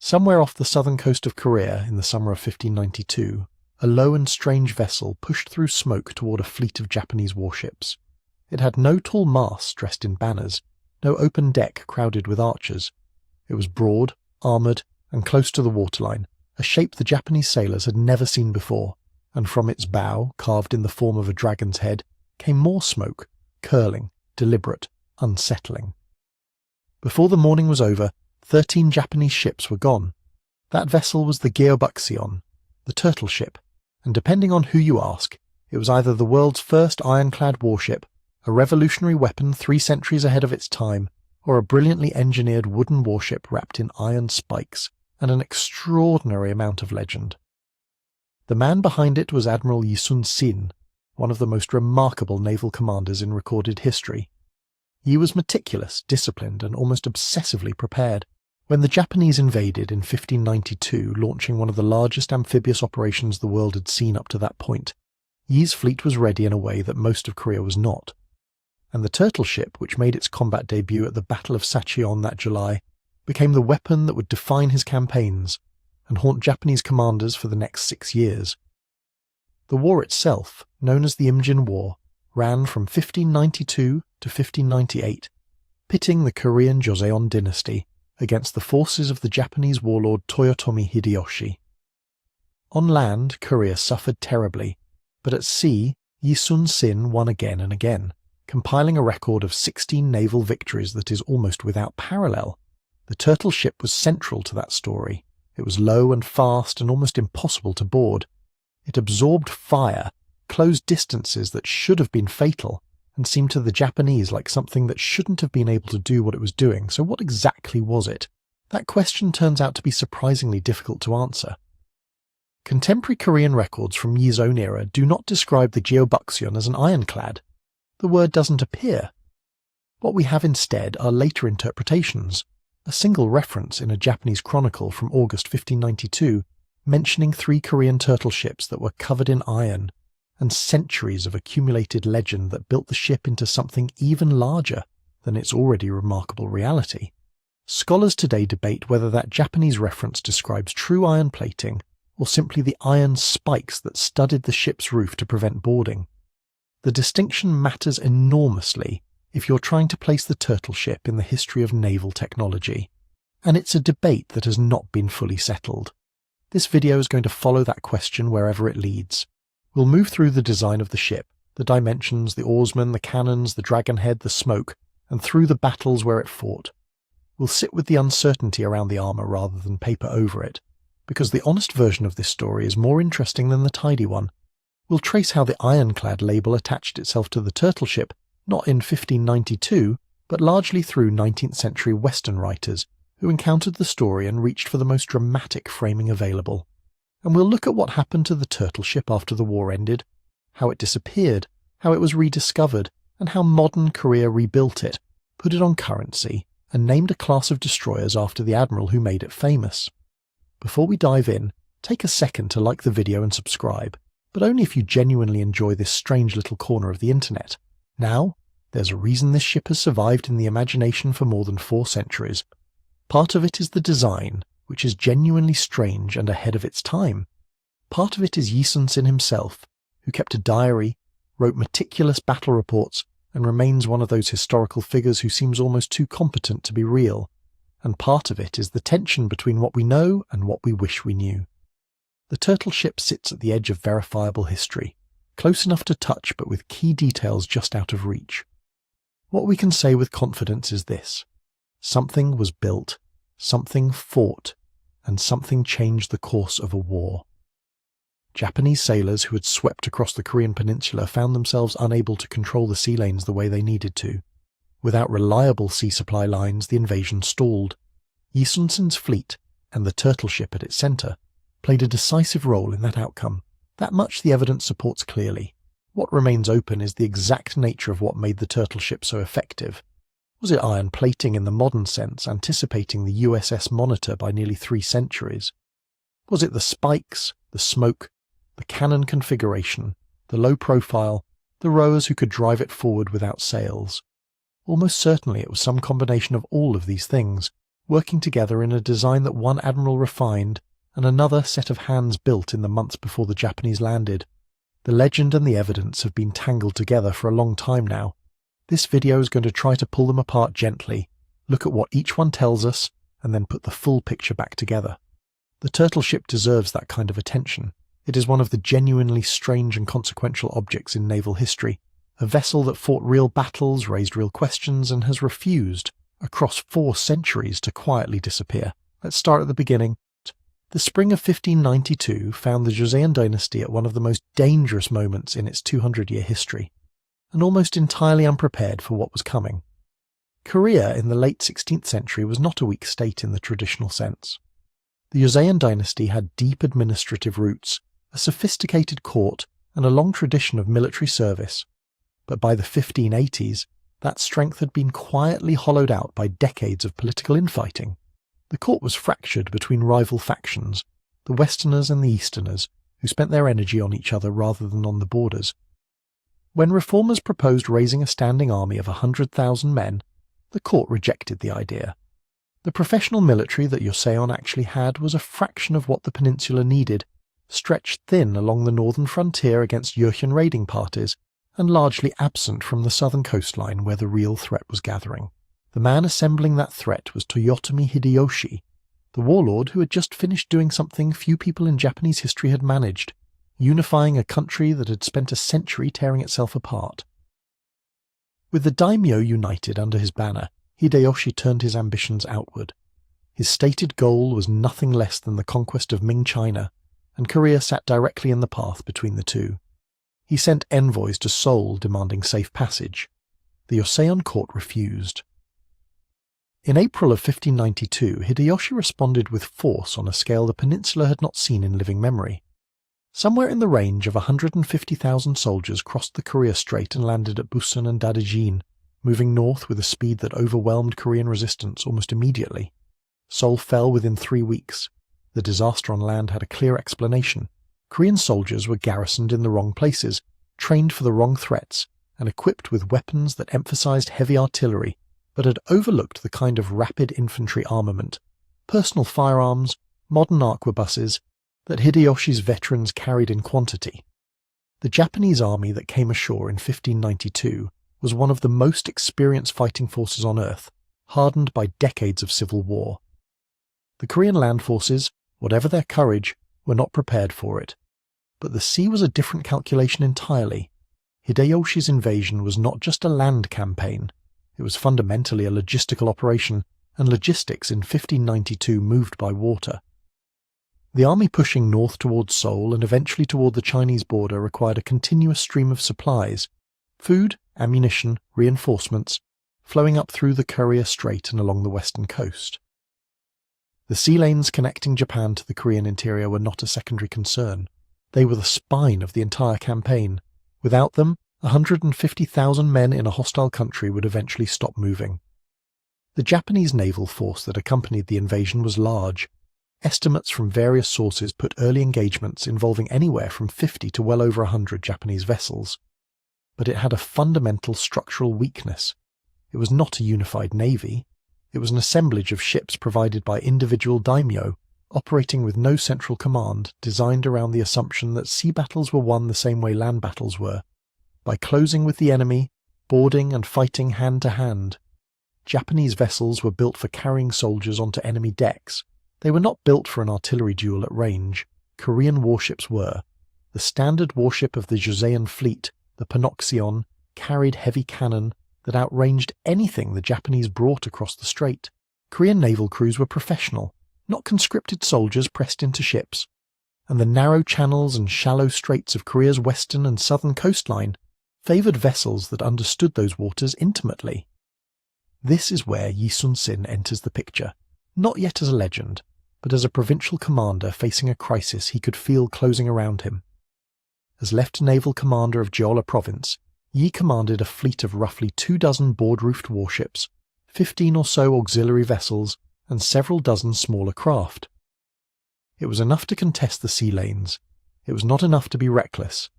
Somewhere off the southern coast of Korea in the summer of 1592, a low and strange vessel pushed through smoke toward a fleet of Japanese warships. It had no tall masts dressed in banners, no open deck crowded with archers. It was broad, armoured, and close to the waterline, a shape the Japanese sailors had never seen before, and from its bow, carved in the form of a dragon's head, came more smoke, curling, deliberate, unsettling. Before the morning was over, 13 Japanese ships were gone. That vessel was the Geobukseon, the turtle ship, and depending on who you ask, it was either the world's first ironclad warship, a revolutionary weapon 3 centuries ahead of its time, or a brilliantly engineered wooden warship wrapped in iron spikes and an extraordinary amount of legend. The man behind it was Admiral Yi Sun-sin, one of the most remarkable naval commanders in recorded history. Yi was meticulous, disciplined, and almost obsessively prepared. When the Japanese invaded in 1592, launching one of the largest amphibious operations the world had seen up to that point, Yi's fleet was ready in a way that most of Korea was not. And the turtle ship, which made its combat debut at the Battle of Sacheon that July, became the weapon that would define his campaigns and haunt Japanese commanders for the next 6 years. The war itself, known as the Imjin War, ran from 1592 to 1598, pitting the Korean Joseon dynasty against the forces of the Japanese warlord Toyotomi Hideyoshi. On land, Korea suffered terribly, but at sea, Yi Sun-sin won again and again, compiling a record of 16 naval victories that is almost without parallel. The turtle ship was central to that story. It was low and fast and almost impossible to board. It absorbed fire, closed distances that should have been fatal, and seemed to the Japanese like something that shouldn't have been able to do what it was doing. So what exactly was it? That question turns out to be surprisingly difficult to answer. Contemporary Korean records from Yi's own era do not describe the Geobukseon as an ironclad. The word doesn't appear. What we have instead are later interpretations, a single reference in a Japanese chronicle from August 1592 mentioning 3 Korean turtle ships that were covered in iron, and centuries of accumulated legend that built the ship into something even larger than its already remarkable reality. Scholars today debate whether that Japanese reference describes true iron plating or simply the iron spikes that studded the ship's roof to prevent boarding. The distinction matters enormously if you're trying to place the turtle ship in the history of naval technology, and it's a debate that has not been fully settled. This video is going to follow that question wherever it leads. We'll move through the design of the ship, the dimensions, the oarsmen, the cannons, the dragonhead, the smoke, and through the battles where it fought. We'll sit with the uncertainty around the armour rather than paper over it, because the honest version of this story is more interesting than the tidy one. We'll trace how the ironclad label attached itself to the turtle ship, not in 1592, but largely through 19th century Western writers who encountered the story and reached for the most dramatic framing available. And we'll look at what happened to the turtle ship after the war ended, how it disappeared, how it was rediscovered, and how modern Korea rebuilt it, put it on currency, and named a class of destroyers after the admiral who made it famous. Before we dive in, take a second to like the video and subscribe, but only if you genuinely enjoy this strange little corner of the internet. Now, there's a reason this ship has survived in the imagination for more than 4 centuries. Part of it is the design, which is genuinely strange and ahead of its time. Part of it is Yi Sun-sin himself, who kept a diary, wrote meticulous battle reports, and remains one of those historical figures who seems almost too competent to be real. And part of it is the tension between what we know and what we wish we knew. The turtle ship sits at the edge of verifiable history, close enough to touch but with key details just out of reach. What we can say with confidence is this: something was built, something fought, and something changed the course of a war. Japanese sailors who had swept across the Korean peninsula found themselves unable to control the sea lanes the way they needed to. Without reliable sea supply lines, the invasion stalled. Yi Sun-sin's fleet, and the turtle ship at its centre, played a decisive role in that outcome. That much the evidence supports clearly. What remains open is the exact nature of what made the turtle ship so effective. Was it iron plating in the modern sense, anticipating the USS Monitor by nearly 3 centuries? Was it the spikes, the smoke, the cannon configuration, the low profile, the rowers who could drive it forward without sails? Almost certainly it was some combination of all of these things, working together in a design that one admiral refined and another set of hands built in the months before the Japanese landed. The legend and the evidence have been tangled together for a long time now. This video is going to try to pull them apart gently, look at what each one tells us, and then put the full picture back together. The turtle ship deserves that kind of attention. It is one of the genuinely strange and consequential objects in naval history, a vessel that fought real battles, raised real questions, and has refused, across 4 centuries, to quietly disappear. Let's start at the beginning. The spring of 1592 found the Joseon dynasty at one of the most dangerous moments in its 200-year history, and almost entirely unprepared for what was coming. Korea in the late 16th century was not a weak state in the traditional sense. The Joseon dynasty had deep administrative roots, a sophisticated court, and a long tradition of military service. But by the 1580s, that strength had been quietly hollowed out by decades of political infighting. The court was fractured between rival factions, the Westerners and the Easterners, who spent their energy on each other rather than on the borders. When reformers proposed raising a standing army of 100,000 men, the court rejected the idea. The professional military that Joseon actually had was a fraction of what the peninsula needed, stretched thin along the northern frontier against Joseon raiding parties, and largely absent from the southern coastline where the real threat was gathering. The man assembling that threat was Toyotomi Hideyoshi, the warlord who had just finished doing something few people in Japanese history had managed, unifying a country that had spent a century tearing itself apart. With the daimyo united under his banner, Hideyoshi turned his ambitions outward. His stated goal was nothing less than the conquest of Ming China, and Korea sat directly in the path between the two. He sent envoys to Seoul demanding safe passage. The Joseon court refused. In April of 1592, Hideyoshi responded with force on a scale the peninsula had not seen in living memory. Somewhere in the range of 150,000 soldiers crossed the Korea Strait and landed at Busan and Dadejin, moving north with a speed that overwhelmed Korean resistance almost immediately. Seoul fell within 3 weeks. The disaster on land had a clear explanation. Korean soldiers were garrisoned in the wrong places, trained for the wrong threats, and equipped with weapons that emphasized heavy artillery, but had overlooked the kind of rapid infantry armament, personal firearms, modern arquebuses, that Hideyoshi's veterans carried in quantity. The Japanese army that came ashore in 1592 was one of the most experienced fighting forces on Earth, hardened by decades of civil war. The Korean land forces, whatever their courage, were not prepared for it. But the sea was a different calculation entirely. Hideyoshi's invasion was not just a land campaign. It was fundamentally a logistical operation, and logistics in 1592 moved by water. The army pushing north towards Seoul and eventually toward the Chinese border required a continuous stream of supplies, food, ammunition, reinforcements, flowing up through the Korea Strait and along the western coast. The sea lanes connecting Japan to the Korean interior were not a secondary concern. They were the spine of the entire campaign. Without them, 150,000 men in a hostile country would eventually stop moving. The Japanese naval force that accompanied the invasion was large. Estimates from various sources put early engagements involving anywhere from 50 to well over 100 Japanese vessels. But it had a fundamental structural weakness. It was not a unified navy. It was an assemblage of ships provided by individual daimyo, operating with no central command, designed around the assumption that sea battles were won the same way land battles were, by closing with the enemy, boarding and fighting hand to hand. Japanese vessels were built for carrying soldiers onto enemy decks. They were not built for an artillery duel at range. Korean warships were. The standard warship of the Joseon fleet, the Geobukseon, carried heavy cannon that outranged anything the Japanese brought across the strait. Korean naval crews were professional, not conscripted soldiers pressed into ships, and the narrow channels and shallow straits of Korea's western and southern coastline favoured vessels that understood those waters intimately. This is where Yi Sun-sin enters the picture, not yet as a legend, but as a provincial commander facing a crisis he could feel closing around him. As Lieutenant Naval Commander of Jeolla Province, Yi commanded a fleet of roughly 24 board-roofed warships, 15 or so auxiliary vessels, and several dozen smaller craft. It was enough to contest the sea lanes. It was not enough to be reckless.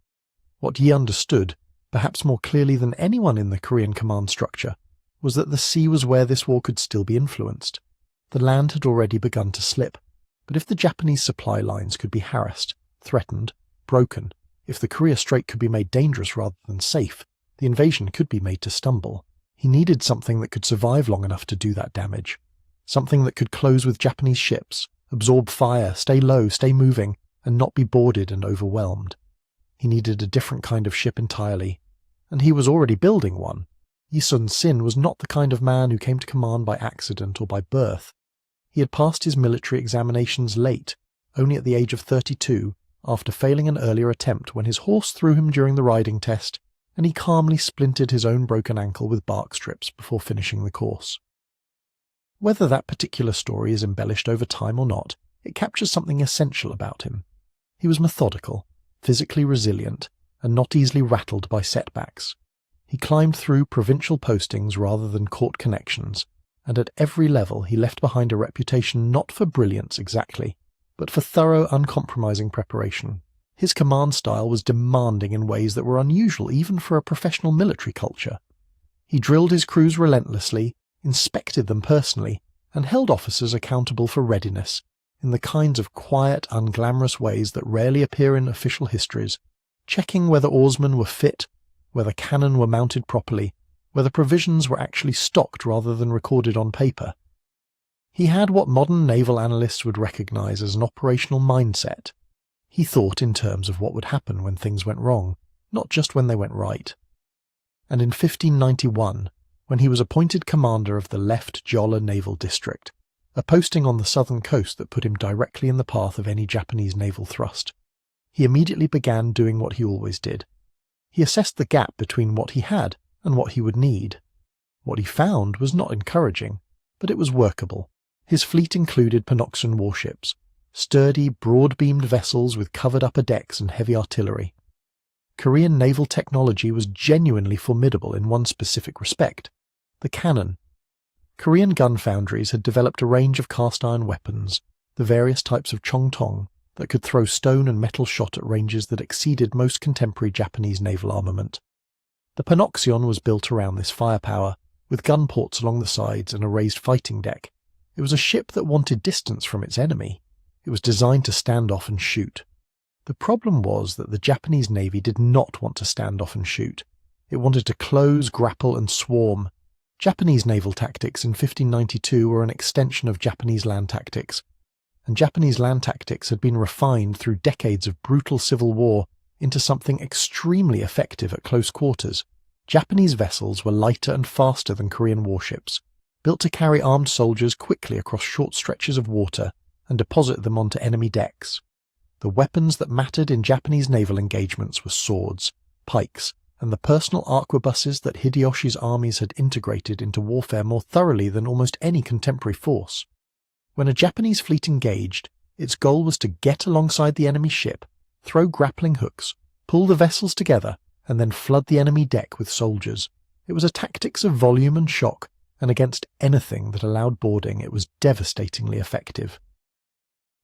What Yi understood, perhaps more clearly than anyone in the Korean command structure, was that the sea was where this war could still be influenced. The land had already begun to slip, but if the Japanese supply lines could be harassed, threatened, broken, if the Korea Strait could be made dangerous rather than safe, the invasion could be made to stumble. He needed something that could survive long enough to do that damage. Something that could close with Japanese ships, absorb fire, stay low, stay moving, and not be boarded and overwhelmed. He needed a different kind of ship entirely, and he was already building one. Yi Sun-sin was not the kind of man who came to command by accident or by birth. He had passed his military examinations late, only at the age of 32, after failing an earlier attempt when his horse threw him during the riding test, and he calmly splintered his own broken ankle with bark strips before finishing the course. Whether that particular story is embellished over time or not, it captures something essential about him. He was methodical, physically resilient, and not easily rattled by setbacks. He climbed through provincial postings rather than court connections, and at every level he left behind a reputation not for brilliance exactly, but for thorough, uncompromising preparation. His command style was demanding in ways that were unusual even for a professional military culture. He drilled his crews relentlessly, inspected them personally, and held officers accountable for readiness, in the kinds of quiet, unglamorous ways that rarely appear in official histories, checking whether oarsmen were fit, whether cannon were mounted properly, whether provisions were actually stocked rather than recorded on paper. He had what modern naval analysts would recognize as an operational mindset. He thought in terms of what would happen when things went wrong, not just when they went right. And in 1591, when he was appointed commander of the Left Jolla Naval District, a posting on the southern coast that put him directly in the path of any Japanese naval thrust, he immediately began doing what he always did. He assessed the gap between what he had and what he would need. What he found was not encouraging, but it was workable. His fleet included Panoxian warships, sturdy, broad-beamed vessels with covered upper decks and heavy artillery. Korean naval technology was genuinely formidable in one specific respect: the cannon. Korean gun foundries had developed a range of cast-iron weapons, the various types of chong-tong, that could throw stone and metal shot at ranges that exceeded most contemporary Japanese naval armament. The Panoxion was built around this firepower, with gun ports along the sides and a raised fighting deck. It was a ship that wanted distance from its enemy. It was designed to stand off and shoot. The problem was that the Japanese Navy did not want to stand off and shoot. It wanted to close, grapple, and swarm. Japanese naval tactics in 1592 were an extension of Japanese land tactics, and Japanese land tactics had been refined through decades of brutal civil war into something extremely effective at close quarters. Japanese vessels were lighter and faster than Korean warships, built to carry armed soldiers quickly across short stretches of water and deposit them onto enemy decks. The weapons that mattered in Japanese naval engagements were swords, pikes, and the personal arquebuses that Hideyoshi's armies had integrated into warfare more thoroughly than almost any contemporary force. When a Japanese fleet engaged, its goal was to get alongside the enemy ship, throw grappling hooks, pull the vessels together, and then flood the enemy deck with soldiers. It was a tactics of volume and shock, and against anything that allowed boarding it was devastatingly effective.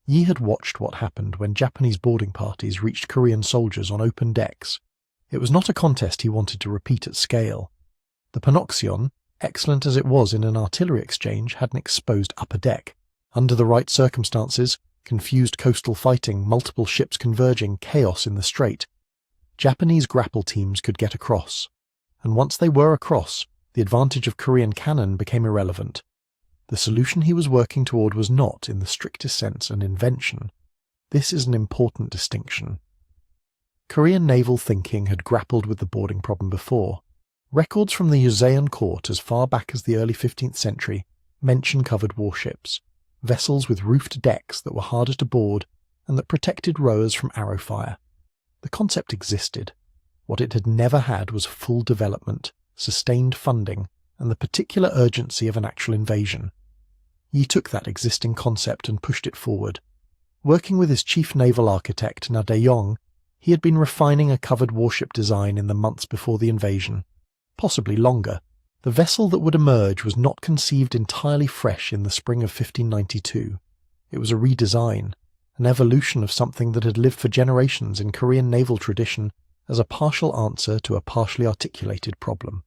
Yi had watched what happened when Japanese boarding parties reached Korean soldiers on open decks. It was not a contest he wanted to repeat at scale. The Panoxion, excellent as it was in an artillery exchange, had an exposed upper deck. Under the right circumstances, confused coastal fighting, multiple ships converging, chaos in the strait, Japanese grapple teams could get across. And once they were across, the advantage of Korean cannon became irrelevant. The solution he was working toward was not, in the strictest sense, an invention. This is an important distinction. Korean naval thinking had grappled with the boarding problem before. Records from the Joseon court as far back as the early 15th century mention covered warships, vessels with roofed decks that were harder to board and that protected rowers from arrow fire. The concept existed. What it had never had was full development, sustained funding, and the particular urgency of an actual invasion. Yi took that existing concept and pushed it forward. Working with his chief naval architect, Na Dae-yong, he had been refining a covered warship design in the months before the invasion, possibly longer. The vessel that would emerge was not conceived entirely fresh in the spring of 1592. It was a redesign, an evolution of something that had lived for generations in Korean naval tradition as a partial answer to a partially articulated problem.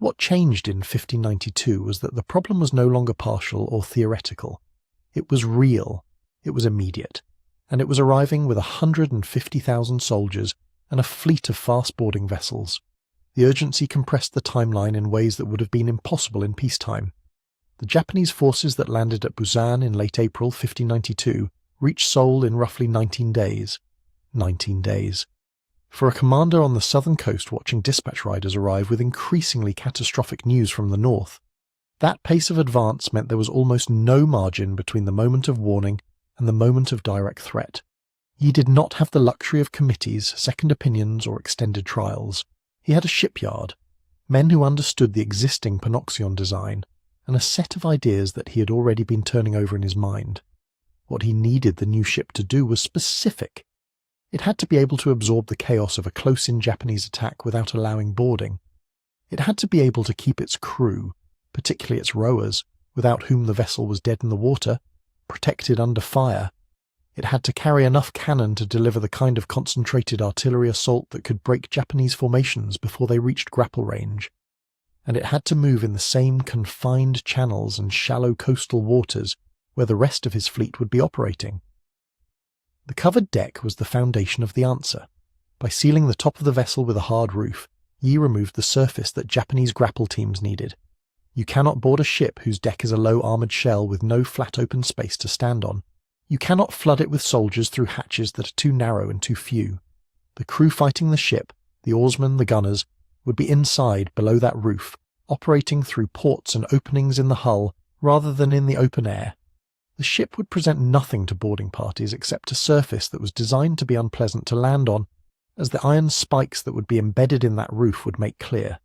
What changed in 1592 was that the problem was no longer partial or theoretical. It was real, it was immediate, and it was arriving with 150,000 soldiers and a fleet of fast-boarding vessels. The urgency compressed the timeline in ways that would have been impossible in peacetime. The Japanese forces that landed at Busan in late April 1592 reached Seoul in roughly 19 days. 19 days. For a commander on the southern coast watching dispatch riders arrive with increasingly catastrophic news from the north, that pace of advance meant there was almost no margin between the moment of warning and the moment of direct threat. Yi did not have the luxury of committees, second opinions, or extended trials. He had a shipyard, men who understood the existing Panoxion design, and a set of ideas that he had already been turning over in his mind. What he needed the new ship to do was specific. It had to be able to absorb the chaos of a close-in Japanese attack without allowing boarding. It had to be able to keep its crew, particularly its rowers, without whom the vessel was dead in the water, protected under fire. It had to carry enough cannon to deliver the kind of concentrated artillery assault that could break Japanese formations before they reached grapple range. And it had to move in the same confined channels and shallow coastal waters where the rest of his fleet would be operating. The covered deck was the foundation of the answer. By sealing the top of the vessel with a hard roof, Yi removed the surface that Japanese grapple teams needed. You cannot board a ship whose deck is a low armoured shell with no flat open space to stand on. You cannot flood it with soldiers through hatches that are too narrow and too few. The crew fighting the ship, the oarsmen, the gunners, would be inside, below that roof, operating through ports and openings in the hull rather than in the open air. The ship would present nothing to boarding parties except a surface that was designed to be unpleasant to land on, as the iron spikes that would be embedded in that roof would make clear.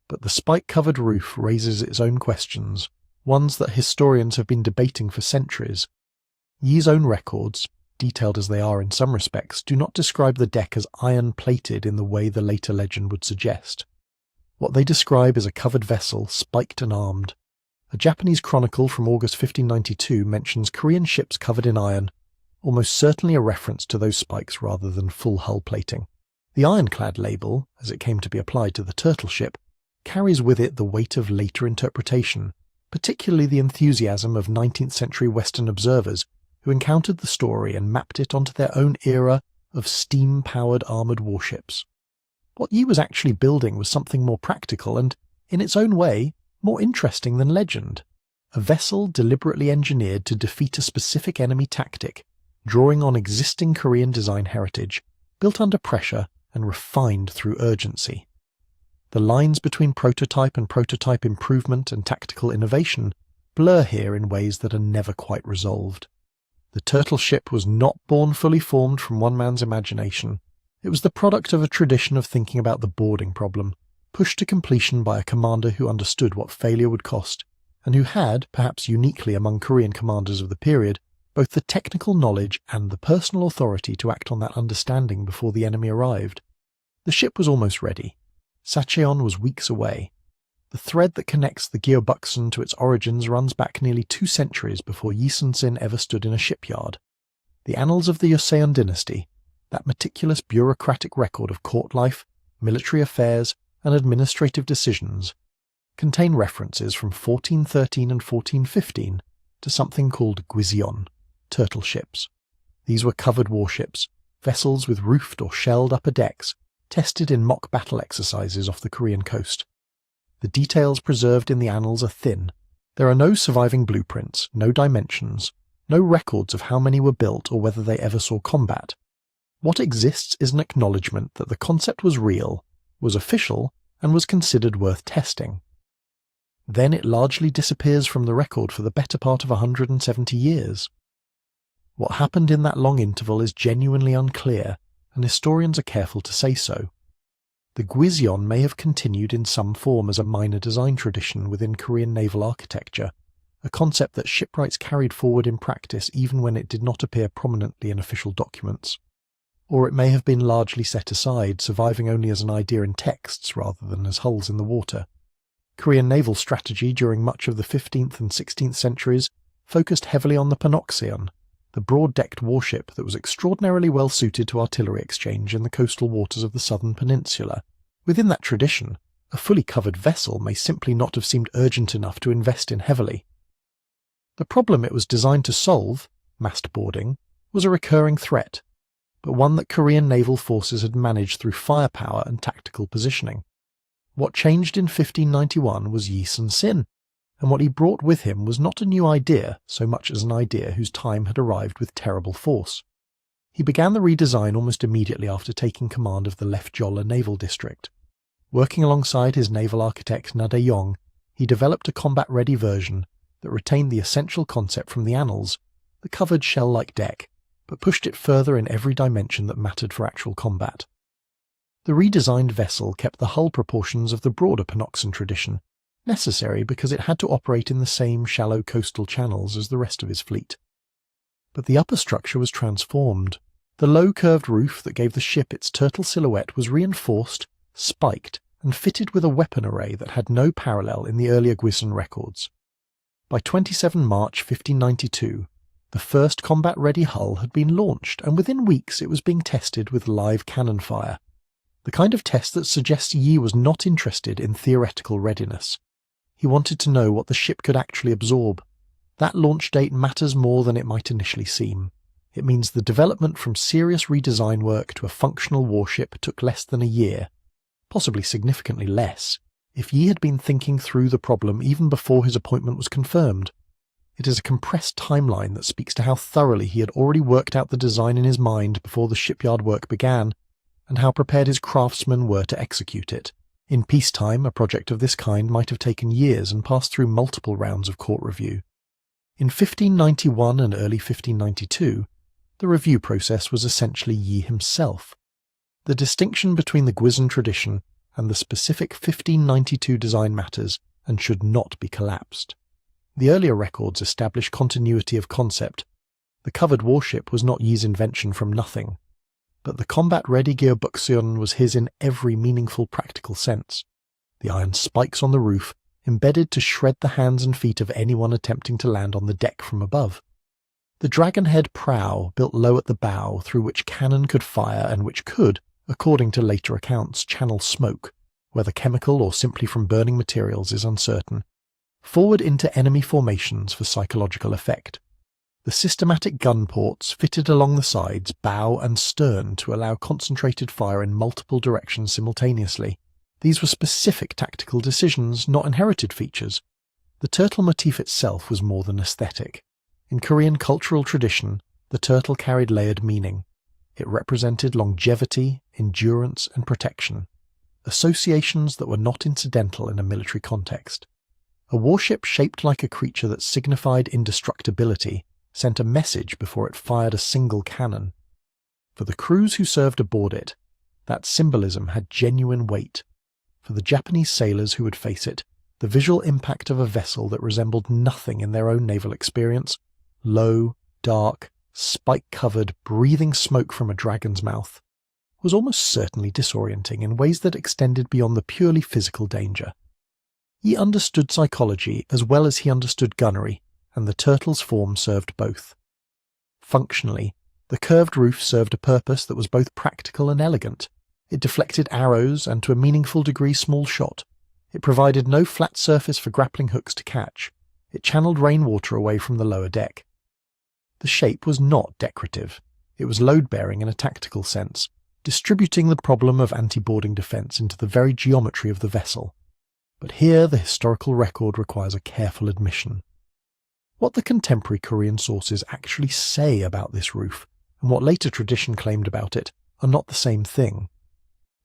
But the spike-covered roof raises its own questions, ones that historians have been debating for centuries. Yi's own records, detailed as they are in some respects, do not describe the deck as iron-plated in the way the later legend would suggest. What they describe is a covered vessel, spiked and armed. A Japanese chronicle from August 1592 mentions Korean ships covered in iron, almost certainly a reference to those spikes rather than full hull plating. The ironclad label, as it came to be applied to the turtle ship, carries with it the weight of later interpretation, particularly the enthusiasm of 19th century Western observers who encountered the story and mapped it onto their own era of steam-powered armoured warships. What Yi was actually building was something more practical and, in its own way, more interesting than legend. A vessel deliberately engineered to defeat a specific enemy tactic, drawing on existing Korean design heritage, built under pressure and refined through urgency. The lines between prototype and prototype improvement and tactical innovation blur here in ways that are never quite resolved. The turtle ship was not born fully formed from one man's imagination. It was the product of a tradition of thinking about the boarding problem, pushed to completion by a commander who understood what failure would cost, and who had, perhaps uniquely among Korean commanders of the period, both the technical knowledge and the personal authority to act on that understanding before the enemy arrived. The ship was almost ready. Sacheon was weeks away. The thread that connects the Geobukseon to its origins runs back nearly 2 centuries before Yi Sun-sin ever stood in a shipyard. The annals of the Joseon dynasty, that meticulous bureaucratic record of court life, military affairs, and administrative decisions, contain references from 1413 and 1415 to something called Guiseon, turtle ships. These were covered warships, vessels with roofed or shelled upper decks, tested in mock battle exercises off the Korean coast. The details preserved in the annals are thin. There are no surviving blueprints, no dimensions, no records of how many were built or whether they ever saw combat. What exists is an acknowledgement that the concept was real, was official, and was considered worth testing. Then it largely disappears from the record for the better part of 170 years. What happened in that long interval is genuinely unclear, and historians are careful to say so. The Guiseon may have continued in some form as a minor design tradition within Korean naval architecture, a concept that shipwrights carried forward in practice even when it did not appear prominently in official documents. Or it may have been largely set aside, surviving only as an idea in texts rather than as hulls in the water. Korean naval strategy during much of the 15th and 16th centuries focused heavily on the Panoxion, the broad-decked warship that was extraordinarily well suited to artillery exchange in the coastal waters of the southern peninsula. Within that tradition, A fully covered vessel may simply not have seemed urgent enough to invest in heavily. The problem it was designed to solve, mast boarding, was a recurring threat, but one that Korean naval forces had managed through firepower and tactical positioning. What changed in 1591 was Yi Sun-sin, and what he brought with him was not a new idea so much as an idea whose time had arrived with terrible force. He began the redesign almost immediately after taking command of the Left Jolla Naval District. Working alongside his naval architect Nadeong, he developed a combat-ready version that retained the essential concept from the annals, the covered shell-like deck, but pushed it further in every dimension that mattered for actual combat. The redesigned vessel kept the hull proportions of the broader Panoxan tradition, necessary because it had to operate in the same shallow coastal channels as the rest of his fleet. But the upper structure was transformed. The low curved roof that gave the ship its turtle silhouette was reinforced, spiked, and fitted with a weapon array that had no parallel in the earlier Guisan records. By 27 March 1592, the first combat-ready hull had been launched, and within weeks it was being tested with live cannon fire. The kind of test that suggests Yi was not interested in theoretical readiness. He wanted to know what the ship could actually absorb. That launch date matters more than it might initially seem. It means the development from serious redesign work to a functional warship took less than a year, possibly significantly less, if Yi had been thinking through the problem even before his appointment was confirmed. It is a compressed timeline that speaks to how thoroughly he had already worked out the design in his mind before the shipyard work began, and how prepared his craftsmen were to execute it. In peacetime, a project of this kind might have taken years and passed through multiple rounds of court review. In 1591 and early 1592, the review process was essentially Yi himself. The distinction between the Guisan tradition and the specific 1592 design matters and should not be collapsed. The earlier records establish continuity of concept. The covered warship was not Yi's invention from nothing, but the combat-ready Geobukseon was his in every meaningful practical sense. The iron spikes on the roof, embedded to shred the hands and feet of anyone attempting to land on the deck from above. The dragonhead prow built low at the bow through which cannon could fire and which could, according to later accounts, channel smoke, whether chemical or simply from burning materials is uncertain, forward into enemy formations for psychological effect. The systematic gun ports fitted along the sides, bow and stern, to allow concentrated fire in multiple directions simultaneously. These were specific tactical decisions, not inherited features. The turtle motif itself was more than aesthetic. In Korean cultural tradition, the turtle carried layered meaning. It represented longevity, endurance, and protection, associations that were not incidental in a military context. A warship shaped like a creature that signified indestructibility sent a message before it fired a single cannon. For the crews who served aboard it, that symbolism had genuine weight. For the Japanese sailors who would face it, the visual impact of a vessel that resembled nothing in their own naval experience, low, dark, spike-covered, breathing smoke from a dragon's mouth, was almost certainly disorienting in ways that extended beyond the purely physical danger. He understood psychology as well as he understood gunnery, and the turtle's form served both. Functionally, the curved roof served a purpose that was both practical and elegant. It deflected arrows and to a meaningful degree small shot. It provided no flat surface for grappling hooks to catch. It channeled rainwater away from the lower deck. The shape was not decorative. It was load-bearing in a tactical sense, distributing the problem of anti-boarding defence into the very geometry of the vessel. But here the historical record requires a careful admission. What the contemporary Korean sources actually say about this roof, and what later tradition claimed about it, are not the same thing.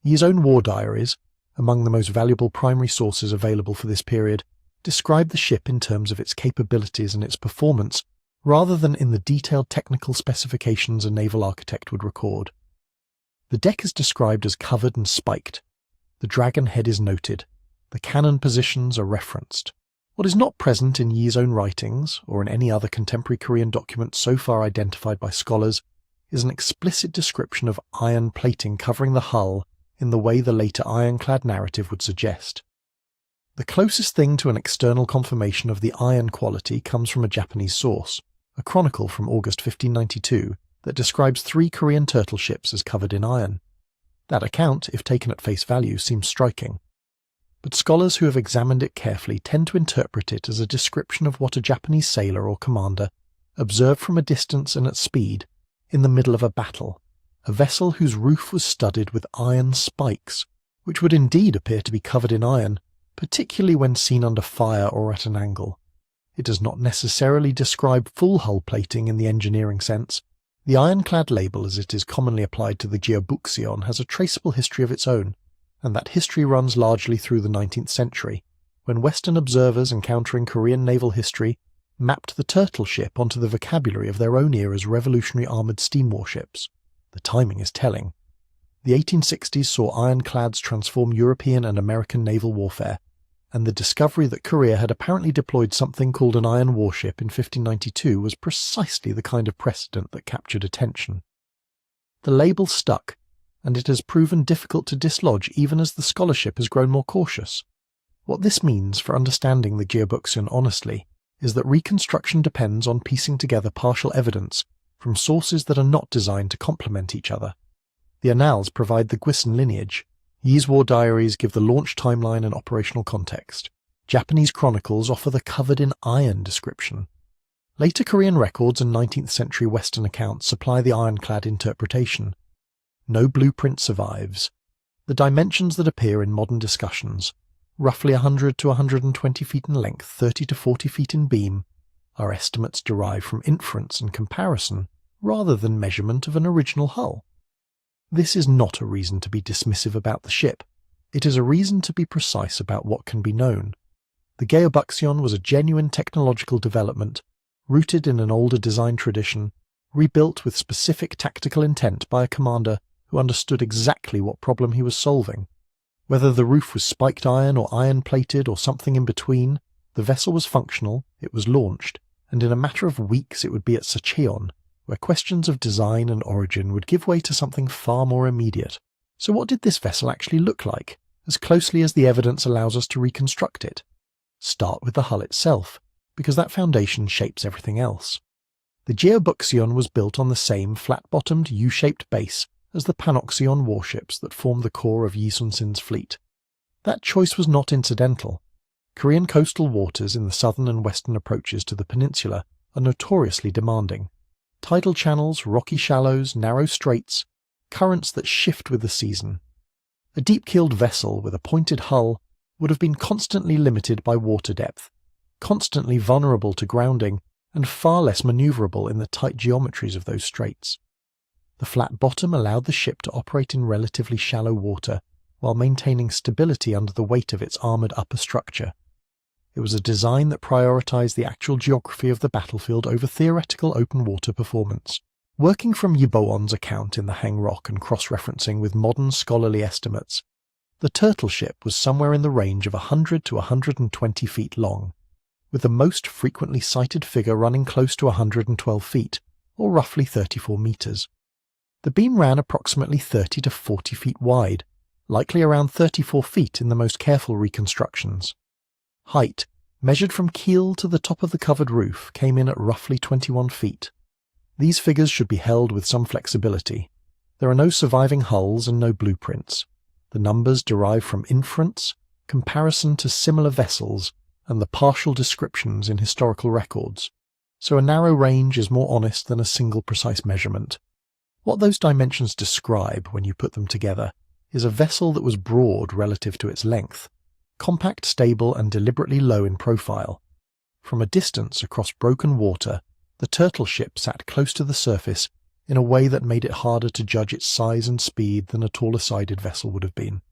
Yi's own war diaries, among the most valuable primary sources available for this period, describe the ship in terms of its capabilities and its performance, rather than in the detailed technical specifications a naval architect would record. The deck is described as covered and spiked. The dragon head is noted. The cannon positions are referenced. What is not present in Yi's own writings, or in any other contemporary Korean document so far identified by scholars, is an explicit description of iron plating covering the hull in the way the later ironclad narrative would suggest. The closest thing to an external confirmation of the iron quality comes from a Japanese source, a chronicle from August 1592 that describes 3 Korean turtle ships as covered in iron. That account, if taken at face value, seems striking. but scholars who have examined it carefully tend to interpret it as a description of what a Japanese sailor or commander observed from a distance and at speed in the middle of a battle, a vessel whose roof was studded with iron spikes, which would indeed appear to be covered in iron, particularly when seen under fire or at an angle. It does not necessarily describe full hull plating in the engineering sense. The ironclad label, as it is commonly applied to the Geobukseon, has a traceable history of its own, and that history runs largely through the 19th century, when Western observers encountering Korean naval history mapped the turtle ship onto the vocabulary of their own era's revolutionary armoured steam warships. The timing is telling. The 1860s saw ironclads transform European and American naval warfare, and the discovery that Korea had apparently deployed something called an iron warship in 1592 was precisely the kind of precedent that captured attention. The label stuck, and it has proven difficult to dislodge even as the scholarship has grown more cautious. What this means for understanding the Geobukseon honestly is that reconstruction depends on piecing together partial evidence from sources that are not designed to complement each other. The annals provide the Gwisan lineage. Yi's war diaries give the launch timeline and operational context. Japanese chronicles offer the covered in iron description. Later Korean records and 19th century Western accounts supply the ironclad interpretation. No blueprint survives. The dimensions that appear in modern discussions, roughly 100 to 120 feet in length, 30 to 40 feet in beam, are estimates derived from inference and comparison rather than measurement of an original hull. This is not a reason to be dismissive about the ship. It is a reason to be precise about what can be known. The Geobukseon was a genuine technological development, rooted in an older design tradition, rebuilt with specific tactical intent by a commander who understood exactly what problem he was solving. Whether the roof was spiked iron or iron-plated or something in between, the vessel was functional, it was launched, and in a matter of weeks it would be at Sacheon, where questions of design and origin would give way to something far more immediate. So what did this vessel actually look like, as closely as the evidence allows us to reconstruct it? Start with the hull itself, because that foundation shapes everything else. The Geobukseon was built on the same flat-bottomed U-shaped base as the Panoxeon warships that formed the core of Yi Sun-sin's fleet. That choice was not incidental. Korean coastal waters in the southern and western approaches to the peninsula are notoriously demanding. Tidal channels, rocky shallows, narrow straits, currents that shift with the season. A deep-keeled vessel with a pointed hull would have been constantly limited by water depth, constantly vulnerable to grounding, and far less manoeuvrable in the tight geometries of those straits. The flat bottom allowed the ship to operate in relatively shallow water while maintaining stability under the weight of its armoured upper structure. It was a design that prioritised the actual geography of the battlefield over theoretical open water performance. Working from Yi Boon's account in the Hang Rock and cross-referencing with modern scholarly estimates, the turtle ship was somewhere in the range of 100 to 120 feet long, with the most frequently cited figure running close to 112 feet, or roughly 34 metres. The beam ran approximately 30 to 40 feet wide, likely around 34 feet in the most careful reconstructions. Height, measured from keel to the top of the covered roof, came in at roughly 21 feet. These figures should be held with some flexibility. There are no surviving hulls and no blueprints. The numbers derive from inference, comparison to similar vessels, and the partial descriptions in historical records, so a narrow range is more honest than a single precise measurement. What those dimensions describe, when you put them together, is a vessel that was broad relative to its length, compact, stable, and deliberately low in profile. From a distance across broken water, the turtle ship sat close to the surface in a way that made it harder to judge its size and speed than a taller-sided vessel would have been.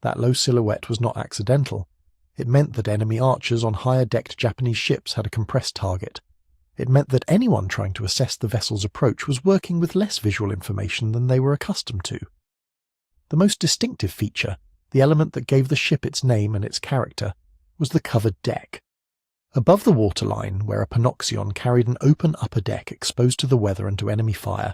That low silhouette was not accidental. It meant that enemy archers on higher-decked Japanese ships had a compressed target. It meant that anyone trying to assess the vessel's approach was working with less visual information than they were accustomed to. The most distinctive feature, the element that gave the ship its name and its character, was the covered deck. Above the waterline, where a Panoxeon carried an open upper deck exposed to the weather and to enemy fire,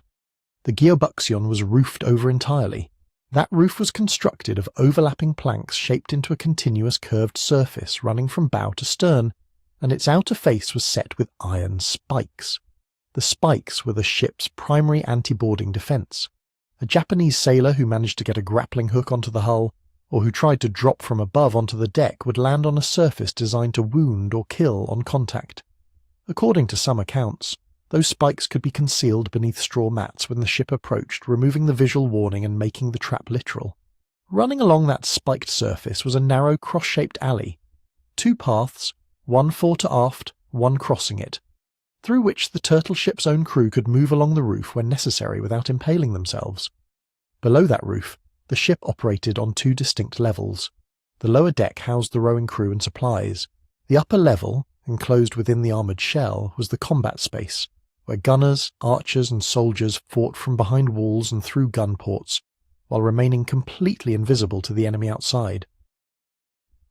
the Geobukseon was roofed over entirely. That roof was constructed of overlapping planks shaped into a continuous curved surface running from bow to stern, and its outer face was set with iron spikes. The spikes were the ship's primary anti-boarding defence. A Japanese sailor who managed to get a grappling hook onto the hull or who tried to drop from above onto the deck would land on a surface designed to wound or kill on contact. According to some accounts, those spikes could be concealed beneath straw mats when the ship approached, removing the visual warning and making the trap literal. Running along that spiked surface was a narrow cross-shaped alley, 2 paths, one fore to aft, one crossing it, through which the turtle ship's own crew could move along the roof when necessary without impaling themselves. Below that roof, the ship operated on 2 distinct levels. The lower deck housed the rowing crew and supplies. The upper level, enclosed within the armoured shell, was the combat space, where gunners, archers and soldiers fought from behind walls and through gun ports, while remaining completely invisible to the enemy outside.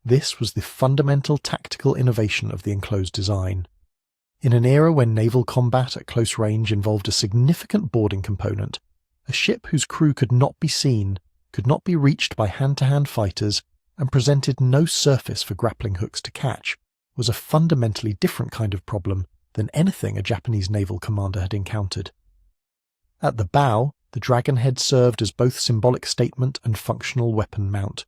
This was the fundamental tactical innovation of the enclosed design. In an era when naval combat at close range involved a significant boarding component, a ship whose crew could not be seen, could not be reached by hand-to-hand fighters, and presented no surface for grappling hooks to catch, was a fundamentally different kind of problem than anything a Japanese naval commander had encountered. At the bow, the dragon head served as both symbolic statement and functional weapon mount.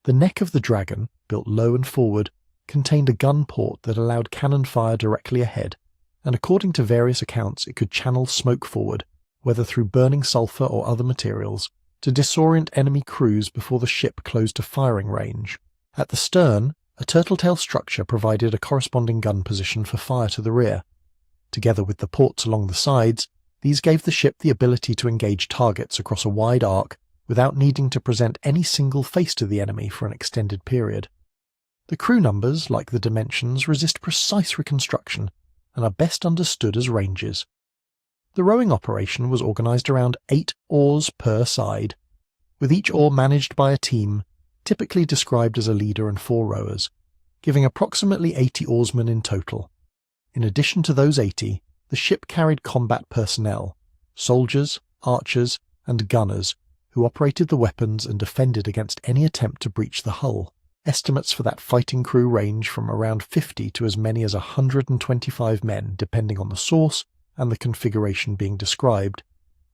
The neck of the dragon, built low and forward, contained a gun port that allowed cannon fire directly ahead, and according to various accounts it could channel smoke forward, whether through burning sulphur or other materials, to disorient enemy crews before the ship closed to firing range. At the stern, a turtle-tail structure provided a corresponding gun position for fire to the rear. Together with the ports along the sides, these gave the ship the ability to engage targets across a wide arc without needing to present any single face to the enemy for an extended period. The crew numbers, like the dimensions, resist precise reconstruction and are best understood as ranges. The rowing operation was organised around 8 oars per side, with each oar managed by a team, typically described as a leader and 4 rowers, giving approximately 80 oarsmen in total. In addition to those 80, the ship carried combat personnel, soldiers, archers, and gunners, who operated the weapons and defended against any attempt to breach the hull. Estimates for that fighting crew range from around 50 to as many as 125 men, depending on the source and the configuration being described,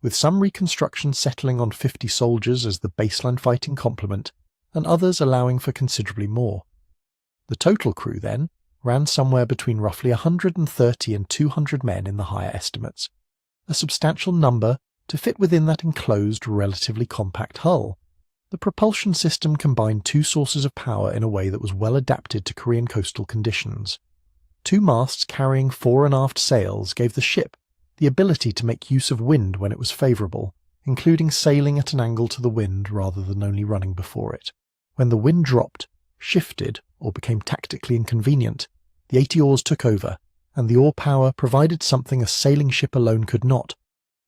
with some reconstructions settling on 50 soldiers as the baseline fighting complement, and others allowing for considerably more. The total crew, then, ran somewhere between roughly 130 and 200 men in the higher estimates, a substantial number to fit within that enclosed, relatively compact hull. The propulsion system combined 2 sources of power in a way that was well adapted to Korean coastal conditions. 2 masts carrying fore and aft sails gave the ship the ability to make use of wind when it was favourable, including sailing at an angle to the wind rather than only running before it. When the wind dropped, shifted, or became tactically inconvenient, the 80 oars took over, and the oar power provided something a sailing ship alone could not: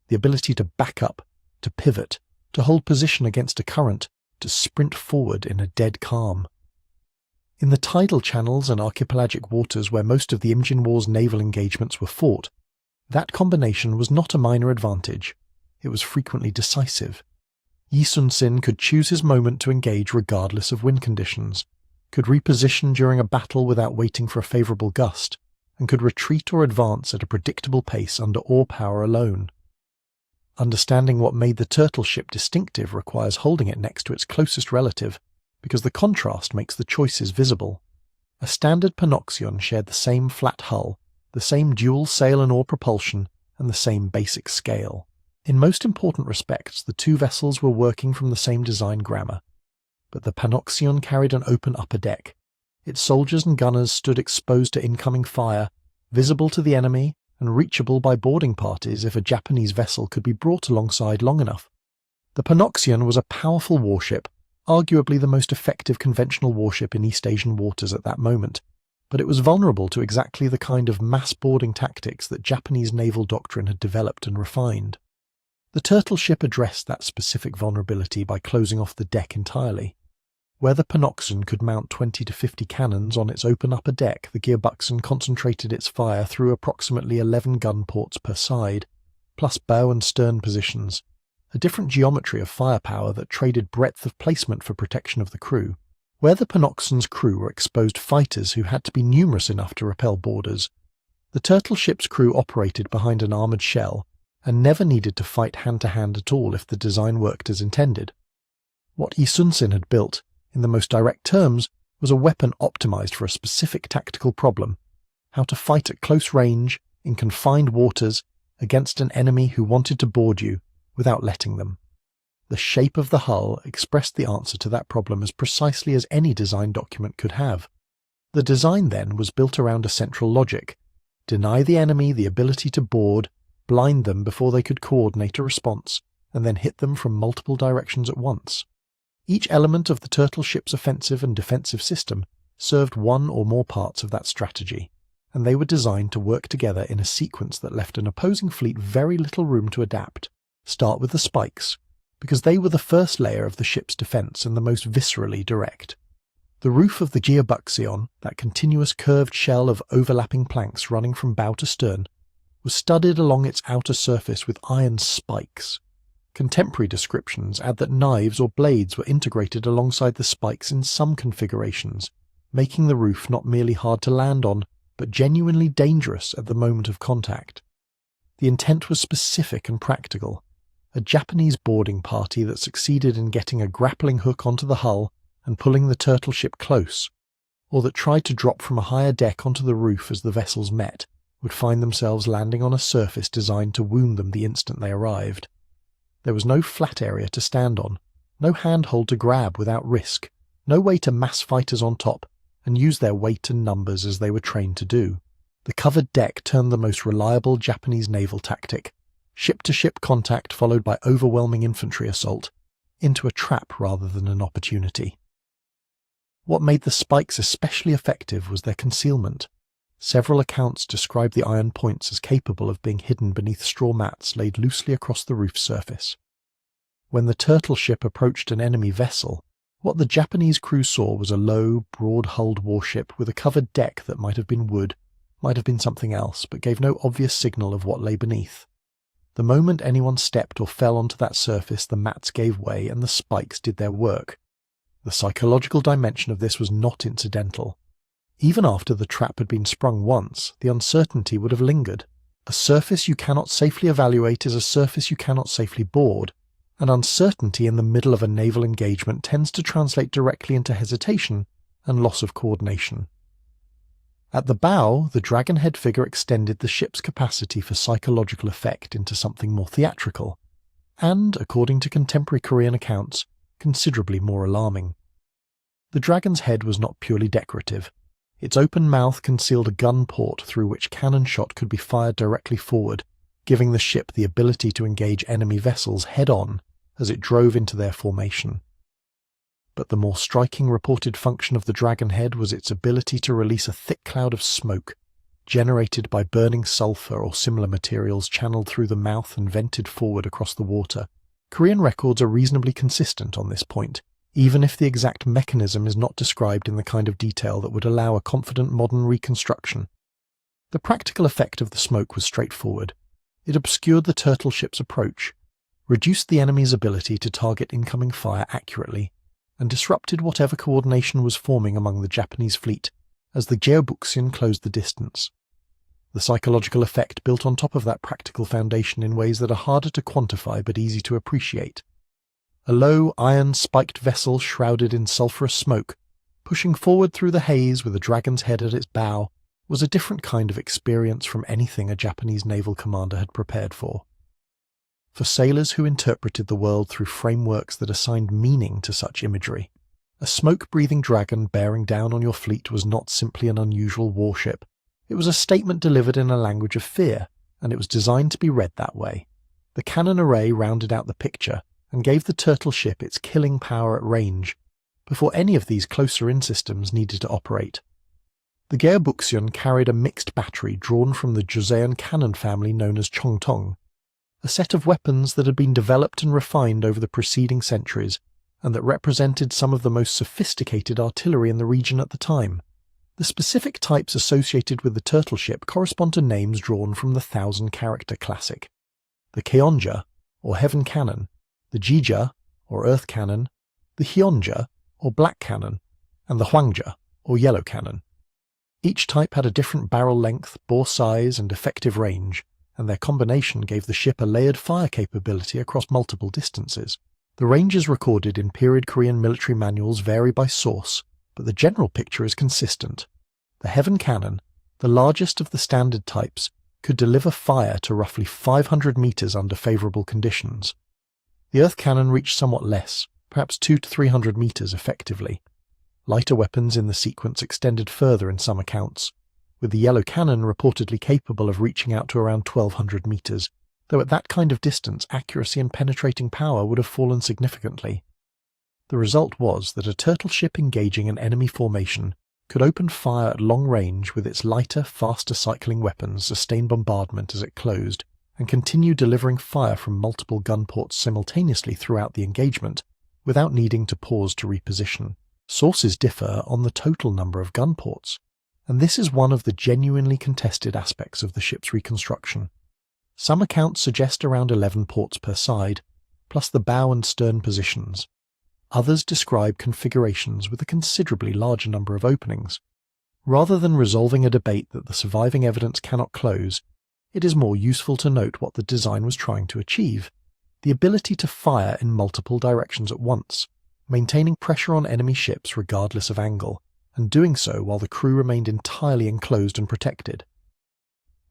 the ability to back up, to pivot, to hold position against a current, to sprint forward in a dead calm. In the tidal channels and archipelagic waters where most of the Imjin War's naval engagements were fought, that combination was not a minor advantage. It was frequently decisive. Yi Sun-sin could choose his moment to engage regardless of wind conditions, could reposition during a battle without waiting for a favourable gust, and could retreat or advance at a predictable pace under oar power alone. Understanding what made the turtle ship distinctive requires holding it next to its closest relative, because the contrast makes the choices visible. A standard Panoxion shared the same flat hull, the same dual sail and oar propulsion, and the same basic scale. In most important respects, the 2 vessels were working from the same design grammar, but the Panoxion carried an open upper deck. Its soldiers and gunners stood exposed to incoming fire, visible to the enemy and reachable by boarding parties if a Japanese vessel could be brought alongside long enough. The Panoxion was a powerful warship, arguably the most effective conventional warship in East Asian waters at that moment, but it was vulnerable to exactly the kind of mass boarding tactics that Japanese naval doctrine had developed and refined. The turtle ship addressed that specific vulnerability by closing off the deck entirely. Where the Panoxion could mount 20 to 50 cannons on its open upper deck, the Geobukseon concentrated its fire through approximately 11 gun ports per side, plus bow and stern positions, a different geometry of firepower that traded breadth of placement for protection of the crew. Where the Panoxion's crew were exposed fighters who had to be numerous enough to repel boarders, the turtle ship's crew operated behind an armoured shell and never needed to fight hand-to-hand at all if the design worked as intended. What Yi Sun-sin had built, in the most direct terms, was a weapon optimized for a specific tactical problem: how to fight at close range, in confined waters, against an enemy who wanted to board you without letting them. The shape of the hull expressed the answer to that problem as precisely as any design document could have. The design then was built around a central logic: deny the enemy the ability to board, blind them before they could coordinate a response, and then hit them from multiple directions at once. Each element of the turtle ship's offensive and defensive system served one or more parts of that strategy, and they were designed to work together in a sequence that left an opposing fleet very little room to adapt. Start with the spikes, because they were the first layer of the ship's defense and the most viscerally direct. The roof of the Geobukseon, that continuous curved shell of overlapping planks running from bow to stern, was studded along its outer surface with iron spikes. Contemporary descriptions add that knives or blades were integrated alongside the spikes in some configurations, making the roof not merely hard to land on, but genuinely dangerous at the moment of contact. The intent was specific and practical: a Japanese boarding party that succeeded in getting a grappling hook onto the hull and pulling the turtle ship close, or that tried to drop from a higher deck onto the roof as the vessels met, would find themselves landing on a surface designed to wound them the instant they arrived. There was no flat area to stand on, no handhold to grab without risk, no way to mass fighters on top and use their weight and numbers as they were trained to do. The covered deck turned the most reliable Japanese naval tactic, ship-to-ship contact followed by overwhelming infantry assault, into a trap rather than an opportunity. What made the spikes especially effective was their concealment. Several accounts describe the iron points as capable of being hidden beneath straw mats laid loosely across the roof surface. When the turtle ship approached an enemy vessel, what the Japanese crew saw was a low, broad-hulled warship with a covered deck that might have been wood, might have been something else, but gave no obvious signal of what lay beneath. The moment anyone stepped or fell onto that surface, the mats gave way and the spikes did their work. The psychological dimension of this was not incidental. Even after the trap had been sprung once, the uncertainty would have lingered. A surface you cannot safely evaluate is a surface you cannot safely board, and uncertainty in the middle of a naval engagement tends to translate directly into hesitation and loss of coordination. At the bow, the dragon-head figure extended the ship's capacity for psychological effect into something more theatrical, and, according to contemporary Korean accounts, considerably more alarming. The dragon's head was not purely decorative. Its open mouth concealed a gun port through which cannon shot could be fired directly forward, giving the ship the ability to engage enemy vessels head-on as it drove into their formation. But the more striking reported function of the dragonhead was its ability to release a thick cloud of smoke, generated by burning sulfur or similar materials channeled through the mouth and vented forward across the water. Korean records are reasonably consistent on this point, even if the exact mechanism is not described in the kind of detail that would allow a confident modern reconstruction. The practical effect of the smoke was straightforward. It obscured the turtle ship's approach, reduced the enemy's ability to target incoming fire accurately, and disrupted whatever coordination was forming among the Japanese fleet as the Geobukseon closed the distance. The psychological effect built on top of that practical foundation in ways that are harder to quantify but easy to appreciate. A low, iron-spiked vessel shrouded in sulphurous smoke, pushing forward through the haze with a dragon's head at its bow, was a different kind of experience from anything a Japanese naval commander had prepared for. For sailors who interpreted the world through frameworks that assigned meaning to such imagery, a smoke-breathing dragon bearing down on your fleet was not simply an unusual warship. It was a statement delivered in a language of fear, and it was designed to be read that way. The cannon array rounded out the picture and gave the turtle ship its killing power at range, before any of these closer-in systems needed to operate. The Geobukseon carried a mixed battery drawn from the Joseon cannon family known as Chongtong, a set of weapons that had been developed and refined over the preceding centuries, and that represented some of the most sophisticated artillery in the region at the time. The specific types associated with the turtle ship correspond to names drawn from the 1,000-character classic: the Keonja, or heaven cannon, the Jija, or earth cannon, the Hyonja, or black cannon, and the Hwangja, or yellow cannon. Each type had a different barrel length, bore size, and effective range, and their combination gave the ship a layered fire capability across multiple distances. The ranges recorded in period Korean military manuals vary by source, but the general picture is consistent. The Heaven Cannon, the largest of the standard types, could deliver fire to roughly 500 meters under favorable conditions. The Earth Cannon reached somewhat less, perhaps 200 to 300 meters effectively. Lighter weapons in the sequence extended further in some accounts, with the Yellow Cannon reportedly capable of reaching out to around 1200 meters, though at that kind of distance accuracy and penetrating power would have fallen significantly. The result was that a turtle ship engaging an enemy formation could open fire at long range with its lighter, faster cycling weapons sustain bombardment as it closed, and continue delivering fire from multiple gun ports simultaneously throughout the engagement, without needing to pause to reposition. Sources differ on the total number of gun ports, and this is one of the genuinely contested aspects of the ship's reconstruction. Some accounts suggest around 11 ports per side, plus the bow and stern positions. Others describe configurations with a considerably larger number of openings. Rather than resolving a debate that the surviving evidence cannot close, it is more useful to note what the design was trying to achieve: the ability to fire in multiple directions at once, maintaining pressure on enemy ships regardless of angle, and doing so while the crew remained entirely enclosed and protected.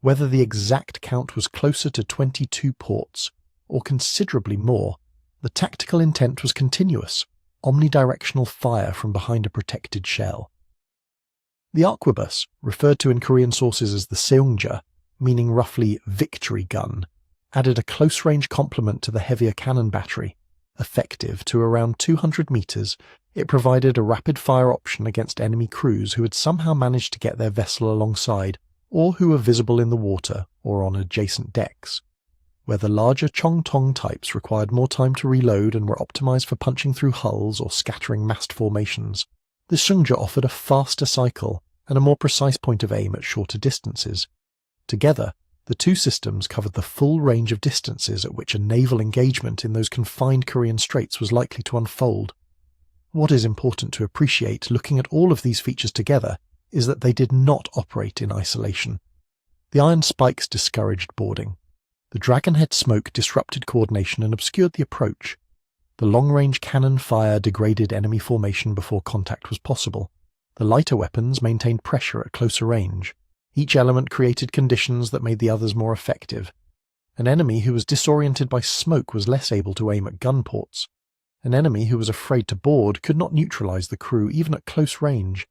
Whether the exact count was closer to 22 ports, or considerably more, the tactical intent was continuous, omnidirectional fire from behind a protected shell. The arquebus, referred to in Korean sources as the seongja, meaning roughly victory gun, added a close-range complement to the heavier cannon battery. Effective to around 200 meters, it provided a rapid-fire option against enemy crews who had somehow managed to get their vessel alongside, or who were visible in the water or on adjacent decks. Where the larger Chong-Tong types required more time to reload and were optimized for punching through hulls or scattering massed formations, the seongja offered a faster cycle and a more precise point of aim at shorter distances. Together, the two systems covered the full range of distances at which a naval engagement in those confined Korean straits was likely to unfold. What is important to appreciate looking at all of these features together is that they did not operate in isolation. The iron spikes discouraged boarding. The dragonhead smoke disrupted coordination and obscured the approach. The long-range cannon fire degraded enemy formation before contact was possible. The lighter weapons maintained pressure at closer range. Each element created conditions that made the others more effective. An enemy who was disoriented by smoke was less able to aim at gun ports. An enemy who was afraid to board could not neutralize the crew even at close range.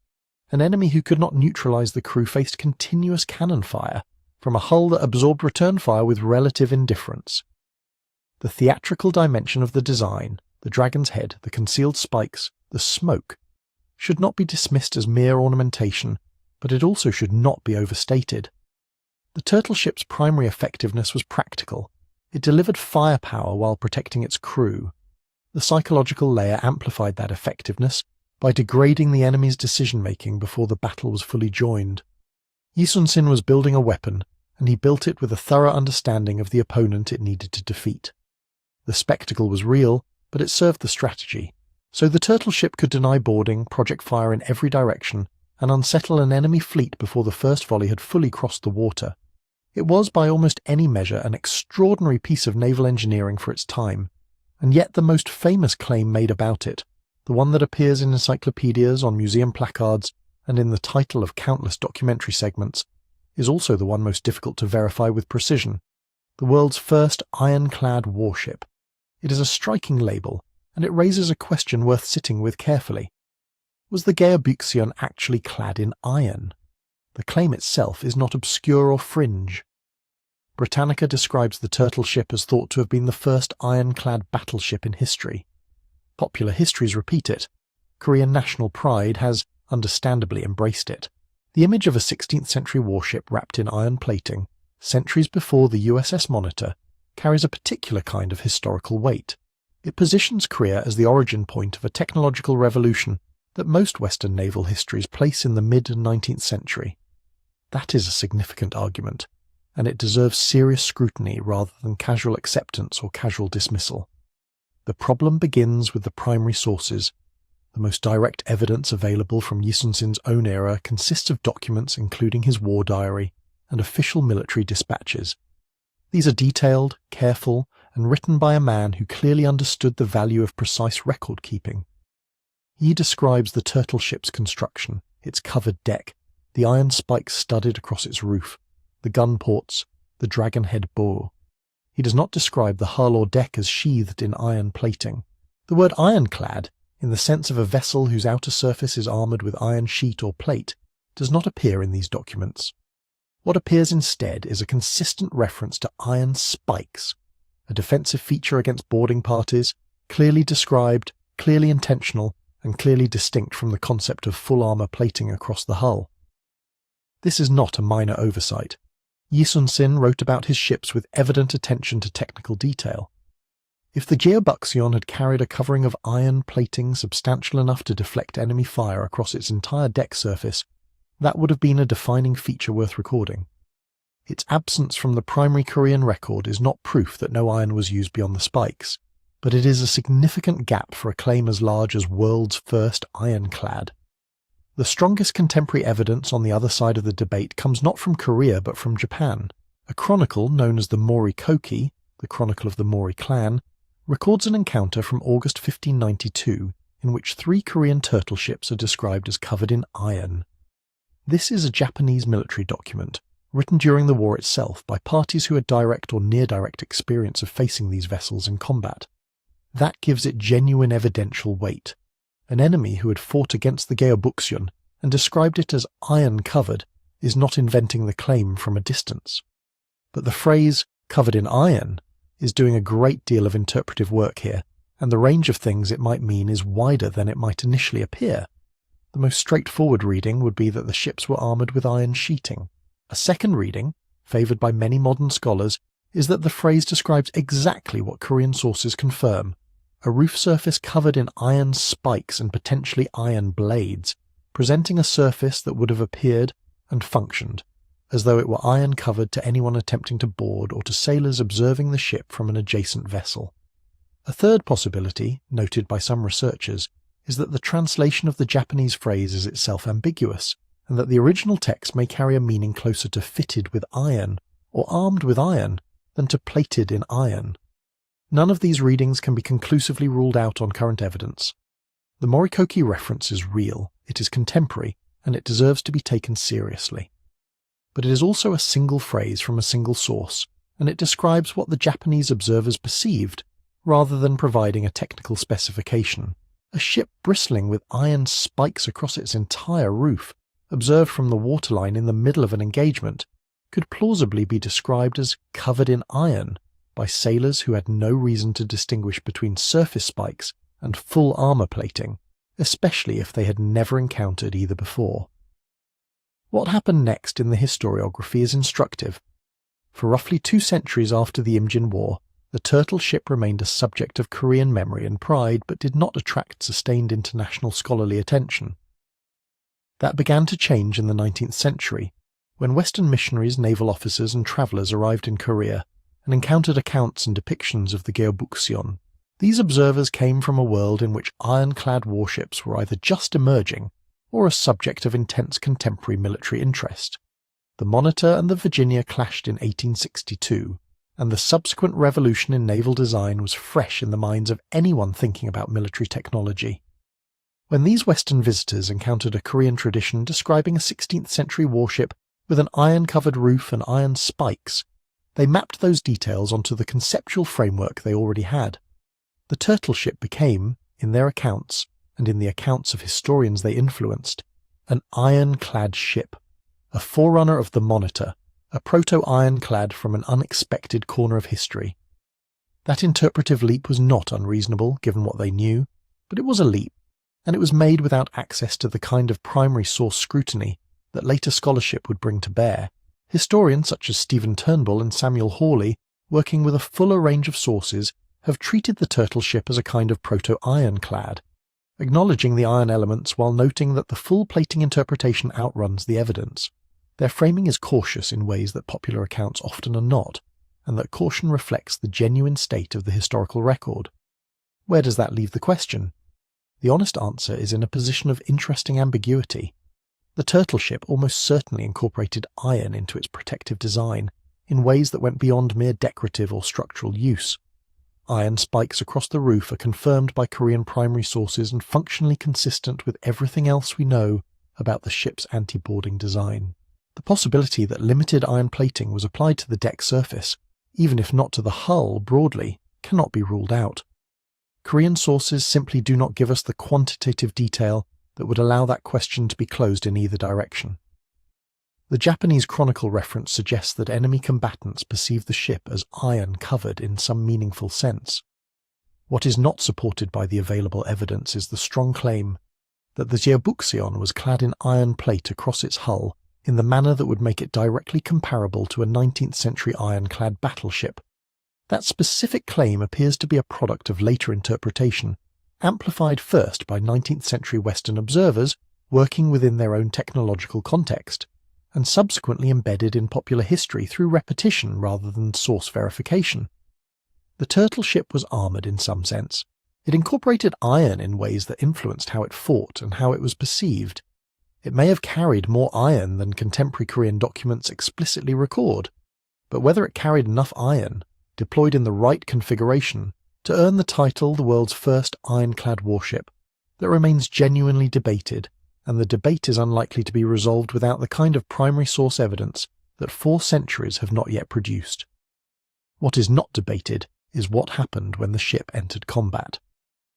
An enemy who could not neutralize the crew faced continuous cannon fire from a hull that absorbed return fire with relative indifference. The theatrical dimension of the design, the dragon's head, the concealed spikes, the smoke, should not be dismissed as mere ornamentation, but it also should not be overstated. The turtle ship's primary effectiveness was practical. It delivered firepower while protecting its crew. The psychological layer amplified that effectiveness by degrading the enemy's decision-making before the battle was fully joined. Yi Sun-sin was building a weapon, and he built it with a thorough understanding of the opponent it needed to defeat. The spectacle was real, but it served the strategy. So the turtle ship could deny boarding, project fire in every direction, and unsettle an enemy fleet before the first volley had fully crossed the water. It was, by almost any measure, an extraordinary piece of naval engineering for its time, and yet the most famous claim made about it, the one that appears in encyclopedias, on museum placards, and in the title of countless documentary segments, is also the one most difficult to verify with precision: the world's first ironclad warship. It is a striking label, and it raises a question worth sitting with carefully. Was the Geobukseon actually clad in iron? The claim itself is not obscure or fringe. Britannica describes the turtle ship as thought to have been the first ironclad battleship in history. Popular histories repeat it. Korean national pride has, understandably, embraced it. The image of a 16th century warship wrapped in iron plating, centuries before the USS Monitor, carries a particular kind of historical weight. It positions Korea as the origin point of a technological revolution that most Western naval histories place in the mid-19th century. That is a significant argument, and it deserves serious scrutiny rather than casual acceptance or casual dismissal. The problem begins with the primary sources. The most direct evidence available from Yi Sun-sin's own era consists of documents including his war diary and official military dispatches. These are detailed, careful, and written by a man who clearly understood the value of precise record-keeping. He describes the turtle ship's construction, its covered deck, the iron spikes studded across its roof, the gun ports, the dragonhead bore. He does not describe the hull or deck as sheathed in iron plating. The word ironclad, in the sense of a vessel whose outer surface is armoured with iron sheet or plate, does not appear in these documents. What appears instead is a consistent reference to iron spikes, a defensive feature against boarding parties, clearly described, clearly intentional, and clearly distinct from the concept of full armour plating across the hull. This is not a minor oversight. Yi Sun-sin wrote about his ships with evident attention to technical detail. If the Geobukseon had carried a covering of iron plating substantial enough to deflect enemy fire across its entire deck surface, that would have been a defining feature worth recording. Its absence from the primary Korean record is not proof that no iron was used beyond the spikes, but it is a significant gap for a claim as large as world's first ironclad. The strongest contemporary evidence on the other side of the debate comes not from Korea but from Japan. A chronicle known as the Mori Koki, the Chronicle of the Mori clan, records an encounter from August 1592 in which 3 Korean turtle ships are described as covered in iron. This is a Japanese military document, written during the war itself by parties who had direct or near-direct experience of facing these vessels in combat. That gives it genuine evidential weight. An enemy who had fought against the Geobukseon and described it as iron-covered is not inventing the claim from a distance. But the phrase, covered in iron, is doing a great deal of interpretive work here, and the range of things it might mean is wider than it might initially appear. The most straightforward reading would be that the ships were armoured with iron sheeting. A second reading, favoured by many modern scholars, is that the phrase describes exactly what Korean sources confirm: a roof surface covered in iron spikes and potentially iron blades, presenting a surface that would have appeared and functioned as though it were iron-covered to anyone attempting to board or to sailors observing the ship from an adjacent vessel. A third possibility, noted by some researchers, is that the translation of the Japanese phrase is itself ambiguous, and that the original text may carry a meaning closer to fitted with iron or armed with iron than to plated in iron. None of these readings can be conclusively ruled out on current evidence. The Morikoki reference is real, it is contemporary, and it deserves to be taken seriously. But it is also a single phrase from a single source, and it describes what the Japanese observers perceived, rather than providing a technical specification. A ship bristling with iron spikes across its entire roof, observed from the waterline in the middle of an engagement, could plausibly be described as covered in iron by sailors who had no reason to distinguish between surface spikes and full armour plating, especially if they had never encountered either before. What happened next in the historiography is instructive. For roughly 2 centuries after the Imjin War, the turtle ship remained a subject of Korean memory and pride but did not attract sustained international scholarly attention. That began to change in the 19th century, when Western missionaries, naval officers and travellers arrived in Korea and encountered accounts and depictions of the Geobukseon. These observers came from a world in which ironclad warships were either just emerging or a subject of intense contemporary military interest. The Monitor and the Virginia clashed in 1862, and the subsequent revolution in naval design was fresh in the minds of anyone thinking about military technology. When these Western visitors encountered a Korean tradition describing a 16th century warship with an iron-covered roof and iron spikes, they mapped those details onto the conceptual framework they already had. The turtle ship became, in their accounts, and in the accounts of historians they influenced, an ironclad ship, a forerunner of the Monitor, a proto-ironclad from an unexpected corner of history. That interpretive leap was not unreasonable, given what they knew, but it was a leap, and it was made without access to the kind of primary source scrutiny that later scholarship would bring to bear. Historians such as Stephen Turnbull and Samuel Hawley, working with a fuller range of sources, have treated the turtle ship as a kind of proto-ironclad, acknowledging the iron elements while noting that the full plating interpretation outruns the evidence. Their framing is cautious in ways that popular accounts often are not, and that caution reflects the genuine state of the historical record. Where does that leave the question? The honest answer is in a position of interesting ambiguity. The turtle ship almost certainly incorporated iron into its protective design, in ways that went beyond mere decorative or structural use. Iron spikes across the roof are confirmed by Korean primary sources and functionally consistent with everything else we know about the ship's anti-boarding design. The possibility that limited iron plating was applied to the deck surface, even if not to the hull broadly, cannot be ruled out. Korean sources simply do not give us the quantitative detail that would allow that question to be closed in either direction. The Japanese Chronicle reference suggests that enemy combatants perceive the ship as iron-covered in some meaningful sense. What is not supported by the available evidence is the strong claim that the Geobukseon was clad in iron plate across its hull in the manner that would make it directly comparable to a 19th century ironclad battleship. That specific claim appears to be a product of later interpretation, amplified first by 19th century Western observers working within their own technological context, and subsequently embedded in popular history through repetition rather than source verification. The turtle ship was armoured in some sense. It incorporated iron in ways that influenced how it fought and how it was perceived. It may have carried more iron than contemporary Korean documents explicitly record, but whether it carried enough iron, deployed in the right configuration, to earn the title the world's first ironclad warship, that remains genuinely debated, and the debate is unlikely to be resolved without the kind of primary source evidence that 4 centuries have not yet produced. What is not debated is what happened when the ship entered combat.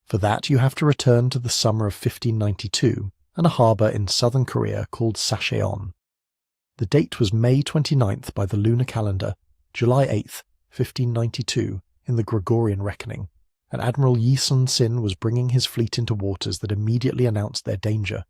For that you have to return to the summer of 1592 and a harbour in southern Korea called Sacheon. The date was May 29th by the lunar calendar, July 8th, 1592 in the Gregorian reckoning, and Admiral Yi Sun-sin was bringing his fleet into waters that immediately announced their danger.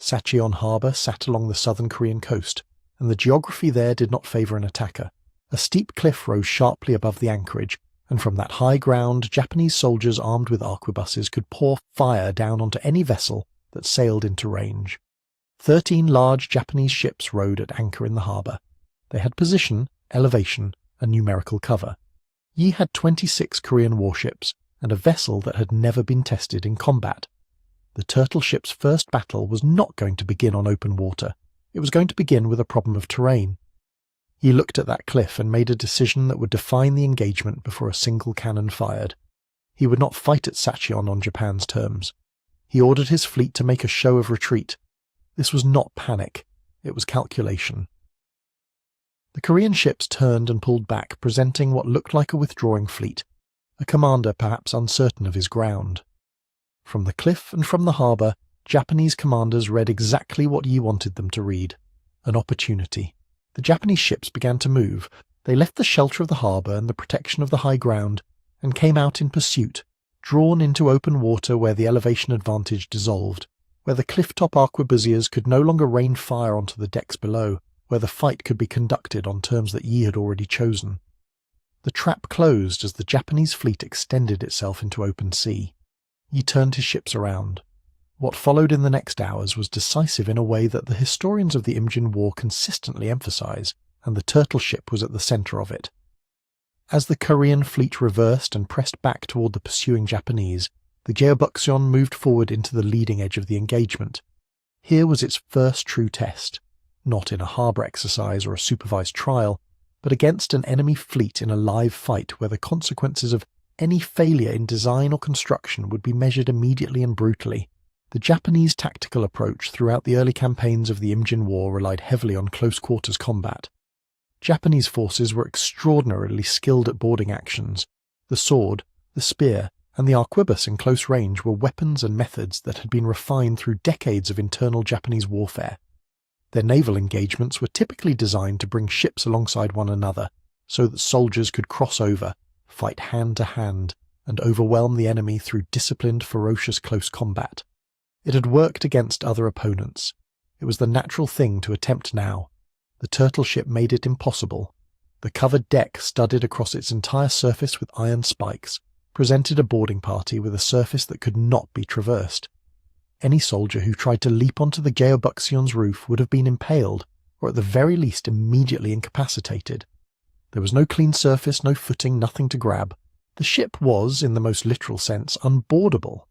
Sacheon harbour sat along the southern Korean coast, and the geography there did not favour an attacker. A steep cliff rose sharply above the anchorage, and from that high ground Japanese soldiers armed with arquebuses could pour fire down onto any vessel that sailed into range. 13 large Japanese ships rode at anchor in the harbour. They had position, elevation, and numerical cover. Yi had 26 Korean warships, and a vessel that had never been tested in combat. The turtle ship's first battle was not going to begin on open water. It was going to begin with a problem of terrain. He looked at that cliff and made a decision that would define the engagement before a single cannon fired. He would not fight at Sacheon on Japan's terms. He ordered his fleet to make a show of retreat. This was not panic. It was calculation. The Korean ships turned and pulled back, presenting what looked like a withdrawing fleet, a commander perhaps uncertain of his ground. From the cliff and from the harbour, Japanese commanders read exactly what Yi wanted them to read: an opportunity. The Japanese ships began to move. They left the shelter of the harbour and the protection of the high ground, and came out in pursuit, drawn into open water where the elevation advantage dissolved, where the cliff-top arquebusiers could no longer rain fire onto the decks below, where the fight could be conducted on terms that Yi had already chosen. The trap closed as the Japanese fleet extended itself into open sea. Yi turned his ships around. What followed in the next hours was decisive in a way that the historians of the Imjin War consistently emphasize, and the turtle ship was at the center of it. As the Korean fleet reversed and pressed back toward the pursuing Japanese, the Geobukseon moved forward into the leading edge of the engagement. Here was its first true test, not in a harbour exercise or a supervised trial, but against an enemy fleet in a live fight where the consequences of any failure in design or construction would be measured immediately and brutally. The Japanese tactical approach throughout the early campaigns of the Imjin War relied heavily on close-quarters combat. Japanese forces were extraordinarily skilled at boarding actions. The sword, the spear, and the arquebus in close range were weapons and methods that had been refined through decades of internal Japanese warfare. Their naval engagements were typically designed to bring ships alongside one another, so that soldiers could cross over, fight hand to hand, and overwhelm the enemy through disciplined, ferocious close combat. It had worked against other opponents. It was the natural thing to attempt now. The turtle ship made it impossible. The covered deck, studded across its entire surface with iron spikes, presented a boarding party with a surface that could not be traversed. Any soldier who tried to leap onto the Geobukseon's roof would have been impaled, or at the very least immediately incapacitated. There was no clean surface, no footing, nothing to grab. The ship was, in the most literal sense, unboardable.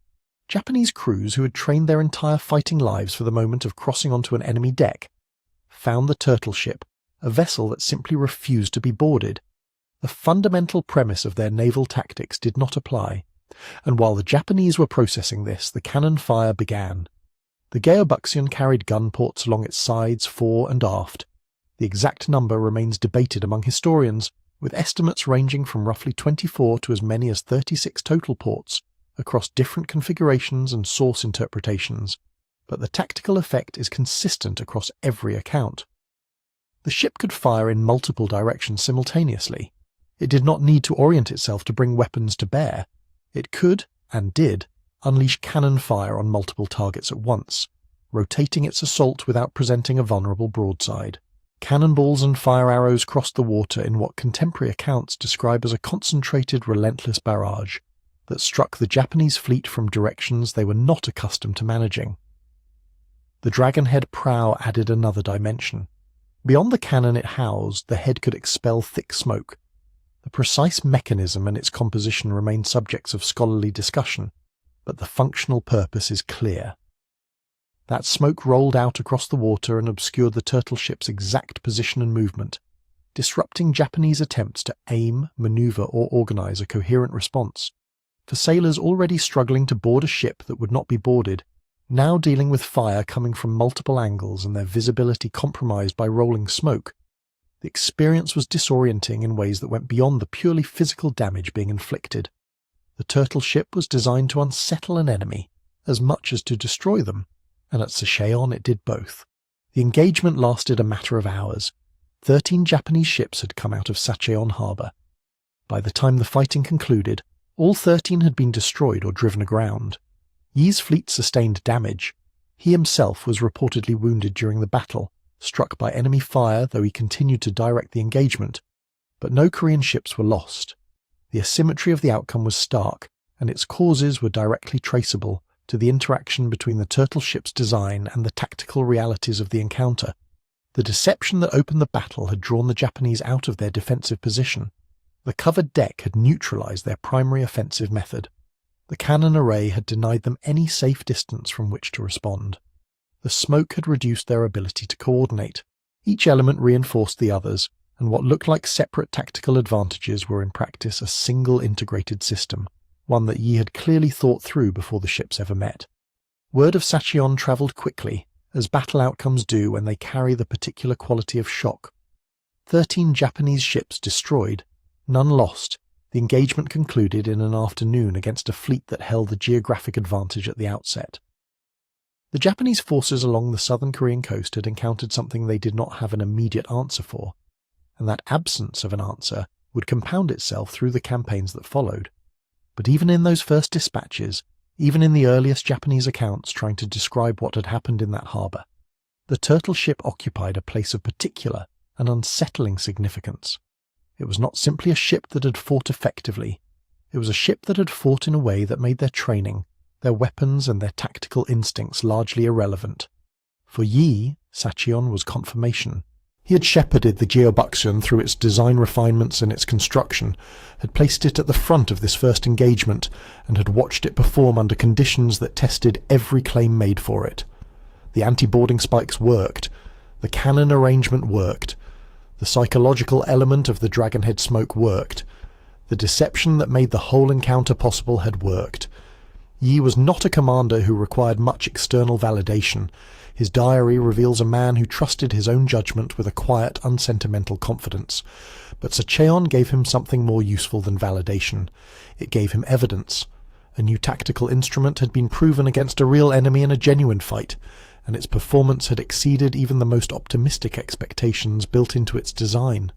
Japanese crews who had trained their entire fighting lives for the moment of crossing onto an enemy deck found the turtle ship, a vessel that simply refused to be boarded. The fundamental premise of their naval tactics did not apply, and while the Japanese were processing this, the cannon fire began. The Geobukseon carried gun ports along its sides fore and aft. The exact number remains debated among historians, with estimates ranging from roughly 24 to as many as 36 total ports, across different configurations and source interpretations, but the tactical effect is consistent across every account. The ship could fire in multiple directions simultaneously. It did not need to orient itself to bring weapons to bear. It could, and did, unleash cannon fire on multiple targets at once, rotating its assault without presenting a vulnerable broadside. Cannonballs and fire arrows crossed the water in what contemporary accounts describe as a concentrated, relentless barrage that struck the Japanese fleet from directions they were not accustomed to managing. The dragonhead prow added another dimension. Beyond the cannon it housed, the head could expel thick smoke. The precise mechanism and its composition remain subjects of scholarly discussion, but the functional purpose is clear. That smoke rolled out across the water and obscured the turtle ship's exact position and movement, disrupting Japanese attempts to aim, maneuver, or organize a coherent response. For sailors already struggling to board a ship that would not be boarded, now dealing with fire coming from multiple angles and their visibility compromised by rolling smoke, the experience was disorienting in ways that went beyond the purely physical damage being inflicted. The turtle ship was designed to unsettle an enemy as much as to destroy them, and at Sacheon it did both. The engagement lasted a matter of hours. 13 Japanese ships had come out of Sacheon harbour. By the time the fighting concluded, all 13 had been destroyed or driven aground. Yi's fleet sustained damage. He himself was reportedly wounded during the battle, struck by enemy fire though he continued to direct the engagement, but no Korean ships were lost. The asymmetry of the outcome was stark, and its causes were directly traceable to the interaction between the turtle ship's design and the tactical realities of the encounter. The deception that opened the battle had drawn the Japanese out of their defensive position. The covered deck had neutralized their primary offensive method. The cannon array had denied them any safe distance from which to respond. The smoke had reduced their ability to coordinate. Each element reinforced the others, and what looked like separate tactical advantages were in practice a single integrated system, one that Yi had clearly thought through before the ships ever met. Word of Sacheon travelled quickly, as battle outcomes do when they carry the particular quality of shock. 13 Japanese ships destroyed, none lost. The engagement concluded in an afternoon against a fleet that held the geographic advantage at the outset. The Japanese forces along the southern Korean coast had encountered something they did not have an immediate answer for, and that absence of an answer would compound itself through the campaigns that followed. But even in those first dispatches, even in the earliest Japanese accounts trying to describe what had happened in that harbour, the turtle ship occupied a place of particular and unsettling significance. It was not simply a ship that had fought effectively. It was a ship that had fought in a way that made their training, their weapons and their tactical instincts largely irrelevant. For Yi, Sacheon was confirmation. He had shepherded the Geobukseon through its design refinements and its construction, had placed it at the front of this first engagement, and had watched it perform under conditions that tested every claim made for it. The anti-boarding spikes worked. The cannon arrangement worked. The psychological element of the dragonhead smoke worked. The deception that made the whole encounter possible had worked. Yi was not a commander who required much external validation. His diary reveals a man who trusted his own judgment with a quiet, unsentimental confidence. But Sacheon gave him something more useful than validation. It gave him evidence. A new tactical instrument had been proven against a real enemy in a genuine fight, and its performance had exceeded even the most optimistic expectations built into its design.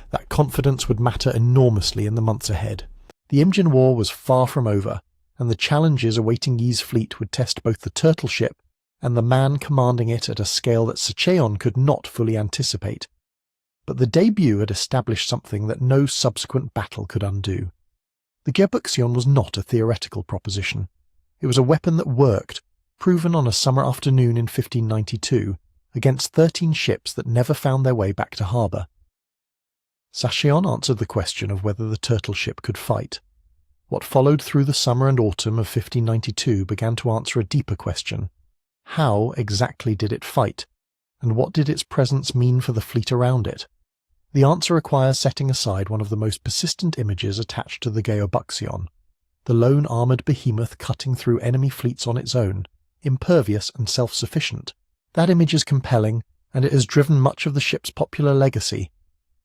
That confidence would matter enormously in the months ahead. The Imjin War was far from over, and the challenges awaiting Yi's fleet would test both the turtle ship and the man commanding it at a scale that Sacheon could not fully anticipate. But the debut had established something that no subsequent battle could undo. The Geobukseon was not a theoretical proposition. It was a weapon that worked, proven on a summer afternoon in 1592, against 13 ships that never found their way back to harbour. Sacheon answered the question of whether the turtle ship could fight. What followed through the summer and autumn of 1592 began to answer a deeper question. How exactly did it fight, and what did its presence mean for the fleet around it? The answer requires setting aside one of the most persistent images attached to the Geobukseon, the lone armoured behemoth cutting through enemy fleets on its own, impervious and self-sufficient. That image is compelling, and it has driven much of the ship's popular legacy,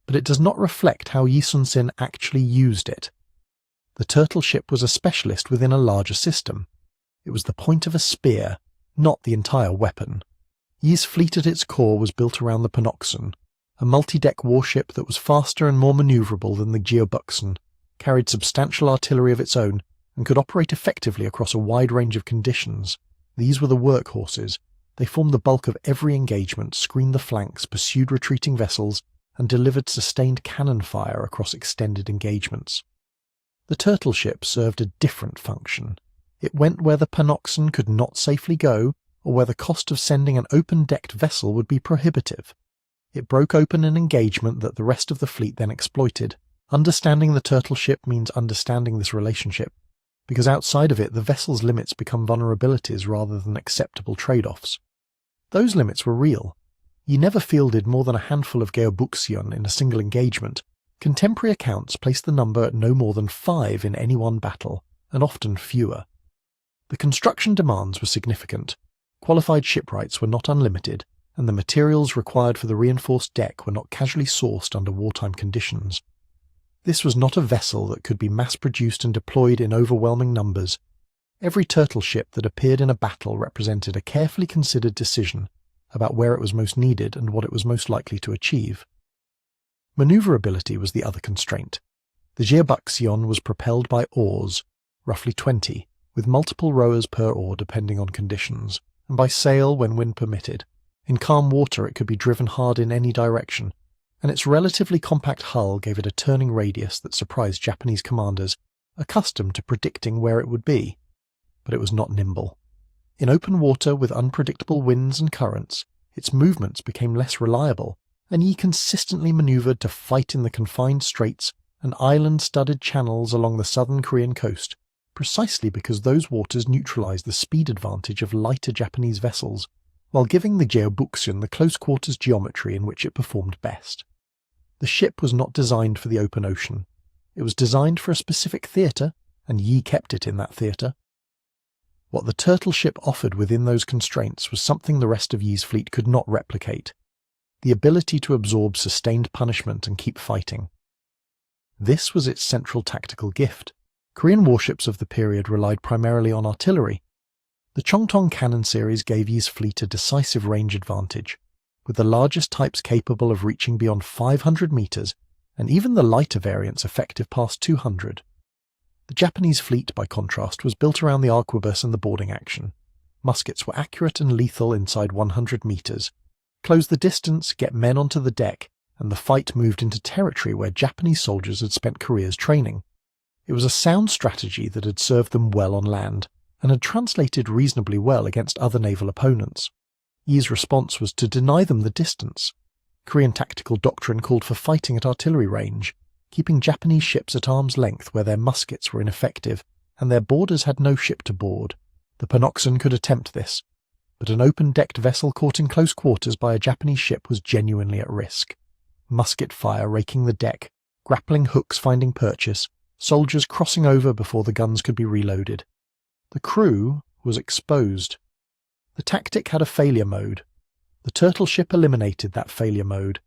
but it does not reflect how Yi Sun-sin actually used it. The turtle ship was a specialist within a larger system. It was the point of a spear, not the entire weapon. Yi's fleet at its core was built around the Panoxon, a multi-deck warship that was faster and more manoeuvrable than the Geobukseon, carried substantial artillery of its own, and could operate effectively across a wide range of conditions. These were the workhorses. They formed the bulk of every engagement, screened the flanks, pursued retreating vessels, and delivered sustained cannon fire across extended engagements. The turtle ship served a different function. It went where the Panoxon could not safely go, or where the cost of sending an open-decked vessel would be prohibitive. It broke open an engagement that the rest of the fleet then exploited. Understanding the turtle ship means understanding this relationship, because outside of it the vessel's limits become vulnerabilities rather than acceptable trade-offs. Those limits were real. Yi never fielded more than a handful of Geobukseon in a single engagement. Contemporary accounts place the number at no more than 5 in any one battle, and often fewer. The construction demands were significant. Qualified shipwrights were not unlimited, and the materials required for the reinforced deck were not casually sourced under wartime conditions. This was not a vessel that could be mass-produced and deployed in overwhelming numbers. Every turtle ship that appeared in a battle represented a carefully considered decision about where it was most needed and what it was most likely to achieve. Maneuverability was the other constraint. The Geobukseon was propelled by oars, roughly 20, with multiple rowers per oar depending on conditions, and by sail when wind permitted. In calm water it could be driven hard in any direction, and its relatively compact hull gave it a turning radius that surprised Japanese commanders, accustomed to predicting where it would be. But it was not nimble. In open water with unpredictable winds and currents, its movements became less reliable, and Yi consistently manoeuvred to fight in the confined straits and island-studded channels along the southern Korean coast, precisely because those waters neutralized the speed advantage of lighter Japanese vessels, while giving the Geobukseon the close-quarters geometry in which it performed best. The ship was not designed for the open ocean. It was designed for a specific theatre, and Yi kept it in that theatre. What the turtle ship offered within those constraints was something the rest of Yi's fleet could not replicate: the ability to absorb sustained punishment and keep fighting. This was its central tactical gift. Korean warships of the period relied primarily on artillery. The Chongtong cannon series gave Yi's fleet a decisive range advantage, with the largest types capable of reaching beyond 500 meters, and even the lighter variants effective past 200. The Japanese fleet, by contrast, was built around the arquebus and the boarding action. Muskets were accurate and lethal inside 100 meters. Close the distance, get men onto the deck, and the fight moved into territory where Japanese soldiers had spent careers training. It was a sound strategy that had served them well on land, and had translated reasonably well against other naval opponents. Yi's response was to deny them the distance. Korean tactical doctrine called for fighting at artillery range, keeping Japanese ships at arm's length where their muskets were ineffective, and their boarders had no ship to board. The Panoxon could attempt this, but an open-decked vessel caught in close quarters by a Japanese ship was genuinely at risk. Musket fire raking the deck, grappling hooks finding purchase, soldiers crossing over before the guns could be reloaded. The crew was exposed. The tactic had a failure mode. The turtle ship eliminated that failure mode.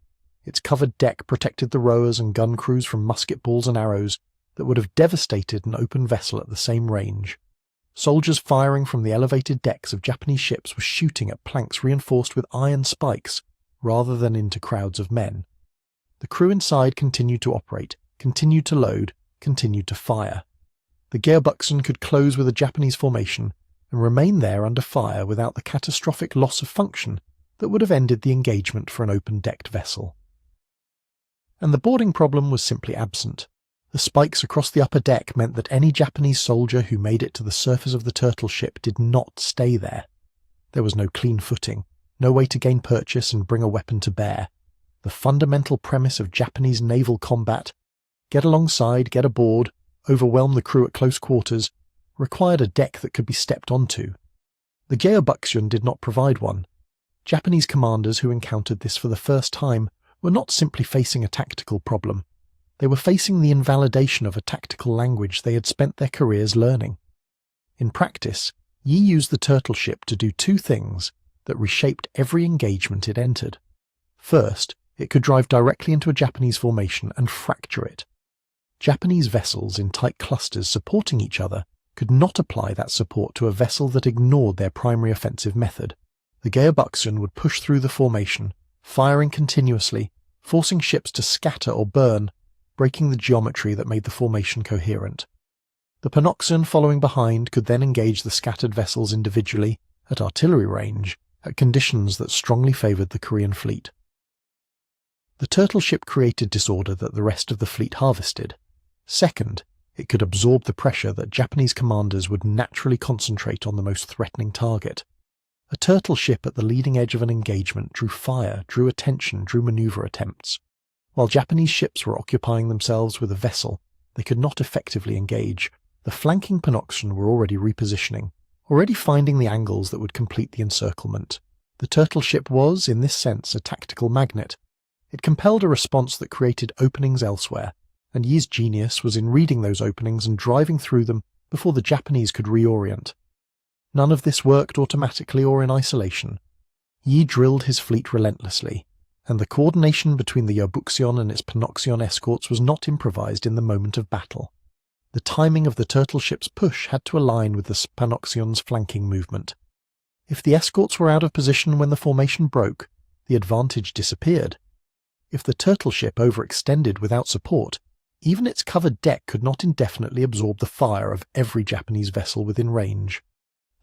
Its covered deck protected the rowers and gun crews from musket balls and arrows that would have devastated an open vessel at the same range. Soldiers firing from the elevated decks of Japanese ships were shooting at planks reinforced with iron spikes rather than into crowds of men. The crew inside continued to operate, continued to load, continued to fire. The Geobukseon could close with a Japanese formation and remain there under fire without the catastrophic loss of function that would have ended the engagement for an open-decked vessel. And the boarding problem was simply absent. The spikes across the upper deck meant that any Japanese soldier who made it to the surface of the turtle ship did not stay there. There was no clean footing, no way to gain purchase and bring a weapon to bear. The fundamental premise of Japanese naval combat, get alongside, get aboard, overwhelm the crew at close quarters, required a deck that could be stepped onto. The Geobukseon did not provide one. Japanese commanders who encountered this for the first time were not simply facing a tactical problem. They were facing the invalidation of a tactical language they had spent their careers learning. In practice, Yi used the turtle ship to do two things that reshaped every engagement it entered. First, it could drive directly into a Japanese formation and fracture it. Japanese vessels in tight clusters supporting each other could not apply that support to a vessel that ignored their primary offensive method. The Geobukseon would push through the formation, firing continuously, forcing ships to scatter or burn, breaking the geometry that made the formation coherent. The Panoxeon following behind could then engage the scattered vessels individually, at artillery range, at conditions that strongly favoured the Korean fleet. The turtle ship created disorder that the rest of the fleet harvested. Second, it could absorb the pressure that Japanese commanders would naturally concentrate on the most threatening target. A turtle ship at the leading edge of an engagement drew fire, drew attention, drew manoeuvre attempts. While Japanese ships were occupying themselves with a vessel, they could not effectively engage. The flanking Panoxeon were already repositioning, already finding the angles that would complete the encirclement. The turtle ship was, in this sense, a tactical magnet. It compelled a response that created openings elsewhere, and Yi's genius was in reading those openings and driving through them before the Japanese could reorient. None of this worked automatically or in isolation. Yi drilled his fleet relentlessly, and the coordination between the Geobukseon and its Panoxeon escorts was not improvised in the moment of battle. The timing of the turtle ship's push had to align with the Panoxeon's flanking movement. If the escorts were out of position when the formation broke, the advantage disappeared. If the turtle ship overextended without support, even its covered deck could not indefinitely absorb the fire of every Japanese vessel within range.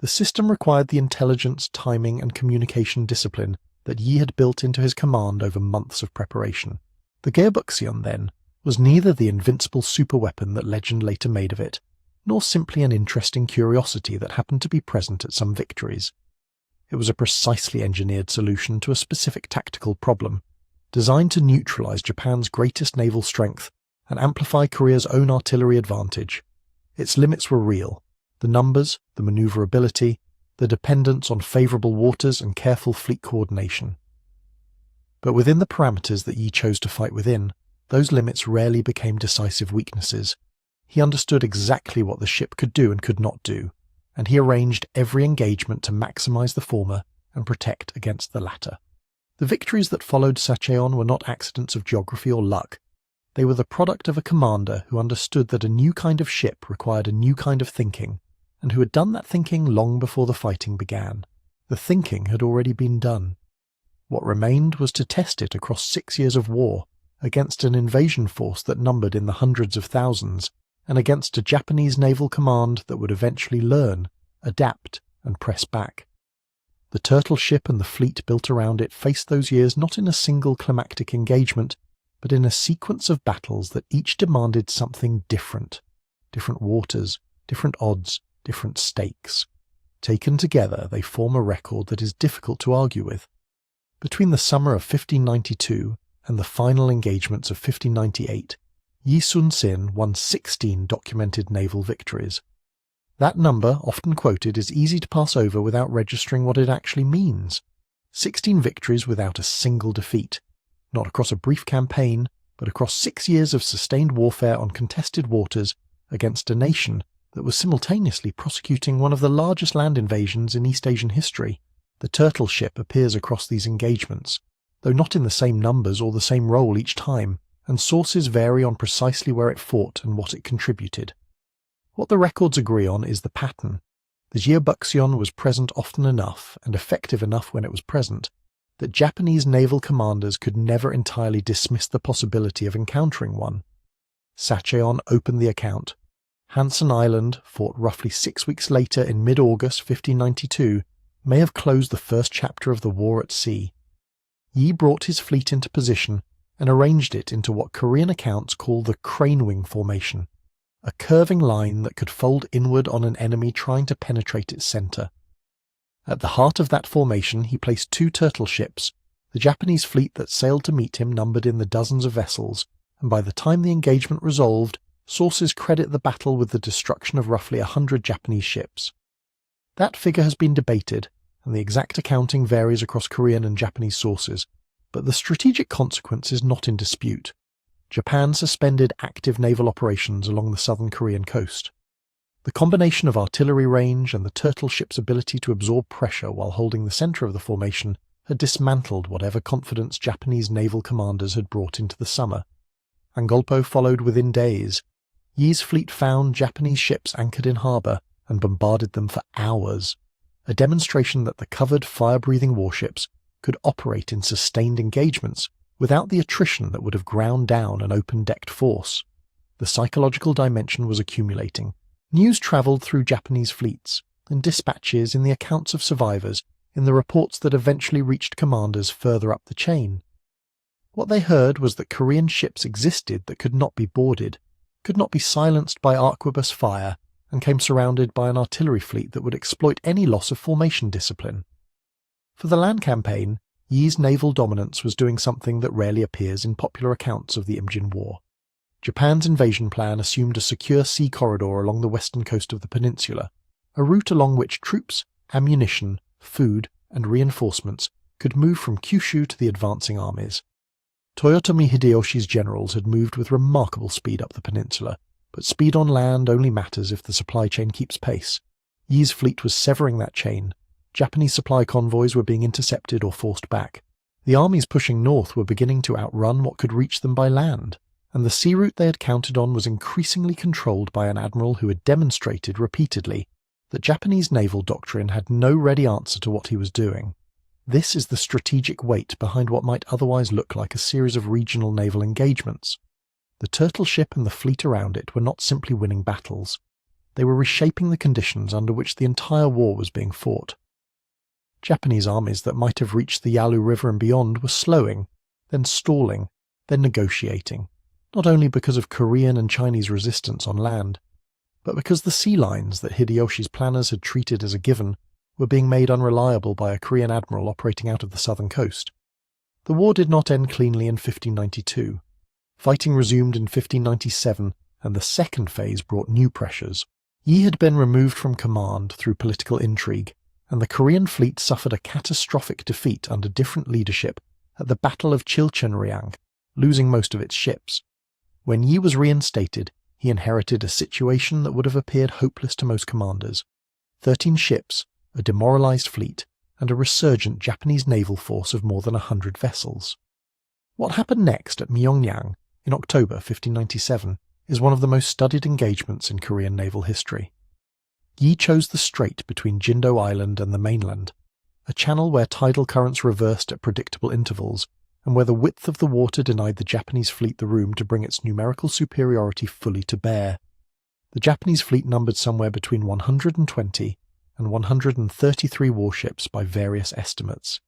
The system required the intelligence, timing, and communication discipline that Yi had built into his command over months of preparation. The Geobukseon, then, was neither the invincible superweapon that legend later made of it, nor simply an interesting curiosity that happened to be present at some victories. It was a precisely engineered solution to a specific tactical problem, designed to neutralize Japan's greatest naval strength and amplify Korea's own artillery advantage. Its limits were real: the numbers, the maneuverability, the dependence on favorable waters and careful fleet coordination. But within the parameters that Yi chose to fight within, those limits rarely became decisive weaknesses. He understood exactly what the ship could do and could not do, and he arranged every engagement to maximize the former and protect against the latter. The victories that followed Sacheon were not accidents of geography or luck. They were the product of a commander who understood that a new kind of ship required a new kind of thinking, and who had done that thinking long before the fighting began. The thinking had already been done. What remained was to test it across 6 years of war, against an invasion force that numbered in the hundreds of thousands, and against a Japanese naval command that would eventually learn, adapt, and press back. The turtle ship and the fleet built around it faced those years not in a single climactic engagement, but in a sequence of battles that each demanded something different. Different waters, different odds, different stakes. Taken together, they form a record that is difficult to argue with. Between the summer of 1592 and the final engagements of 1598, Yi Sun-sin won 16 documented naval victories. That number, often quoted, is easy to pass over without registering what it actually means. 16 victories without a single defeat, not across a brief campaign, but across 6 years of sustained warfare on contested waters against a nation that was simultaneously prosecuting one of the largest land invasions in East Asian history. The turtle ship appears across these engagements, though not in the same numbers or the same role each time, and sources vary on precisely where it fought and what it contributed. What the records agree on is the pattern. The Geobukseon was present often enough, and effective enough when it was present, that Japanese naval commanders could never entirely dismiss the possibility of encountering one. Sacheon opened the account. Hansen Island, fought roughly 6 weeks later in mid-August 1592, may have closed the first chapter of the war at sea. Yi brought his fleet into position and arranged it into what Korean accounts call the crane-wing formation, a curving line that could fold inward on an enemy trying to penetrate its centre. At the heart of that formation he placed 2 turtle ships. The Japanese fleet that sailed to meet him numbered in the dozens of vessels, and by the time the engagement resolved, sources credit the battle with the destruction of roughly 100 Japanese ships. That figure has been debated, and the exact accounting varies across Korean and Japanese sources, But the strategic consequence is not in dispute. Japan suspended active naval operations along the southern Korean coast. The combination of artillery range and the turtle ship's ability to absorb pressure while holding the center of the formation had dismantled whatever confidence Japanese naval commanders had brought into the summer. Angolpo followed within days. Yi's fleet found Japanese ships anchored in harbour and bombarded them for hours, a demonstration that the covered, fire-breathing warships could operate in sustained engagements without the attrition that would have ground down an open-decked force. The psychological dimension was accumulating. News travelled through Japanese fleets, in dispatches, in the accounts of survivors, in the reports that eventually reached commanders further up the chain. What they heard was that Korean ships existed that could not be boarded, could not be silenced by arquebus fire, and came surrounded by an artillery fleet that would exploit any loss of formation discipline. For the land campaign, Yi's naval dominance was doing something that rarely appears in popular accounts of the Imjin War. Japan's invasion plan assumed a secure sea corridor along the western coast of the peninsula, a route along which troops, ammunition, food, and reinforcements could move from Kyushu to the advancing armies. Toyotomi Hideyoshi's generals had moved with remarkable speed up the peninsula, but speed on land only matters if the supply chain keeps pace. Yi's fleet was severing that chain. Japanese supply convoys were being intercepted or forced back. The armies pushing north were beginning to outrun what could reach them by land, and the sea route they had counted on was increasingly controlled by an admiral who had demonstrated repeatedly that Japanese naval doctrine had no ready answer to what he was doing. This is the strategic weight behind what might otherwise look like a series of regional naval engagements. The turtle ship and the fleet around it were not simply winning battles. They were reshaping the conditions under which the entire war was being fought. Japanese armies that might have reached the Yalu River and beyond were slowing, then stalling, then negotiating, not only because of Korean and Chinese resistance on land, but because the sea lines that Hideyoshi's planners had treated as a given were being made unreliable by a Korean admiral operating out of the southern coast. The war did not end cleanly in 1592. Fighting resumed in 1597, and the second phase brought new pressures. Yi had been removed from command through political intrigue, and the Korean fleet suffered a catastrophic defeat under different leadership at the Battle of Chilcheonryang, losing most of its ships. When Yi was reinstated, he inherited a situation that would have appeared hopeless to most commanders. 13 ships, a demoralized fleet, and a resurgent Japanese naval force of more than 100 vessels. What happened next at Myeongyang in October 1597 is one of the most studied engagements in Korean naval history. Yi chose the strait between Jindo Island and the mainland, a channel where tidal currents reversed at predictable intervals, and where the width of the water denied the Japanese fleet the room to bring its numerical superiority fully to bear. The Japanese fleet numbered somewhere between 120 and 133 warships by various estimates.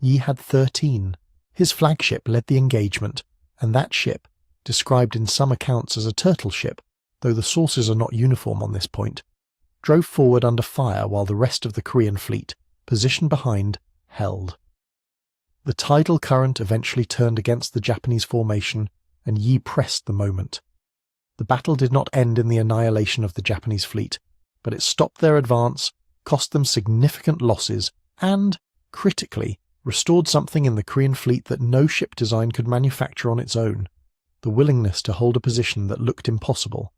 Yi had 13. His flagship led the engagement, and that ship, described in some accounts as a turtle ship, though the sources are not uniform on this point, drove forward under fire while the rest of the Korean fleet, positioned behind, held. The tidal current eventually turned against the Japanese formation, and Yi pressed the moment. The battle did not end in the annihilation of the Japanese fleet, but it stopped their advance, cost them significant losses, and, critically, restored something in the Korean fleet that no ship design could manufacture on its own: the willingness to hold a position that looked impossible.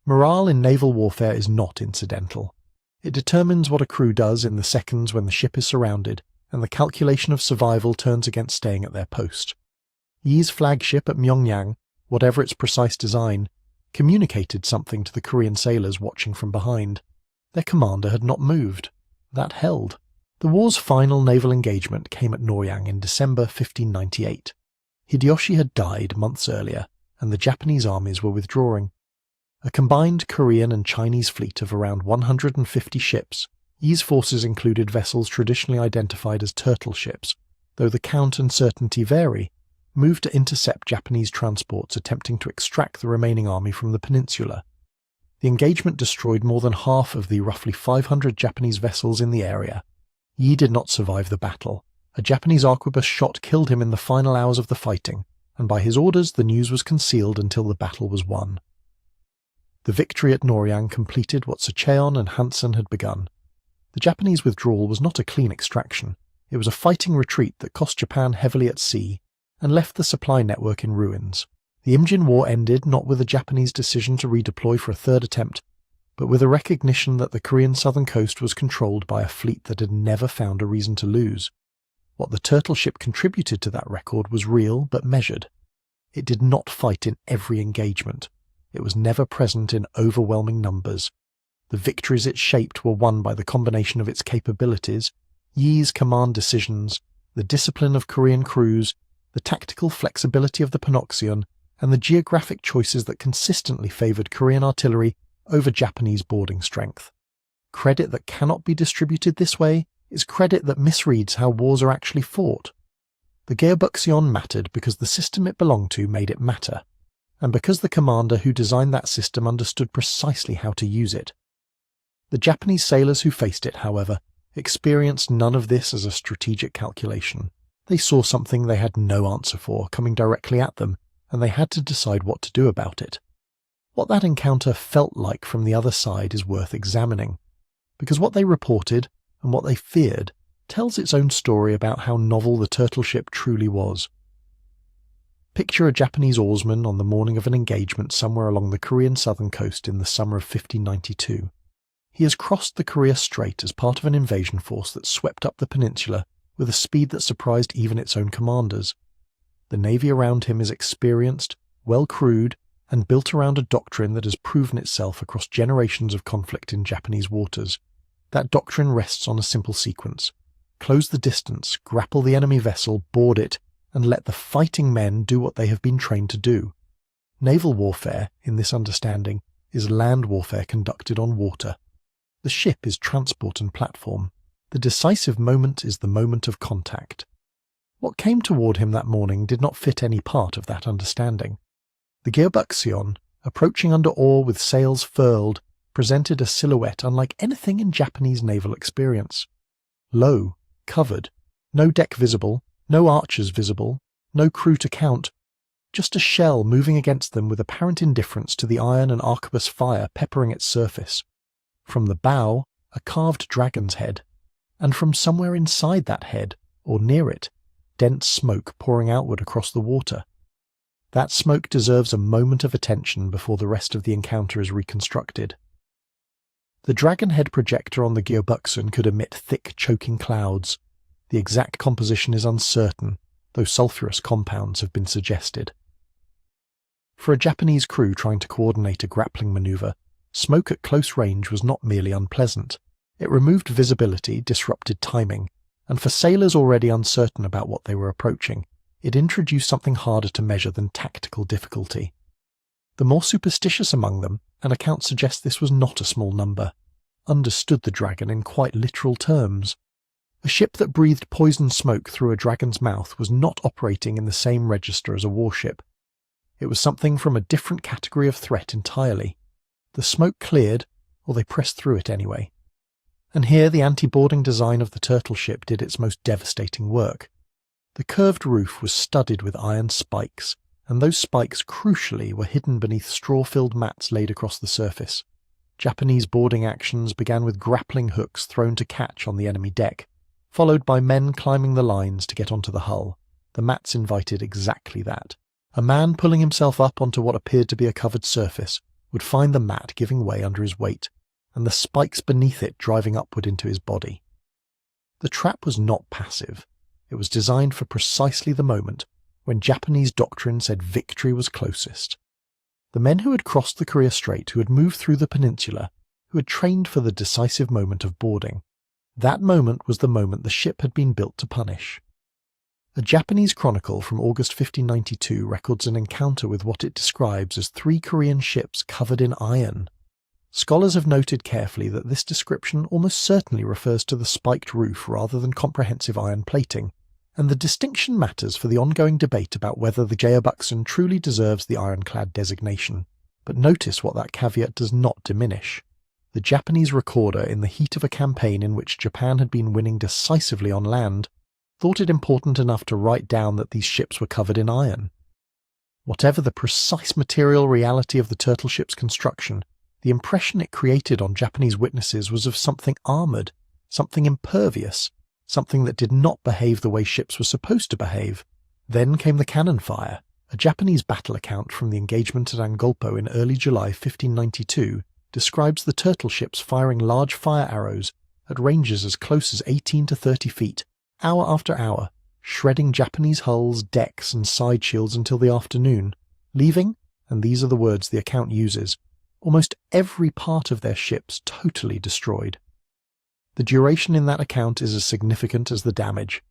Morale in naval warfare is not incidental. It determines what a crew does in the seconds when the ship is surrounded, and the calculation of survival turns against staying at their post. Yi's flagship at Myeongyang, whatever its precise design, communicated something to the Korean sailors watching from behind. Their commander had not moved. That held. The war's final naval engagement came at Noryang in December 1598. Hideyoshi had died months earlier, and the Japanese armies were withdrawing. A combined Korean and Chinese fleet of around 150 ships, Yi's forces included vessels traditionally identified as turtle ships, though the count and certainty vary, moved to intercept Japanese transports attempting to extract the remaining army from the peninsula. The engagement destroyed more than half of the roughly 500 Japanese vessels in the area. Yi did not survive the battle. A Japanese arquebus shot killed him in the final hours of the fighting, and by his orders the news was concealed until the battle was won. The victory at Noryang completed what Sacheon and Hansen had begun. The Japanese withdrawal was not a clean extraction. It was a fighting retreat that cost Japan heavily at sea and left the supply network in ruins. The Imjin War ended not with a Japanese decision to redeploy for a third attempt, but with a recognition that the Korean southern coast was controlled by a fleet that had never found a reason to lose. What the turtle ship contributed to that record was real but measured. It did not fight in every engagement. It was never present in overwhelming numbers. The victories it shaped were won by the combination of its capabilities, Yi's command decisions, the discipline of Korean crews, the tactical flexibility of the Panoxion, and the geographic choices that consistently favoured Korean artillery over Japanese boarding strength. Credit that cannot be distributed this way is credit that misreads how wars are actually fought. The Geobukseon mattered because the system it belonged to made it matter, and because the commander who designed that system understood precisely how to use it. The Japanese sailors who faced it, however, experienced none of this as a strategic calculation. They saw something they had no answer for coming directly at them, and they had to decide what to do about it. What that encounter felt like from the other side is worth examining, because what they reported and what they feared tells its own story about how novel the turtle ship truly was. Picture a Japanese oarsman on the morning of an engagement somewhere along the Korean southern coast in the summer of 1592. He has crossed the Korea Strait as part of an invasion force that swept up the peninsula with a speed that surprised even its own commanders. The navy around him is experienced, well-crewed, and built around a doctrine that has proven itself across generations of conflict in Japanese waters. That doctrine rests on a simple sequence: close the distance, grapple the enemy vessel, board it, and let the fighting men do what they have been trained to do. Naval warfare, in this understanding, is land warfare conducted on water. The ship is transport and platform. The decisive moment is the moment of contact. What came toward him that morning did not fit any part of that understanding. The Geobukseon, approaching under oar with sails furled, presented a silhouette unlike anything in Japanese naval experience. Low, covered, no deck visible, no archers visible, no crew to count, just a shell moving against them with apparent indifference to the iron and arquebus fire peppering its surface. From the bow, a carved dragon's head, and from somewhere inside that head, or near it, dense smoke pouring outward across the water. That smoke deserves a moment of attention before the rest of the encounter is reconstructed. The dragon head projector on the Geobukseon could emit thick, choking clouds. The exact composition is uncertain, though sulphurous compounds have been suggested. For a Japanese crew trying to coordinate a grappling maneuver, smoke at close range was not merely unpleasant. It removed visibility, disrupted timing, and for sailors already uncertain about what they were approaching, it introduced something harder to measure than tactical difficulty. The more superstitious among them, an account suggests this was not a small number, understood the dragon in quite literal terms. A ship that breathed poison smoke through a dragon's mouth was not operating in the same register as a warship. It was something from a different category of threat entirely. The smoke cleared, or they pressed through it anyway. And here the anti-boarding design of the turtle ship did its most devastating work. The curved roof was studded with iron spikes, and those spikes crucially were hidden beneath straw-filled mats laid across the surface. Japanese boarding actions began with grappling hooks thrown to catch on the enemy deck, followed by men climbing the lines to get onto the hull. The mats invited exactly that. A man pulling himself up onto what appeared to be a covered surface would find the mat giving way under his weight, and the spikes beneath it driving upward into his body. The trap was not passive. It was designed for precisely the moment when Japanese doctrine said victory was closest. The men who had crossed the Korea Strait, who had moved through the peninsula, who had trained for the decisive moment of boarding, that moment was the moment the ship had been built to punish. A Japanese chronicle from August 1592 records an encounter with what it describes as 3 Korean ships covered in iron. Scholars have noted carefully that this description almost certainly refers to the spiked roof rather than comprehensive iron plating, and the distinction matters for the ongoing debate about whether the Geobukseon truly deserves the ironclad designation. But notice what that caveat does not diminish. The Japanese recorder, in the heat of a campaign in which Japan had been winning decisively on land, thought it important enough to write down that these ships were covered in iron. Whatever the precise material reality of the turtle ship's construction, the impression it created on Japanese witnesses was of something armoured, something impervious, something that did not behave the way ships were supposed to behave. Then came the cannon fire. A Japanese battle account from the engagement at Angolpo in early July 1592 describes the turtle ships firing large fire arrows at ranges as close as 18 to 30 feet, hour after hour, shredding Japanese hulls, decks, and side shields until the afternoon, leaving, and these are the words the account uses, almost every part of their ships totally destroyed. The duration in that account is as significant as the damage.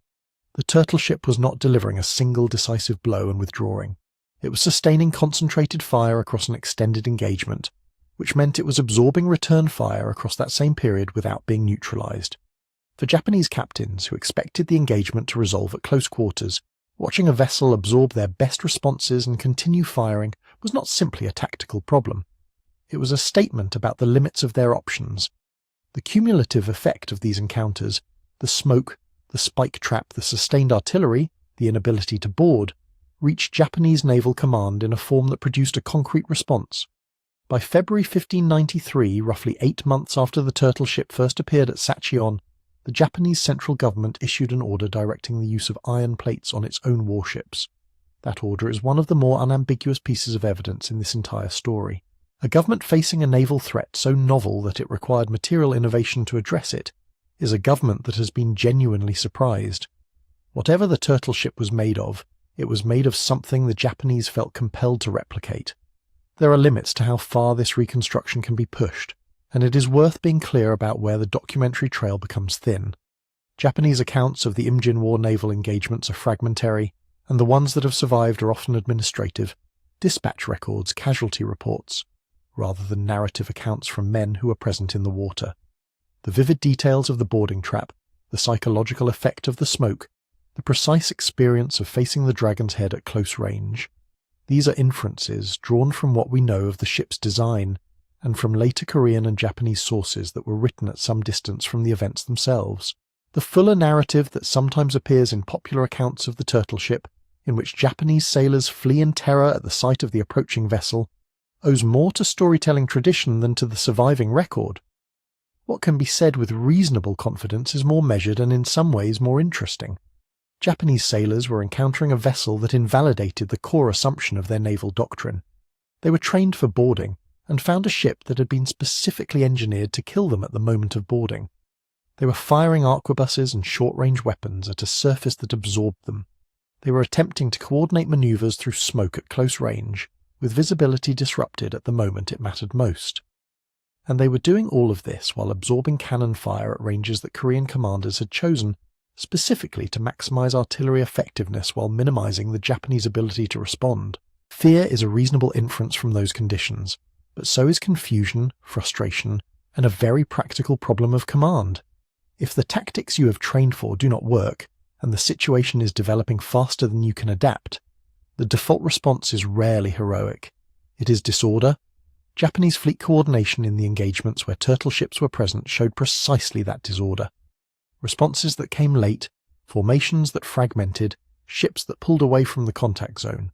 The turtle ship was not delivering a single decisive blow and withdrawing. It was sustaining concentrated fire across an extended engagement, which meant it was absorbing return fire across that same period without being neutralized. For Japanese captains who expected the engagement to resolve at close quarters, watching a vessel absorb their best responses and continue firing was not simply a tactical problem. It was a statement about the limits of their options. The cumulative effect of these encounters, the smoke, the spike trap, the sustained artillery, the inability to board, reached Japanese naval command in a form that produced a concrete response. By February 1593, roughly 8 months after the turtle ship first appeared at Sacheon, the Japanese central government issued an order directing the use of iron plates on its own warships. That order is one of the more unambiguous pieces of evidence in this entire story. A government facing a naval threat so novel that it required material innovation to address it is a government that has been genuinely surprised. Whatever the turtle ship was made of, it was made of something the Japanese felt compelled to replicate. There are limits to how far this reconstruction can be pushed, and it is worth being clear about where the documentary trail becomes thin. Japanese accounts of the Imjin War naval engagements are fragmentary, and the ones that have survived are often administrative, dispatch records, casualty reports, rather than narrative accounts from men who were present in the water. The vivid details of the boarding trap, the psychological effect of the smoke, the precise experience of facing the dragon's head at close range. These are inferences drawn from what we know of the ship's design and from later Korean and Japanese sources that were written at some distance from the events themselves. The fuller narrative that sometimes appears in popular accounts of the turtle ship, in which Japanese sailors flee in terror at the sight of the approaching vessel, owes more to storytelling tradition than to the surviving record. What can be said with reasonable confidence is more measured and in some ways more interesting. Japanese sailors were encountering a vessel that invalidated the core assumption of their naval doctrine. They were trained for boarding and found a ship that had been specifically engineered to kill them at the moment of boarding. They were firing arquebuses and short-range weapons at a surface that absorbed them. They were attempting to coordinate maneuvers through smoke at close range, with visibility disrupted at the moment it mattered most. And they were doing all of this while absorbing cannon fire at ranges that Korean commanders had chosen specifically to maximize artillery effectiveness while minimizing the Japanese ability to respond. Fear is a reasonable inference from those conditions, but so is confusion, frustration, and a very practical problem of command. If the tactics you have trained for do not work, and the situation is developing faster than you can adapt, the default response is rarely heroic. It is disorder. Japanese fleet coordination in the engagements where turtle ships were present showed precisely that disorder. Responses that came late, formations that fragmented, ships that pulled away from the contact zone.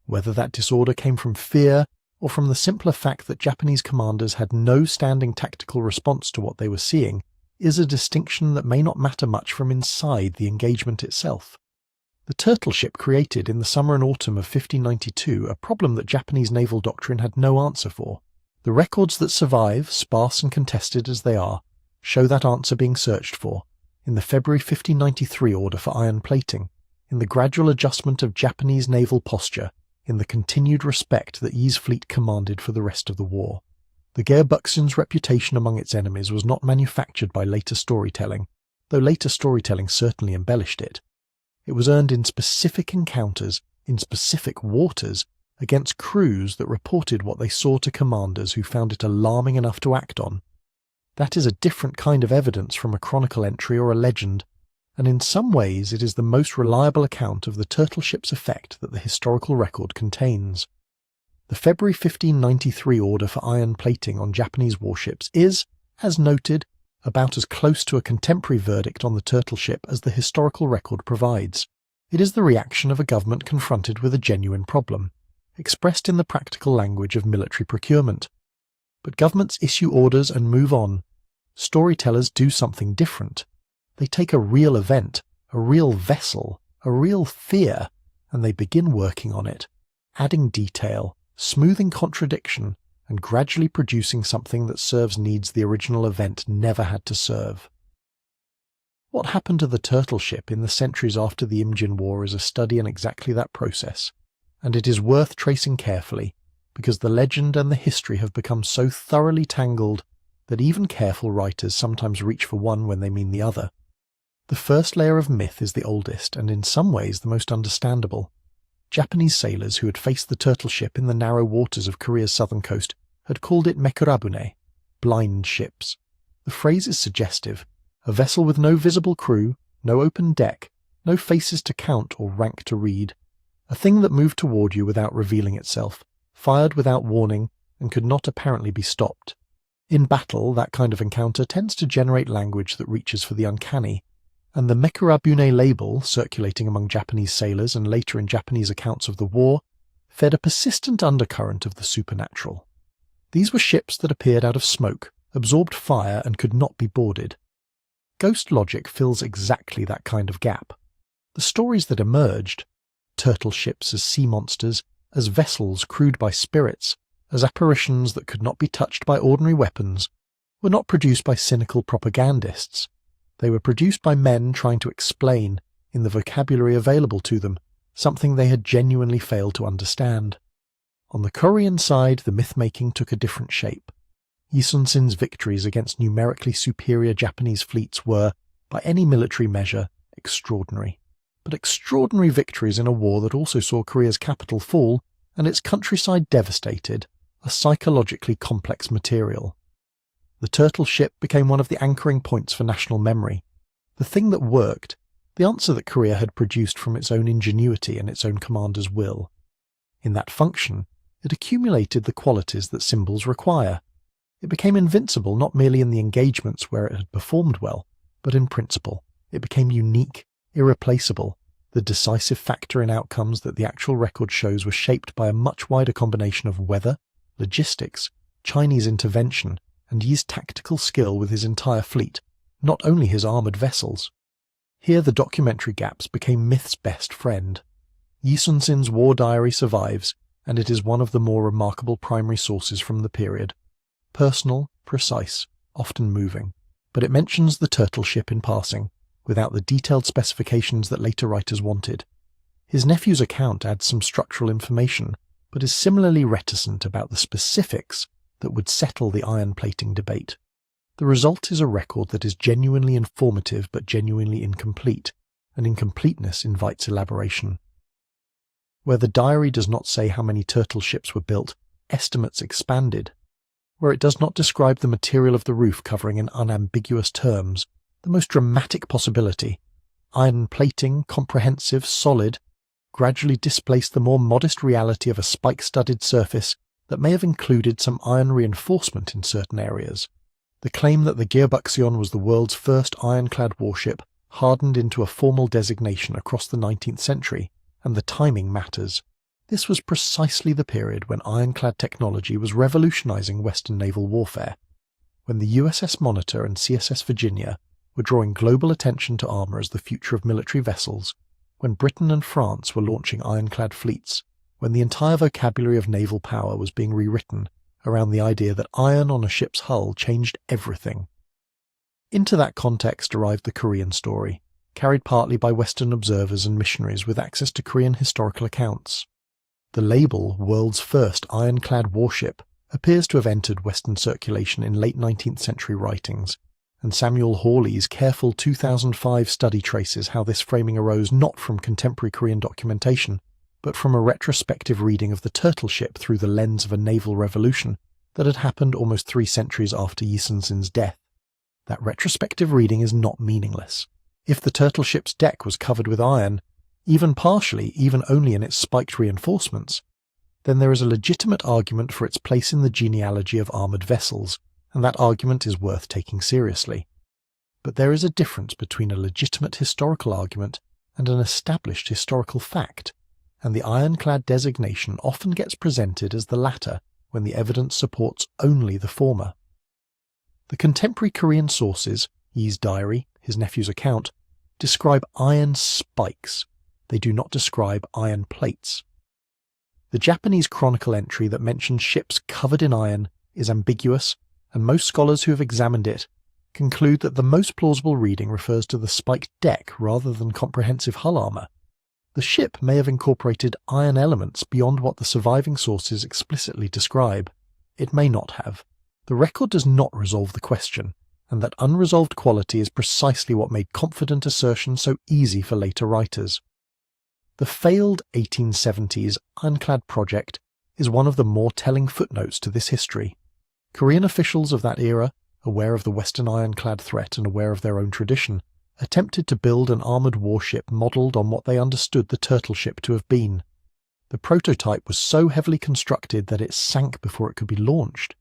Whether that disorder came from fear or from the simpler fact that Japanese commanders had no standing tactical response to what they were seeing is a distinction that may not matter much from inside the engagement itself. The turtle ship created in the summer and autumn of 1592 a problem that Japanese naval doctrine had no answer for. The records that survive, sparse and contested as they are, show that answer being searched for, in the February 1593 order for iron plating, in the gradual adjustment of Japanese naval posture, in the continued respect that Yi's fleet commanded for the rest of the war. The Geobukseon's reputation among its enemies was not manufactured by later storytelling, though later storytelling certainly embellished it. It was earned in specific encounters, in specific waters, against crews that reported what they saw to commanders who found it alarming enough to act on. That is a different kind of evidence from a chronicle entry or a legend, and in some ways it is the most reliable account of the turtle ship's effect that the historical record contains. The February 1593 order for iron plating on Japanese warships is, as noted, about as close to a contemporary verdict on the turtle ship as the historical record provides. It is the reaction of a government confronted with a genuine problem, expressed in the practical language of military procurement. But governments issue orders and move on. Storytellers do something different. They take a real event, a real vessel, a real fear, and they begin working on it, adding detail, smoothing contradiction, and gradually producing something that serves needs the original event never had to serve. What happened to the turtle ship in the centuries after the Imjin War is a study in exactly that process, and it is worth tracing carefully, because the legend and the history have become so thoroughly tangled that even careful writers sometimes reach for one when they mean the other. The first layer of myth is the oldest and in some ways the most understandable. Japanese sailors who had faced the turtle ship in the narrow waters of Korea's southern coast had called it mekurabune, blind ships. The phrase is suggestive: a vessel with no visible crew, no open deck, no faces to count or rank to read, a thing that moved toward you without revealing itself, fired without warning, and could not apparently be stopped. In battle, that kind of encounter tends to generate language that reaches for the uncanny, and the mekurabune label, circulating among Japanese sailors and later in Japanese accounts of the war, fed a persistent undercurrent of the supernatural. These were ships that appeared out of smoke, absorbed fire, and could not be boarded. Ghost logic fills exactly that kind of gap. The stories that emerged, turtle ships as sea monsters, as vessels crewed by spirits, as apparitions that could not be touched by ordinary weapons, were not produced by cynical propagandists. They were produced by men trying to explain, in the vocabulary available to them, something they had genuinely failed to understand. On the Korean side, the myth-making took a different shape. Yi Sun-sin's victories against numerically superior Japanese fleets were, by any military measure, extraordinary. But extraordinary victories in a war that also saw Korea's capital fall and its countryside devastated are psychologically complex material. The turtle ship became one of the anchoring points for national memory, the thing that worked, the answer that Korea had produced from its own ingenuity and its own commander's will. In that function, it accumulated the qualities that symbols require. It became invincible not merely in the engagements where it had performed well, but in principle. It became unique, irreplaceable, the decisive factor in outcomes that the actual record shows were shaped by a much wider combination of weather, logistics, Chinese intervention, and Yi's tactical skill with his entire fleet, not only his armoured vessels. Here the documentary gaps became myth's best friend. Yi Sun-sin's war diary survives, and it is one of the more remarkable primary sources from the period. Personal, precise, often moving, but it mentions the turtle ship in passing, without the detailed specifications that later writers wanted. His nephew's account adds some structural information, but is similarly reticent about the specifics that would settle the iron plating debate. The result is a record that is genuinely informative but genuinely incomplete, and incompleteness invites elaboration. Where the diary does not say how many turtle ships were built, estimates expanded. Where it does not describe the material of the roof covering in unambiguous terms, the most dramatic possibility, iron plating, comprehensive, solid, gradually displaced the more modest reality of a spike-studded surface that may have included some iron reinforcement in certain areas. The claim that the Geobukseon was the world's first ironclad warship hardened into a formal designation across the 19th century, and the timing matters. This was precisely the period when ironclad technology was revolutionizing Western naval warfare, when the USS Monitor and CSS Virginia were drawing global attention to armour as the future of military vessels, when Britain and France were launching ironclad fleets, when the entire vocabulary of naval power was being rewritten around the idea that iron on a ship's hull changed everything. Into that context arrived the Korean story, carried partly by Western observers and missionaries with access to Korean historical accounts. The label "World's First Ironclad Warship" appears to have entered Western circulation in late 19th century writings, and Samuel Hawley's careful 2005 study traces how this framing arose not from contemporary Korean documentation, but from a retrospective reading of the turtle ship through the lens of a naval revolution that had happened almost 3 centuries after Yi Sun-sin's death. That retrospective reading is not meaningless. If the turtle ship's deck was covered with iron, even partially, even only in its spiked reinforcements, then there is a legitimate argument for its place in the genealogy of armoured vessels, and that argument is worth taking seriously. But there is a difference between a legitimate historical argument and an established historical fact, and the ironclad designation often gets presented as the latter when the evidence supports only the former. The contemporary Korean sources, Yi's diary, his nephew's account, describe iron spikes. They do not describe iron plates. The Japanese chronicle entry that mentions ships covered in iron is ambiguous, and most scholars who have examined it conclude that the most plausible reading refers to the spiked deck rather than comprehensive hull armour. The ship may have incorporated iron elements beyond what the surviving sources explicitly describe. It may not have. The record does not resolve the question, and that unresolved quality is precisely what made confident assertion so easy for later writers. The failed 1870s ironclad project is one of the more telling footnotes to this history. Korean officials of that era, aware of the Western ironclad threat and aware of their own tradition, attempted to build an armoured warship modelled on what they understood the turtle ship to have been. The prototype was so heavily constructed that it sank before it could be launched.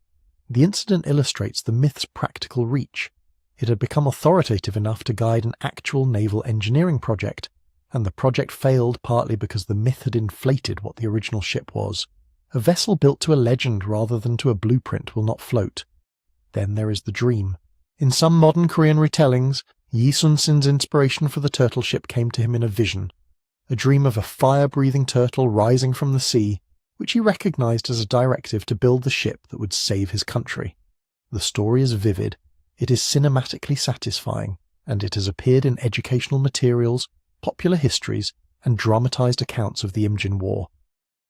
The incident illustrates the myth's practical reach. It had become authoritative enough to guide an actual naval engineering project, and the project failed partly because the myth had inflated what the original ship was. A vessel built to a legend rather than to a blueprint will not float. Then there is the dream. In some modern Korean retellings, Yi Sun-sin's inspiration for the turtle ship came to him in a vision, a dream of a fire-breathing turtle rising from the sea, which he recognized as a directive to build the ship that would save his country. The story is vivid, it is cinematically satisfying, and it has appeared in educational materials, popular histories, and dramatized accounts of the Imjin War.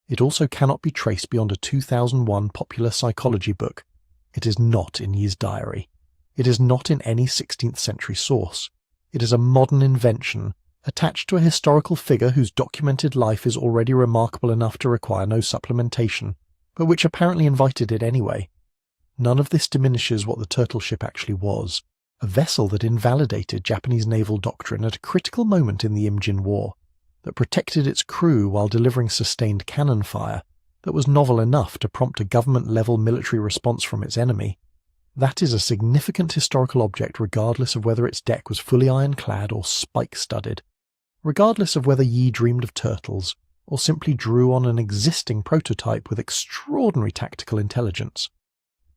It also cannot be traced beyond a 2001 popular psychology book. It is not in Yi's diary. It is not in any 16th century source. It is a modern invention, attached to a historical figure whose documented life is already remarkable enough to require no supplementation, but which apparently invited it anyway. None of this diminishes what the turtle ship actually was, a vessel that invalidated Japanese naval doctrine at a critical moment in the Imjin War, that protected its crew while delivering sustained cannon fire, that was novel enough to prompt a government-level military response from its enemy. That is a significant historical object regardless of whether its deck was fully ironclad or spike-studded, regardless of whether Yi dreamed of turtles or simply drew on an existing prototype with extraordinary tactical intelligence.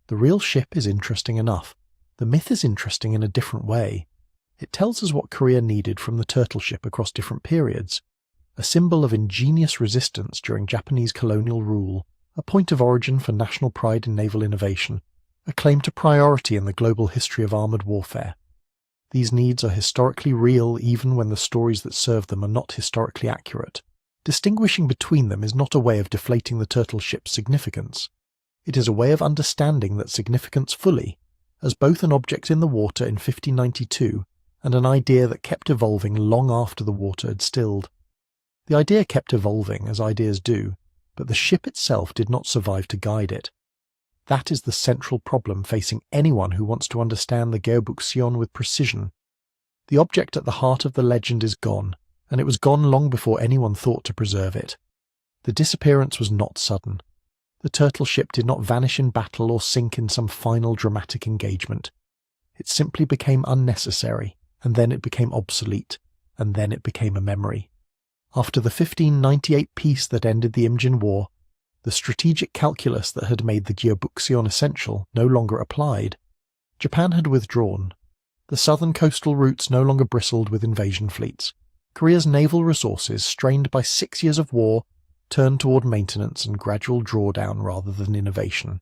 The real ship is interesting enough. The myth is interesting in a different way. It tells us what Korea needed from the turtle ship across different periods, a symbol of ingenious resistance during Japanese colonial rule, a point of origin for national pride in naval innovation, a claim to priority in the global history of armoured warfare. These needs are historically real even when the stories that serve them are not historically accurate. Distinguishing between them is not a way of deflating the turtle ship's significance. It is a way of understanding that significance fully, as both an object in the water in 1592 and an idea that kept evolving long after the water had stilled. The idea kept evolving, as ideas do, but the ship itself did not survive to guide it. That is the central problem facing anyone who wants to understand the Geobukseon with precision. The object at the heart of the legend is gone, and it was gone long before anyone thought to preserve it. The disappearance was not sudden. The turtle ship did not vanish in battle or sink in some final dramatic engagement. It simply became unnecessary, and then it became obsolete, and then it became a memory. After the 1598 peace that ended the Imjin War, the strategic calculus that had made the Geobukseon essential no longer applied. Japan had withdrawn. The southern coastal routes no longer bristled with invasion fleets. Korea's naval resources, strained by 6 years of war, turned toward maintenance and gradual drawdown rather than innovation.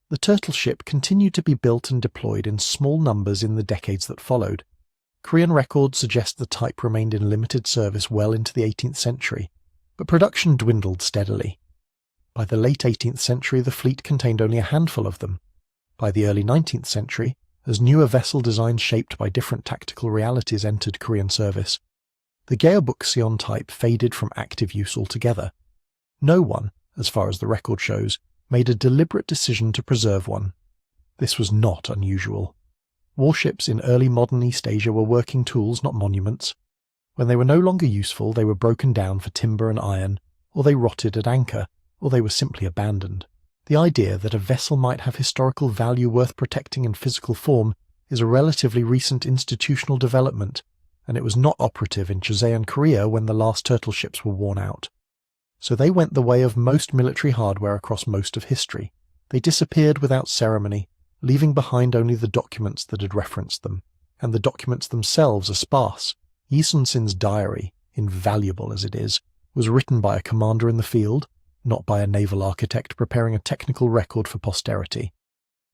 The turtle ship continued to be built and deployed in small numbers in the decades that followed. Korean records suggest the type remained in limited service well into the 18th century, but production dwindled steadily. By the late 18th century, the fleet contained only a handful of them. By the early 19th century, as newer vessel designs shaped by different tactical realities entered Korean service, the Geobukseon type faded from active use altogether. No one, as far as the record shows, made a deliberate decision to preserve one. This was not unusual. Warships in early modern East Asia were working tools, not monuments. When they were no longer useful, they were broken down for timber and iron, or they rotted at anchor, or they were simply abandoned. The idea that a vessel might have historical value worth protecting in physical form is a relatively recent institutional development, and it was not operative in Joseon Korea when the last turtle ships were worn out. So they went the way of most military hardware across most of history. They disappeared without ceremony, leaving behind only the documents that had referenced them, and the documents themselves are sparse. Yi Sun-sin's diary, invaluable as it is, was written by a commander in the field, not by a naval architect preparing a technical record for posterity.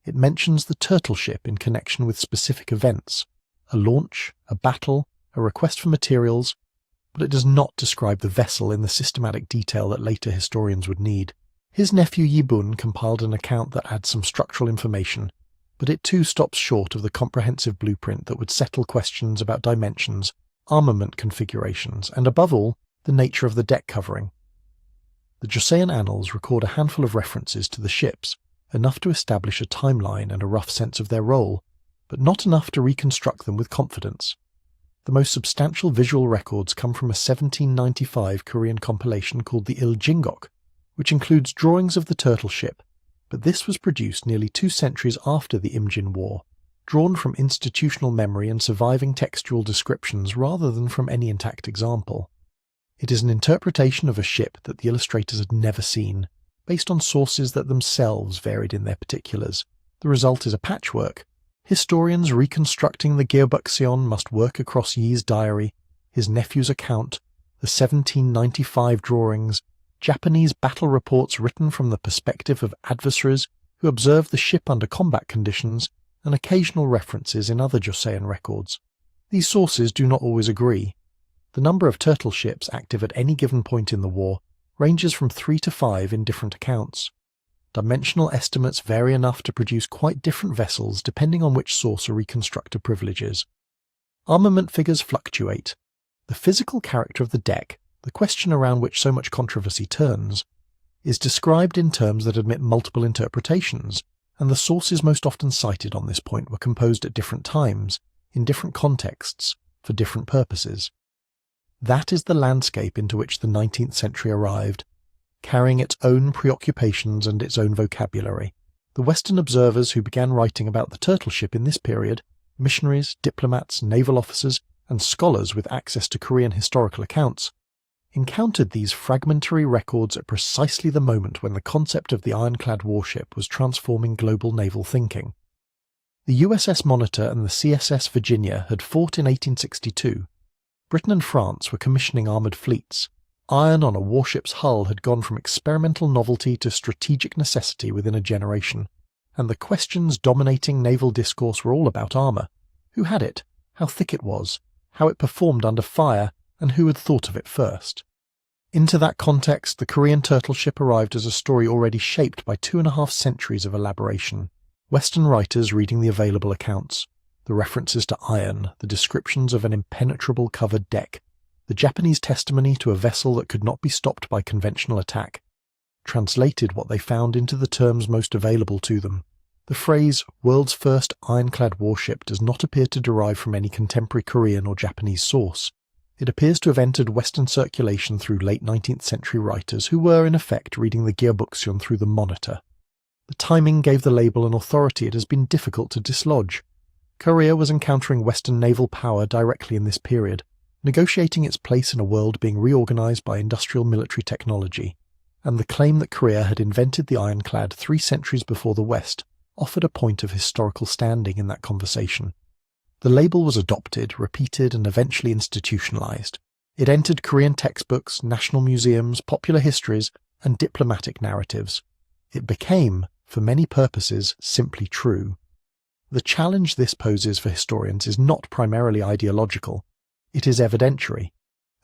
It mentions the turtle ship in connection with specific events, a launch, a battle, a request for materials, but it does not describe the vessel in the systematic detail that later historians would need. His nephew Yi Bun compiled an account that adds some structural information, but it too stops short of the comprehensive blueprint that would settle questions about dimensions, armament configurations, and above all, the nature of the deck covering. The Joseon annals record a handful of references to the ships, enough to establish a timeline and a rough sense of their role, but not enough to reconstruct them with confidence. The most substantial visual records come from a 1795 Korean compilation called the Iljingok, which includes drawings of the turtle ship, but this was produced nearly 2 centuries after the Imjin War, drawn from institutional memory and surviving textual descriptions rather than from any intact example. It is an interpretation of a ship that the illustrators had never seen, based on sources that themselves varied in their particulars. The result is a patchwork. Historians reconstructing the Geobukseon must work across Yi's diary, his nephew's account, the 1795 drawings, Japanese battle reports written from the perspective of adversaries who observed the ship under combat conditions, and occasional references in other Joseon records. These sources do not always agree. The number of turtle ships active at any given point in the war ranges from 3 to 5 in different accounts. Dimensional estimates vary enough to produce quite different vessels depending on which source a reconstructor privileges. Armament figures fluctuate. The physical character of the deck, the question around which so much controversy turns, is described in terms that admit multiple interpretations, and the sources most often cited on this point were composed at different times, in different contexts, for different purposes. That is the landscape into which the 19th century arrived, carrying its own preoccupations and its own vocabulary. The Western observers who began writing about the turtle ship in this period, missionaries, diplomats, naval officers, and scholars with access to Korean historical accounts, encountered these fragmentary records at precisely the moment when the concept of the ironclad warship was transforming global naval thinking. The USS Monitor and the CSS Virginia had fought in 1862. Britain and France were commissioning armoured fleets. Iron on a warship's hull had gone from experimental novelty to strategic necessity within a generation, and the questions dominating naval discourse were all about armour. Who had it? How thick it was? How it performed under fire? And who had thought of it first? Into that context, the Korean turtle ship arrived as a story already shaped by 2.5 centuries of elaboration. Western writers reading the available accounts, the references to iron, the descriptions of an impenetrable covered deck, the Japanese testimony to a vessel that could not be stopped by conventional attack, translated what they found into the terms most available to them. The phrase, world's first ironclad warship, does not appear to derive from any contemporary Korean or Japanese source. It appears to have entered Western circulation through late 19th century writers who were, in effect, reading the Geobukseon through the Monitor. The timing gave the label an authority it has been difficult to dislodge. Korea was encountering Western naval power directly in this period, negotiating its place in a world being reorganized by industrial military technology, and the claim that Korea had invented the ironclad 3 centuries before the West offered a point of historical standing in that conversation. The label was adopted, repeated, and eventually institutionalized. It entered Korean textbooks, national museums, popular histories, and diplomatic narratives. It became, for many purposes, simply true. The challenge this poses for historians is not primarily ideological. It is evidentiary.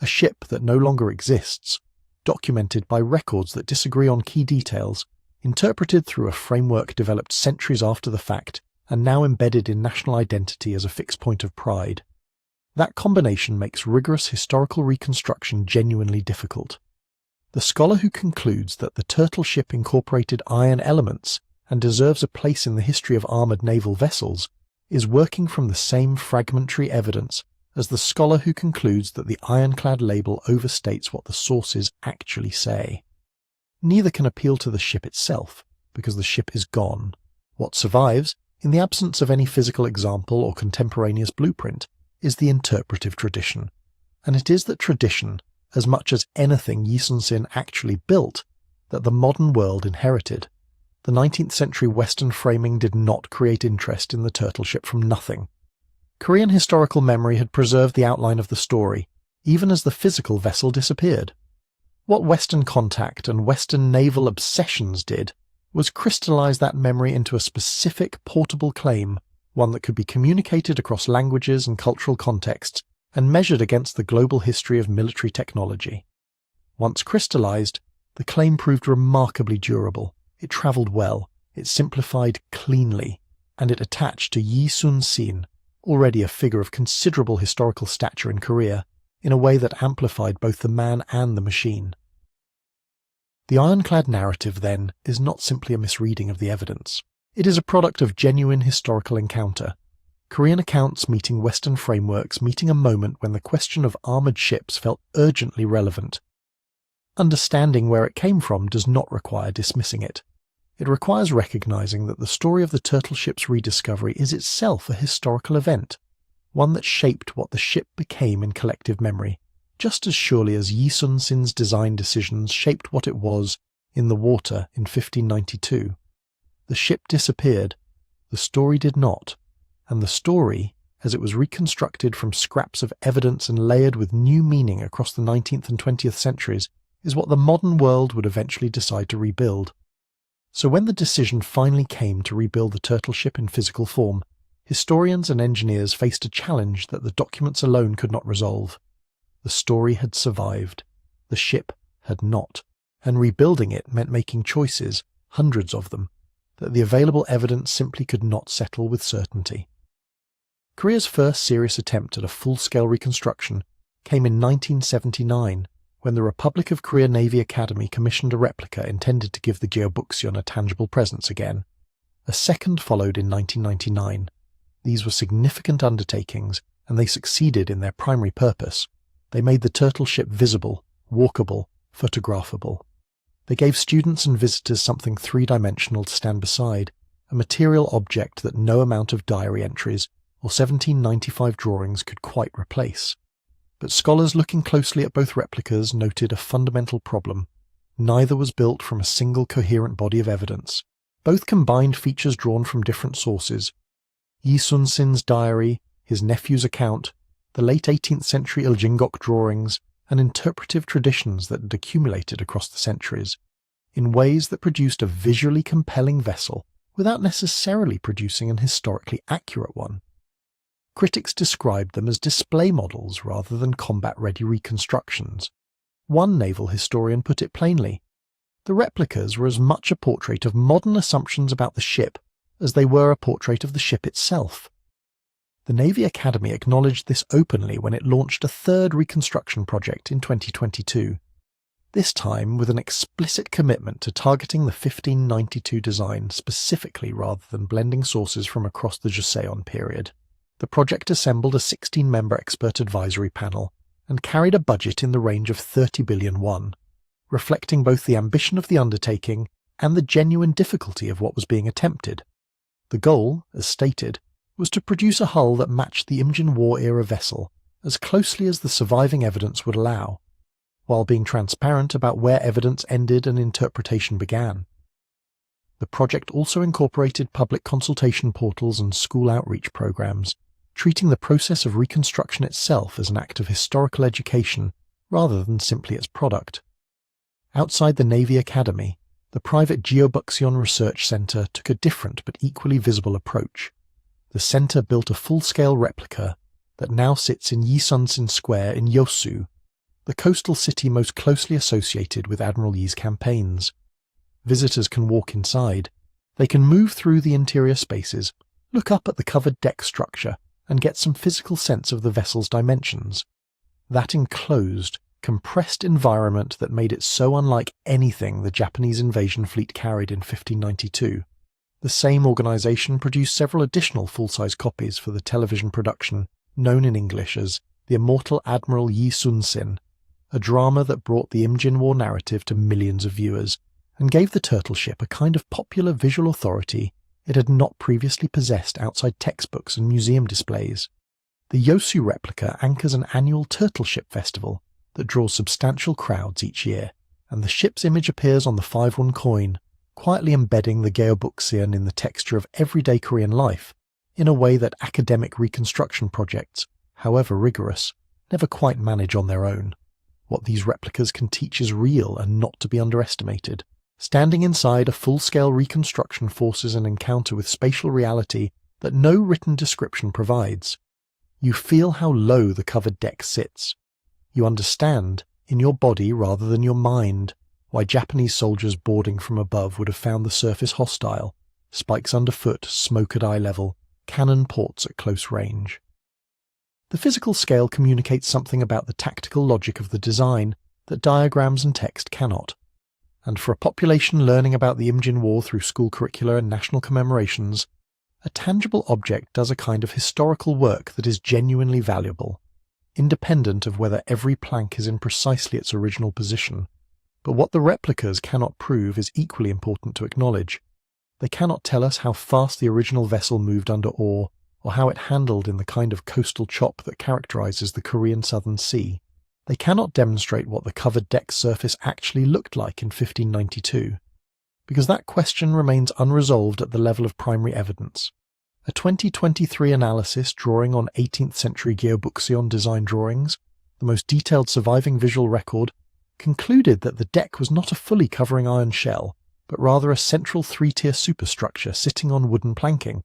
A ship that no longer exists, documented by records that disagree on key details, interpreted through a framework developed centuries after the fact, and now embedded in national identity as a fixed point of pride. That combination makes rigorous historical reconstruction genuinely difficult. The scholar who concludes that the turtle ship incorporated iron elements and deserves a place in the history of armoured naval vessels is working from the same fragmentary evidence as the scholar who concludes that the ironclad label overstates what the sources actually say. Neither can appeal to the ship itself, because the ship is gone. What survives, in the absence of any physical example or contemporaneous blueprint, is the interpretive tradition. And it is that tradition, as much as anything Yi Sun-sin actually built, that the modern world inherited. The 19th century Western framing did not create interest in the turtle ship from nothing. Korean historical memory had preserved the outline of the story, even as the physical vessel disappeared. What Western contact and Western naval obsessions did was crystallize that memory into a specific portable claim, one that could be communicated across languages and cultural contexts and measured against the global history of military technology. Once crystallized, the claim proved remarkably durable. It traveled well, it simplified cleanly, and it attached to Yi Sun-sin, already a figure of considerable historical stature in Korea, in a way that amplified both the man and the machine. The ironclad narrative, then, is not simply a misreading of the evidence. It is a product of genuine historical encounter. Korean accounts meeting Western frameworks, meeting a moment when the question of armoured ships felt urgently relevant. Understanding where it came from does not require dismissing it. It requires recognizing that the story of the turtle ship's rediscovery is itself a historical event, one that shaped what the ship became in collective memory, just as surely as Yi Sun-sin's design decisions shaped what it was in the water in 1592. The ship disappeared, the story did not, and the story, as it was reconstructed from scraps of evidence and layered with new meaning across the 19th and 20th centuries, is what the modern world would eventually decide to rebuild. So when the decision finally came to rebuild the turtle ship in physical form, historians and engineers faced a challenge that the documents alone could not resolve. The story had survived, the ship had not, and rebuilding it meant making choices, hundreds of them, that the available evidence simply could not settle with certainty. Korea's first serious attempt at a full-scale reconstruction came in 1979, when the Republic of Korea Navy Academy commissioned a replica intended to give the Geobukseon a tangible presence again. A second followed in 1999. These were significant undertakings, and they succeeded in their primary purpose. They made the turtle ship visible, walkable, photographable. They gave students and visitors something three-dimensional to stand beside, a material object that no amount of diary entries or 1795 drawings could quite replace. But scholars looking closely at both replicas noted a fundamental problem. Neither was built from a single coherent body of evidence. Both combined features drawn from different sources. Yi Sun-sin's diary, his nephew's account, the late 18th century Iljingok drawings, and interpretive traditions that had accumulated across the centuries, in ways that produced a visually compelling vessel without necessarily producing an historically accurate one. Critics described them as display models rather than combat-ready reconstructions. One naval historian put it plainly: the replicas were as much a portrait of modern assumptions about the ship as they were a portrait of the ship itself. The Navy Academy acknowledged this openly when it launched a third reconstruction project in 2022, this time with an explicit commitment to targeting the 1592 design specifically rather than blending sources from across the Joseon period. The project assembled a 16-member expert advisory panel and carried a budget in the range of 30 billion won, reflecting both the ambition of the undertaking and the genuine difficulty of what was being attempted. The goal, as stated, was to produce a hull that matched the Imjin War era vessel as closely as the surviving evidence would allow, while being transparent about where evidence ended and interpretation began. The project also incorporated public consultation portals and school outreach programs, treating the process of reconstruction itself as an act of historical education rather than simply its product. Outside the Navy Academy, the private Geobukseon Research Center took a different but equally visible approach. The center built a full-scale replica that now sits in Yi Sun-sin Square in Yosu, the coastal city most closely associated with Admiral Yi's campaigns. Visitors can walk inside. They can move through the interior spaces, look up at the covered deck structure, and get some physical sense of the vessel's dimensions. That enclosed, compressed environment that made it so unlike anything the Japanese invasion fleet carried in 1592. The same organization produced several additional full-size copies for the television production known in English as The Immortal Admiral Yi Sun-sin, a drama that brought the Imjin War narrative to millions of viewers and gave the turtle ship a kind of popular visual authority it had not previously possessed outside textbooks and museum displays. The Yosu replica anchors an annual turtle ship festival that draws substantial crowds each year, and the ship's image appears on the 5-won coin, quietly embedding the Geobukseon in the texture of everyday Korean life, in a way that academic reconstruction projects, however rigorous, never quite manage on their own. What these replicas can teach is real and not to be underestimated. Standing inside a full-scale reconstruction forces an encounter with spatial reality that no written description provides. You feel how low the covered deck sits. You understand, in your body rather than your mind, why Japanese soldiers boarding from above would have found the surface hostile, spikes underfoot, smoke at eye level, cannon ports at close range. The physical scale communicates something about the tactical logic of the design that diagrams and text cannot. And for a population learning about the Imjin War through school curricula and national commemorations, a tangible object does a kind of historical work that is genuinely valuable, independent of whether every plank is in precisely its original position. But what the replicas cannot prove is equally important to acknowledge. They cannot tell us how fast the original vessel moved under oar, or how it handled in the kind of coastal chop that characterizes the Korean Southern Sea. They cannot demonstrate what the covered deck surface actually looked like in 1592, because that question remains unresolved at the level of primary evidence. A 2023 analysis drawing on 18th century Geobukseon design drawings, the most detailed surviving visual record, concluded that the deck was not a fully covering iron shell, but rather a central three-tier superstructure sitting on wooden planking,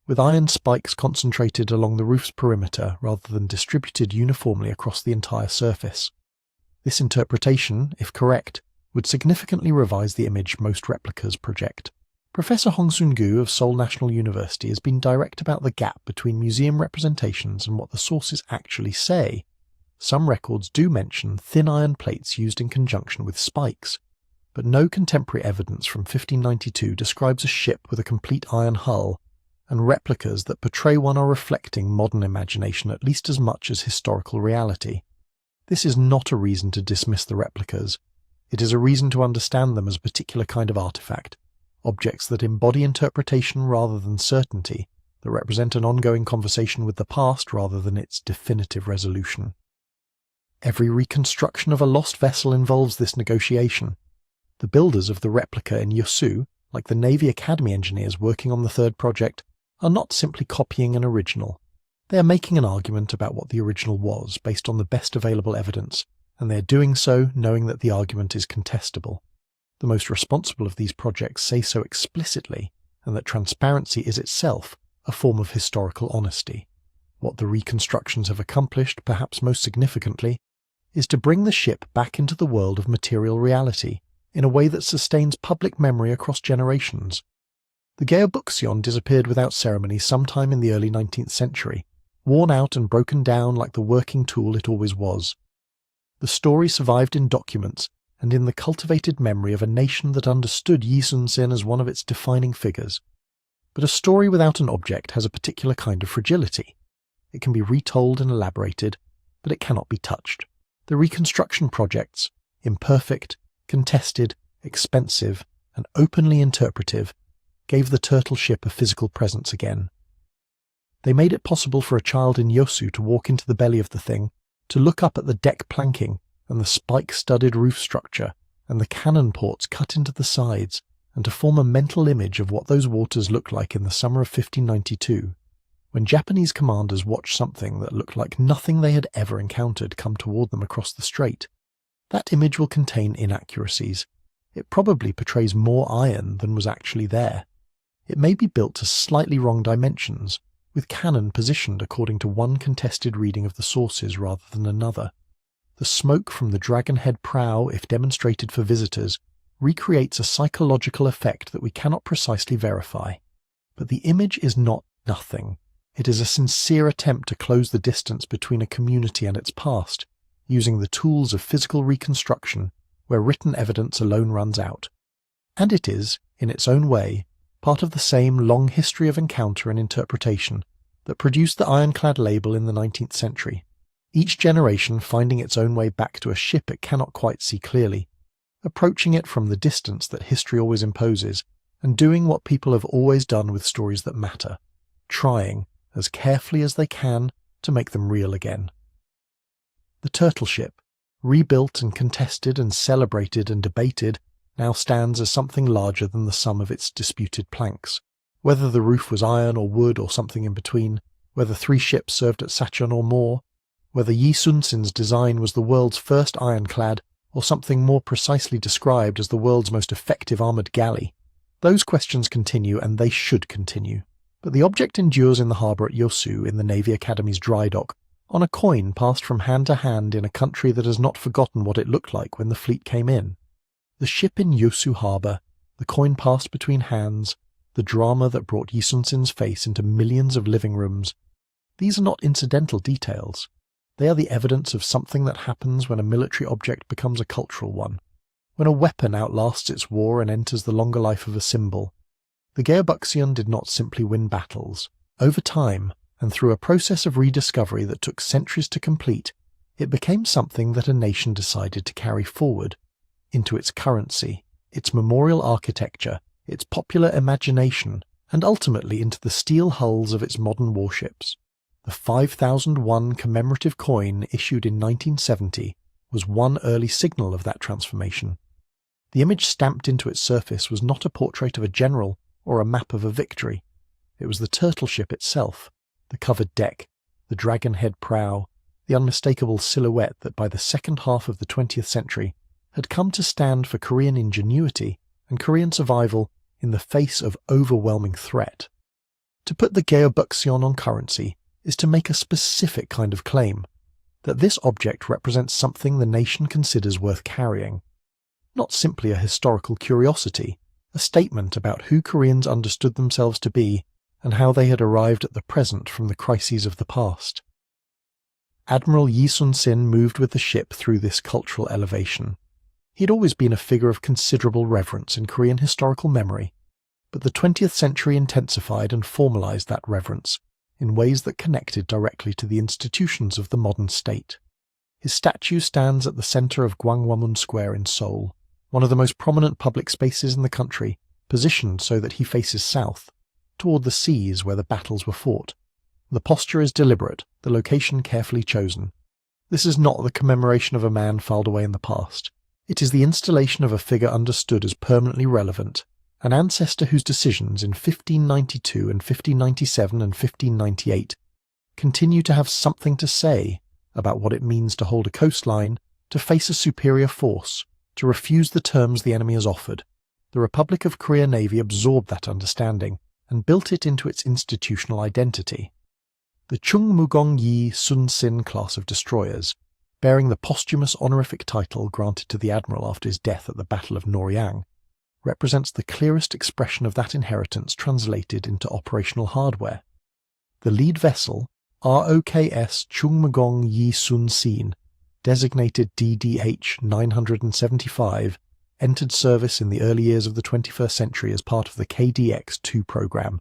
with iron spikes concentrated along the roof's perimeter rather than distributed uniformly across the entire surface. This interpretation, if correct, would significantly revise the image most replicas project. Professor Hong-Soon-gu of Seoul National University has been direct about the gap between museum representations and what the sources actually say. Some records do mention thin iron plates used in conjunction with spikes, but no contemporary evidence from 1592 describes a ship with a complete iron hull, and replicas that portray one are reflecting modern imagination at least as much as historical reality. This is not a reason to dismiss the replicas. It is a reason to understand them as a particular kind of artifact, objects that embody interpretation rather than certainty, that represent an ongoing conversation with the past rather than its definitive resolution. Every reconstruction of a lost vessel involves this negotiation. The builders of the replica in Yosu, like the Navy Academy engineers working on the third project, are not simply copying an original. They are making an argument about what the original was based on the best available evidence, and they are doing so knowing that the argument is contestable. The most responsible of these projects say so explicitly, and that transparency is itself a form of historical honesty. What the reconstructions have accomplished, perhaps most significantly, is to bring the ship back into the world of material reality in a way that sustains public memory across generations. The Geobukseon disappeared without ceremony sometime in the early 19th century, worn out and broken down like the working tool it always was. The story survived in documents and in the cultivated memory of a nation that understood Yi Sun-sin as one of its defining figures. But a story without an object has a particular kind of fragility. It can be retold and elaborated, but it cannot be touched. The reconstruction projects, imperfect, contested, expensive, and openly interpretive, gave the turtle ship a physical presence again. They made it possible for a child in Yosu to walk into the belly of the thing, to look up at the deck planking and the spike-studded roof structure and the cannon ports cut into the sides, and to form a mental image of what those waters looked like in the summer of 1592, when Japanese commanders watched something that looked like nothing they had ever encountered come toward them across the strait. That image will contain inaccuracies. It probably portrays more iron than was actually there. It may be built to slightly wrong dimensions, with cannon positioned according to one contested reading of the sources rather than another. The smoke from the dragonhead prow, if demonstrated for visitors, recreates a psychological effect that we cannot precisely verify. But the image is not nothing. It is a sincere attempt to close the distance between a community and its past, using the tools of physical reconstruction where written evidence alone runs out. And it is, in its own way, part of the same long history of encounter and interpretation that produced the ironclad label in the 19th century, each generation finding its own way back to a ship it cannot quite see clearly, approaching it from the distance that history always imposes, and doing what people have always done with stories that matter, trying, as carefully as they can, to make them real again. The turtle ship, rebuilt and contested and celebrated and debated, now stands as something larger than the sum of its disputed planks, Whether the roof was iron or wood or something in between, whether 3 ships served at Sacheon or more, whether Yi Sun-sin's design was the world's first ironclad or something more precisely described as the world's most effective armoured galley, those questions continue, and they should continue. But the object endures in the harbour at Yosu in the Navy Academy's dry dock, on a coin passed from hand to hand in a country that has not forgotten what it looked like when the fleet came in. The ship in Yosu harbour, the coin passed between hands, the drama that brought Yi Sun-sin's face into millions of living rooms, these are not incidental details. They are the evidence of something that happens when a military object becomes a cultural one, when a weapon outlasts its war and enters the longer life of a symbol. The Geobukseon did not simply win battles. Over time, and through a process of rediscovery that took centuries to complete, it became something that a nation decided to carry forward into its currency, its memorial architecture, its popular imagination, and ultimately into the steel hulls of its modern warships. The 5001 commemorative coin issued in 1970 was one early signal of that transformation. The image stamped into its surface was not a portrait of a general or a map of a victory. It was the turtle ship itself, the covered deck, the dragon-head prow, the unmistakable silhouette that by the second half of the 20th century had come to stand for Korean ingenuity and Korean survival in the face of overwhelming threat. To put the Geobukseon on currency is to make a specific kind of claim, that this object represents something the nation considers worth carrying. Not simply a historical curiosity, a statement about who Koreans understood themselves to be and how they had arrived at the present from the crises of the past. Admiral Yi Sun-sin moved with the ship through this cultural elevation. He had always been a figure of considerable reverence in Korean historical memory, but the 20th century intensified and formalized that reverence in ways that connected directly to the institutions of the modern state. His statue stands at the center of Gwanghwamun Square in Seoul, one of the most prominent public spaces in the country, positioned so that he faces south, toward the seas where the battles were fought. The posture is deliberate, the location carefully chosen. This is not the commemoration of a man filed away in the past. It is the installation of a figure understood as permanently relevant, an ancestor whose decisions in 1592 and 1597 and 1598 continue to have something to say about what it means to hold a coastline, to face a superior force, to refuse the terms the enemy has offered. The Republic of Korea Navy absorbed that understanding and built it into its institutional identity. The Chung Yi Sun-sin class of destroyers, bearing the posthumous honorific title granted to the admiral after his death at the Battle of Noryang, represents the clearest expression of that inheritance translated into operational hardware. The lead vessel, ROKS Chung Yi Sun-sin, designated DDH 975, entered service in the early years of the 21st century as part of the KDX-2 program,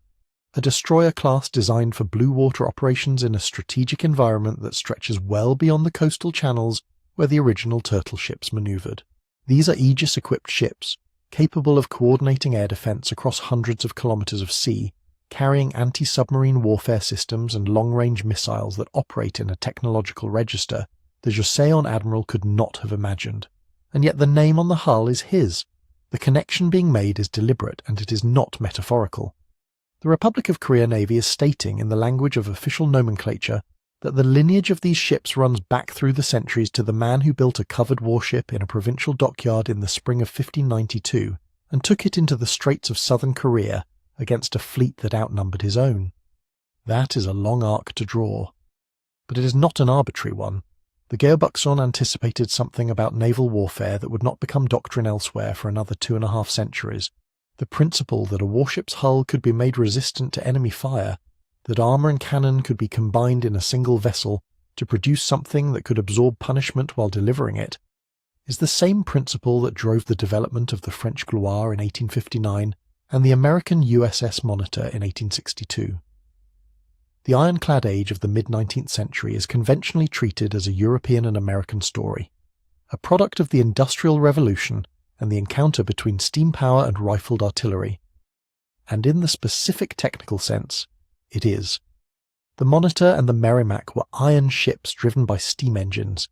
a destroyer class designed for blue water operations in a strategic environment that stretches well beyond the coastal channels where the original turtle ships maneuvered. These are Aegis-equipped ships, capable of coordinating air defense across hundreds of kilometers of sea, carrying anti-submarine warfare systems and long-range missiles that operate in a technological register the Joseon admiral could not have imagined. And yet the name on the hull is his. The connection being made is deliberate, and it is not metaphorical. The Republic of Korea Navy is stating in the language of official nomenclature that the lineage of these ships runs back through the centuries to the man who built a covered warship in a provincial dockyard in the spring of 1592 and took it into the straits of southern Korea against a fleet that outnumbered his own. That is a long arc to draw. But it is not an arbitrary one. The Geobukseon anticipated something about naval warfare that would not become doctrine elsewhere for another 2.5 centuries. The principle that a warship's hull could be made resistant to enemy fire, that armour and cannon could be combined in a single vessel to produce something that could absorb punishment while delivering it, is the same principle that drove the development of the French Gloire in 1859 and the American USS Monitor in 1862. The ironclad age of the mid-19th century is conventionally treated as a European and American story, a product of the Industrial Revolution and the encounter between steam power and rifled artillery. And in the specific technical sense, it is. The Monitor and the Merrimac were iron ships driven by steam engines,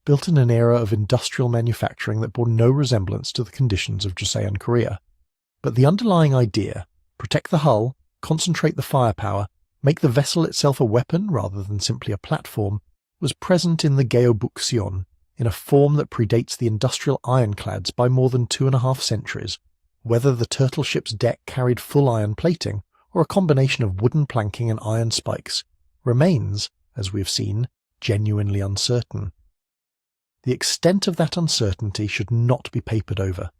built in an era of industrial manufacturing that bore no resemblance to the conditions of Joseon Korea. But the underlying idea, protect the hull, concentrate the firepower, make the vessel itself a weapon rather than simply a platform, was present in the Geobukseon in a form that predates the industrial ironclads by more than 2.5 centuries. Whether the turtle ship's deck carried full iron plating or a combination of wooden planking and iron spikes remains, as we have seen, genuinely uncertain. The extent of that uncertainty should not be papered over.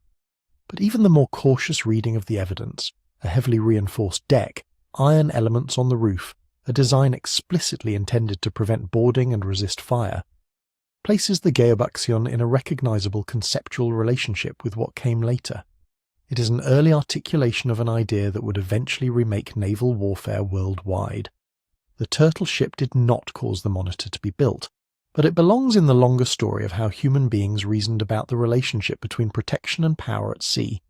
But even the more cautious reading of the evidence, a heavily reinforced deck, iron elements on the roof, a design explicitly intended to prevent boarding and resist fire, places the Geobukseon in a recognizable conceptual relationship with what came later. It is an early articulation of an idea that would eventually remake naval warfare worldwide. The turtle ship did not cause the Monitor to be built, but it belongs in the longer story of how human beings reasoned about the relationship between protection and power at sea,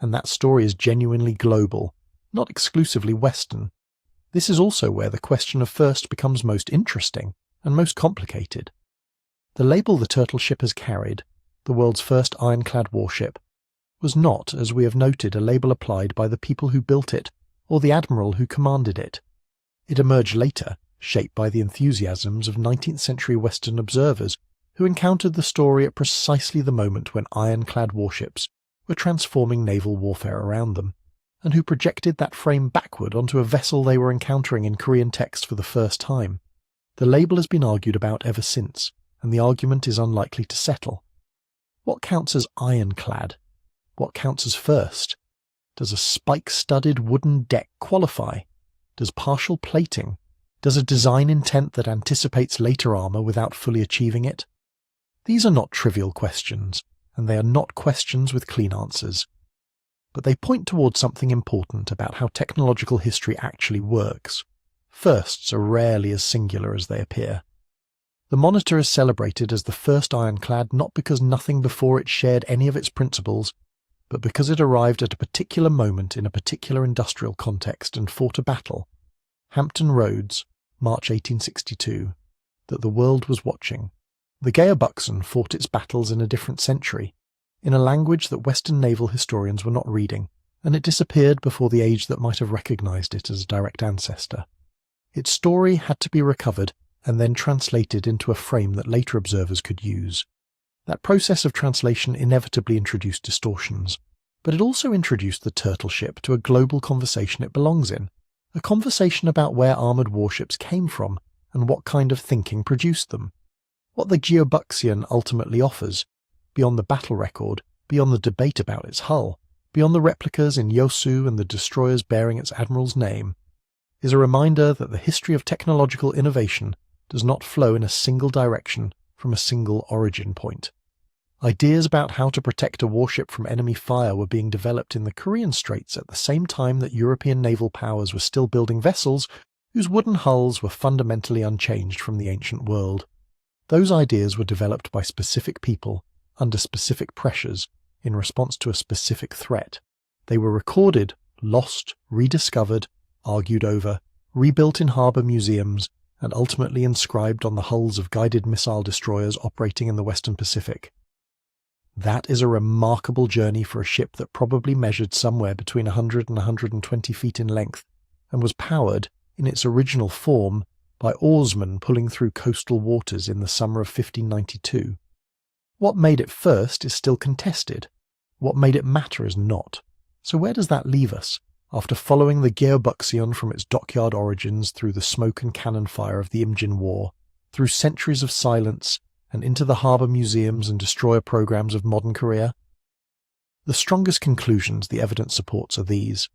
and that story is genuinely global, not exclusively Western. This is also where the question of first becomes most interesting and most complicated. The label the turtle ship has carried, the world's first ironclad warship, was not, as we have noted, a label applied by the people who built it or the admiral who commanded it. It emerged later, shaped by the enthusiasms of 19th century Western observers who encountered the story at precisely the moment when ironclad warships were transforming naval warfare around them, and who projected that frame backward onto a vessel they were encountering in Korean text for the first time. The label has been argued about ever since, and the argument is unlikely to settle. What counts as ironclad? What counts as first? Does a spike-studded wooden deck qualify? Does partial plating? Does a design intent that anticipates later armour without fully achieving it? These are not trivial questions, and they are not questions with clean answers. But they point towards something important about how technological history actually works. Firsts are rarely as singular as they appear. The Monitor is celebrated as the first ironclad not because nothing before it shared any of its principles, but because it arrived at a particular moment in a particular industrial context and fought a battle, Hampton Roads, March 1862, that the world was watching. The Geobukseon fought its battles in a different century, in a language that Western naval historians were not reading, and it disappeared before the age that might have recognized it as a direct ancestor. Its story had to be recovered and then translated into a frame that later observers could use. That process of translation inevitably introduced distortions, but it also introduced the turtle ship to a global conversation it belongs in, a conversation about where armoured warships came from and what kind of thinking produced them. What the Geobukseon ultimately offers, beyond the battle record, beyond the debate about its hull, beyond the replicas in Yosu and the destroyers bearing its admiral's name, is a reminder that the history of technological innovation does not flow in a single direction from a single origin point. Ideas about how to protect a warship from enemy fire were being developed in the Korean Straits at the same time that European naval powers were still building vessels whose wooden hulls were fundamentally unchanged from the ancient world. Those ideas were developed by specific people, under specific pressures, in response to a specific threat. They were recorded, lost, rediscovered, argued over, rebuilt in harbour museums, and ultimately inscribed on the hulls of guided missile destroyers operating in the Western Pacific. That is a remarkable journey for a ship that probably measured somewhere between 100 and 120 feet in length, and was powered, in its original form, by oarsmen pulling through coastal waters in the summer of 1592. What made it first is still contested. What made it matter is not. So where does that leave us, after following the Geobukseon from its dockyard origins through the smoke and cannon fire of the Imjin War, through centuries of silence, and into the harbour museums and destroyer programs of modern Korea? The strongest conclusions the evidence supports are these.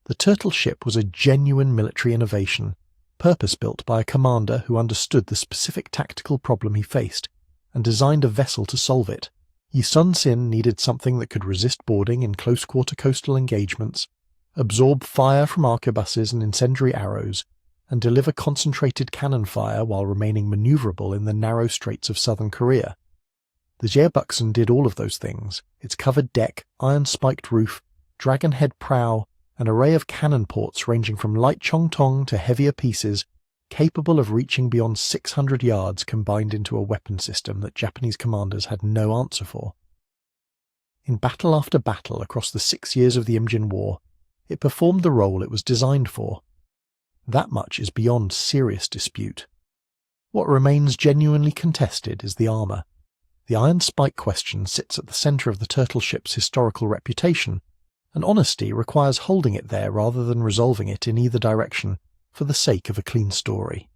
The turtle ship was a genuine military innovation, purpose-built by a commander who understood the specific tactical problem he faced, and designed a vessel to solve it. Yi Sun-sin needed something that could resist boarding in close-quarter coastal engagements, absorb fire from arquebuses and incendiary arrows, and deliver concentrated cannon fire while remaining maneuverable in the narrow straits of southern Korea. The Geobukseon did all of those things. Its covered deck, iron-spiked roof, dragon-head prow, an array of cannon ports ranging from light chong-tong to heavier pieces, capable of reaching beyond 600 yards, combined into a weapon system that Japanese commanders had no answer for. In battle after battle across the 6 years of the Imjin War, It performed the role it was designed for. That much is beyond serious dispute. What remains genuinely contested is the armour. The iron spike question sits at the centre of the turtle ship's historical reputation, and honesty requires holding it there rather than resolving it in either direction for the sake of a clean story.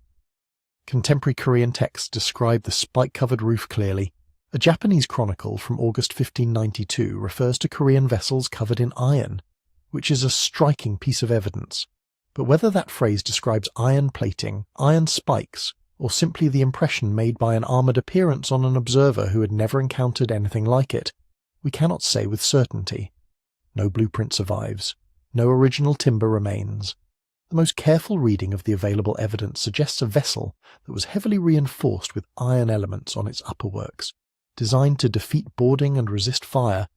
Contemporary Korean texts describe the spike-covered roof clearly. A Japanese chronicle from August 1592 refers to Korean vessels covered in iron, which is a striking piece of evidence. But whether that phrase describes iron plating, iron spikes, or simply the impression made by an armoured appearance on an observer who had never encountered anything like it, we cannot say with certainty. No blueprint survives. No original timber remains. The most careful reading of the available evidence suggests a vessel that was heavily reinforced with iron elements on its upper works, designed to defeat boarding and resist fire,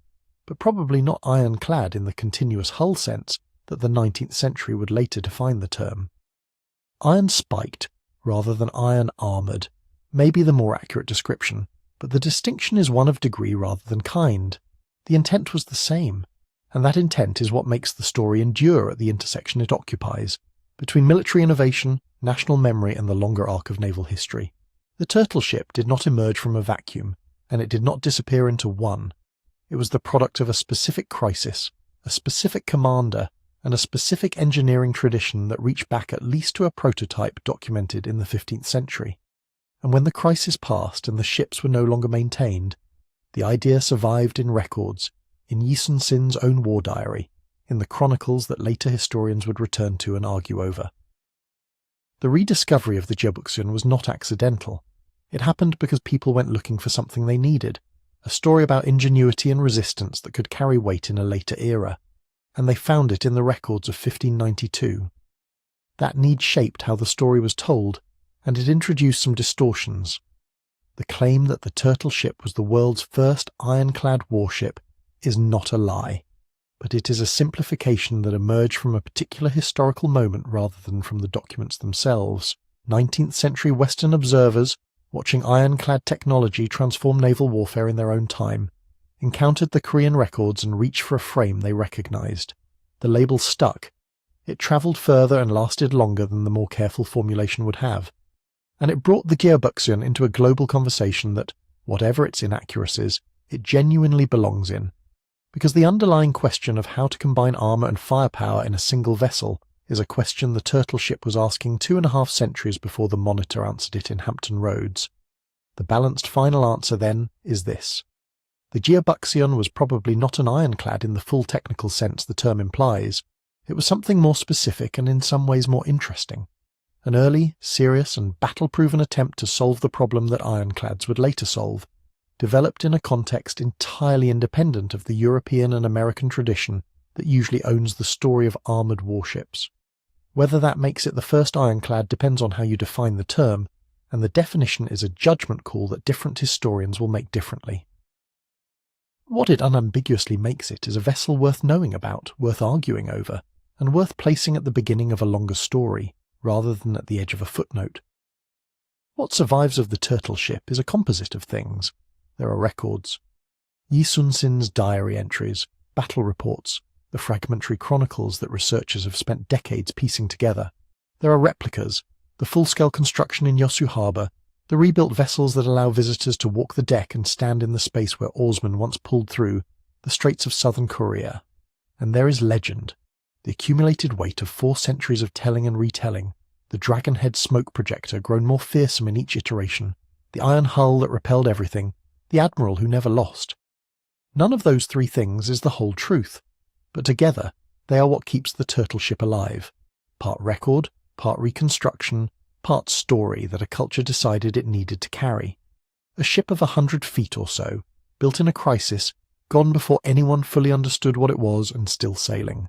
but probably not ironclad in the continuous hull sense that the 19th century would later define the term. Iron-spiked, rather than iron-armoured, may be the more accurate description, but the distinction is one of degree rather than kind. The intent was the same, and that intent is what makes the story endure at the intersection it occupies, between military innovation, national memory and the longer arc of naval history. The turtle ship did not emerge from a vacuum, and it did not disappear into one. It was the product of a specific crisis, a specific commander, and a specific engineering tradition that reached back at least to a prototype documented in the 15th century. And when the crisis passed and the ships were no longer maintained, the idea survived in records, in Yi Sun-sin's own war diary, in the chronicles that later historians would return to and argue over. The rediscovery of the Geobukseon was not accidental. It happened because people went looking for something they needed, a story about ingenuity and resistance that could carry weight in a later era, and they found it in the records of 1592. That need shaped how the story was told, and it introduced some distortions. The claim that the turtle ship was the world's first ironclad warship is not a lie, but it is a simplification that emerged from a particular historical moment rather than from the documents themselves. 19th century Western observers, watching ironclad technology transform naval warfare in their own time, encountered the Korean records and reached for a frame they recognized. The label stuck. It travelled further and lasted longer than the more careful formulation would have. And it brought the Geobukseon into a global conversation that, whatever its inaccuracies, it genuinely belongs in. Because the underlying question of how to combine armour and firepower in a single vessel is a question the turtle ship was asking 2.5 centuries before the Monitor answered it in Hampton Roads. The balanced final answer, then, is this. The Geobukseon was probably not an ironclad in the full technical sense the term implies. It was something more specific and in some ways more interesting. An early, serious and battle-proven attempt to solve the problem that ironclads would later solve, developed in a context entirely independent of the European and American tradition that usually owns the story of armoured warships. Whether that makes it the first ironclad depends on how you define the term, and the definition is a judgment call that different historians will make differently. What it unambiguously makes it is a vessel worth knowing about, worth arguing over, and worth placing at the beginning of a longer story, rather than at the edge of a footnote. What survives of the turtle ship is a composite of things. There are records. Yi Sun-sin's diary entries, battle reports, the fragmentary chronicles that researchers have spent decades piecing together. There are replicas, the full-scale construction in Yosu Harbour, the rebuilt vessels that allow visitors to walk the deck and stand in the space where oarsmen once pulled through, the Straits of Southern Korea. And there is legend, the accumulated weight of 4 centuries of telling and retelling, the dragon-head smoke projector grown more fearsome in each iteration, the iron hull that repelled everything, the admiral who never lost. None of those 3 things is the whole truth, but together they are what keeps the turtle ship alive. Part record, part reconstruction, part story that a culture decided it needed to carry. A ship of 100 feet or so, built in a crisis, gone before anyone fully understood what it was and still sailing.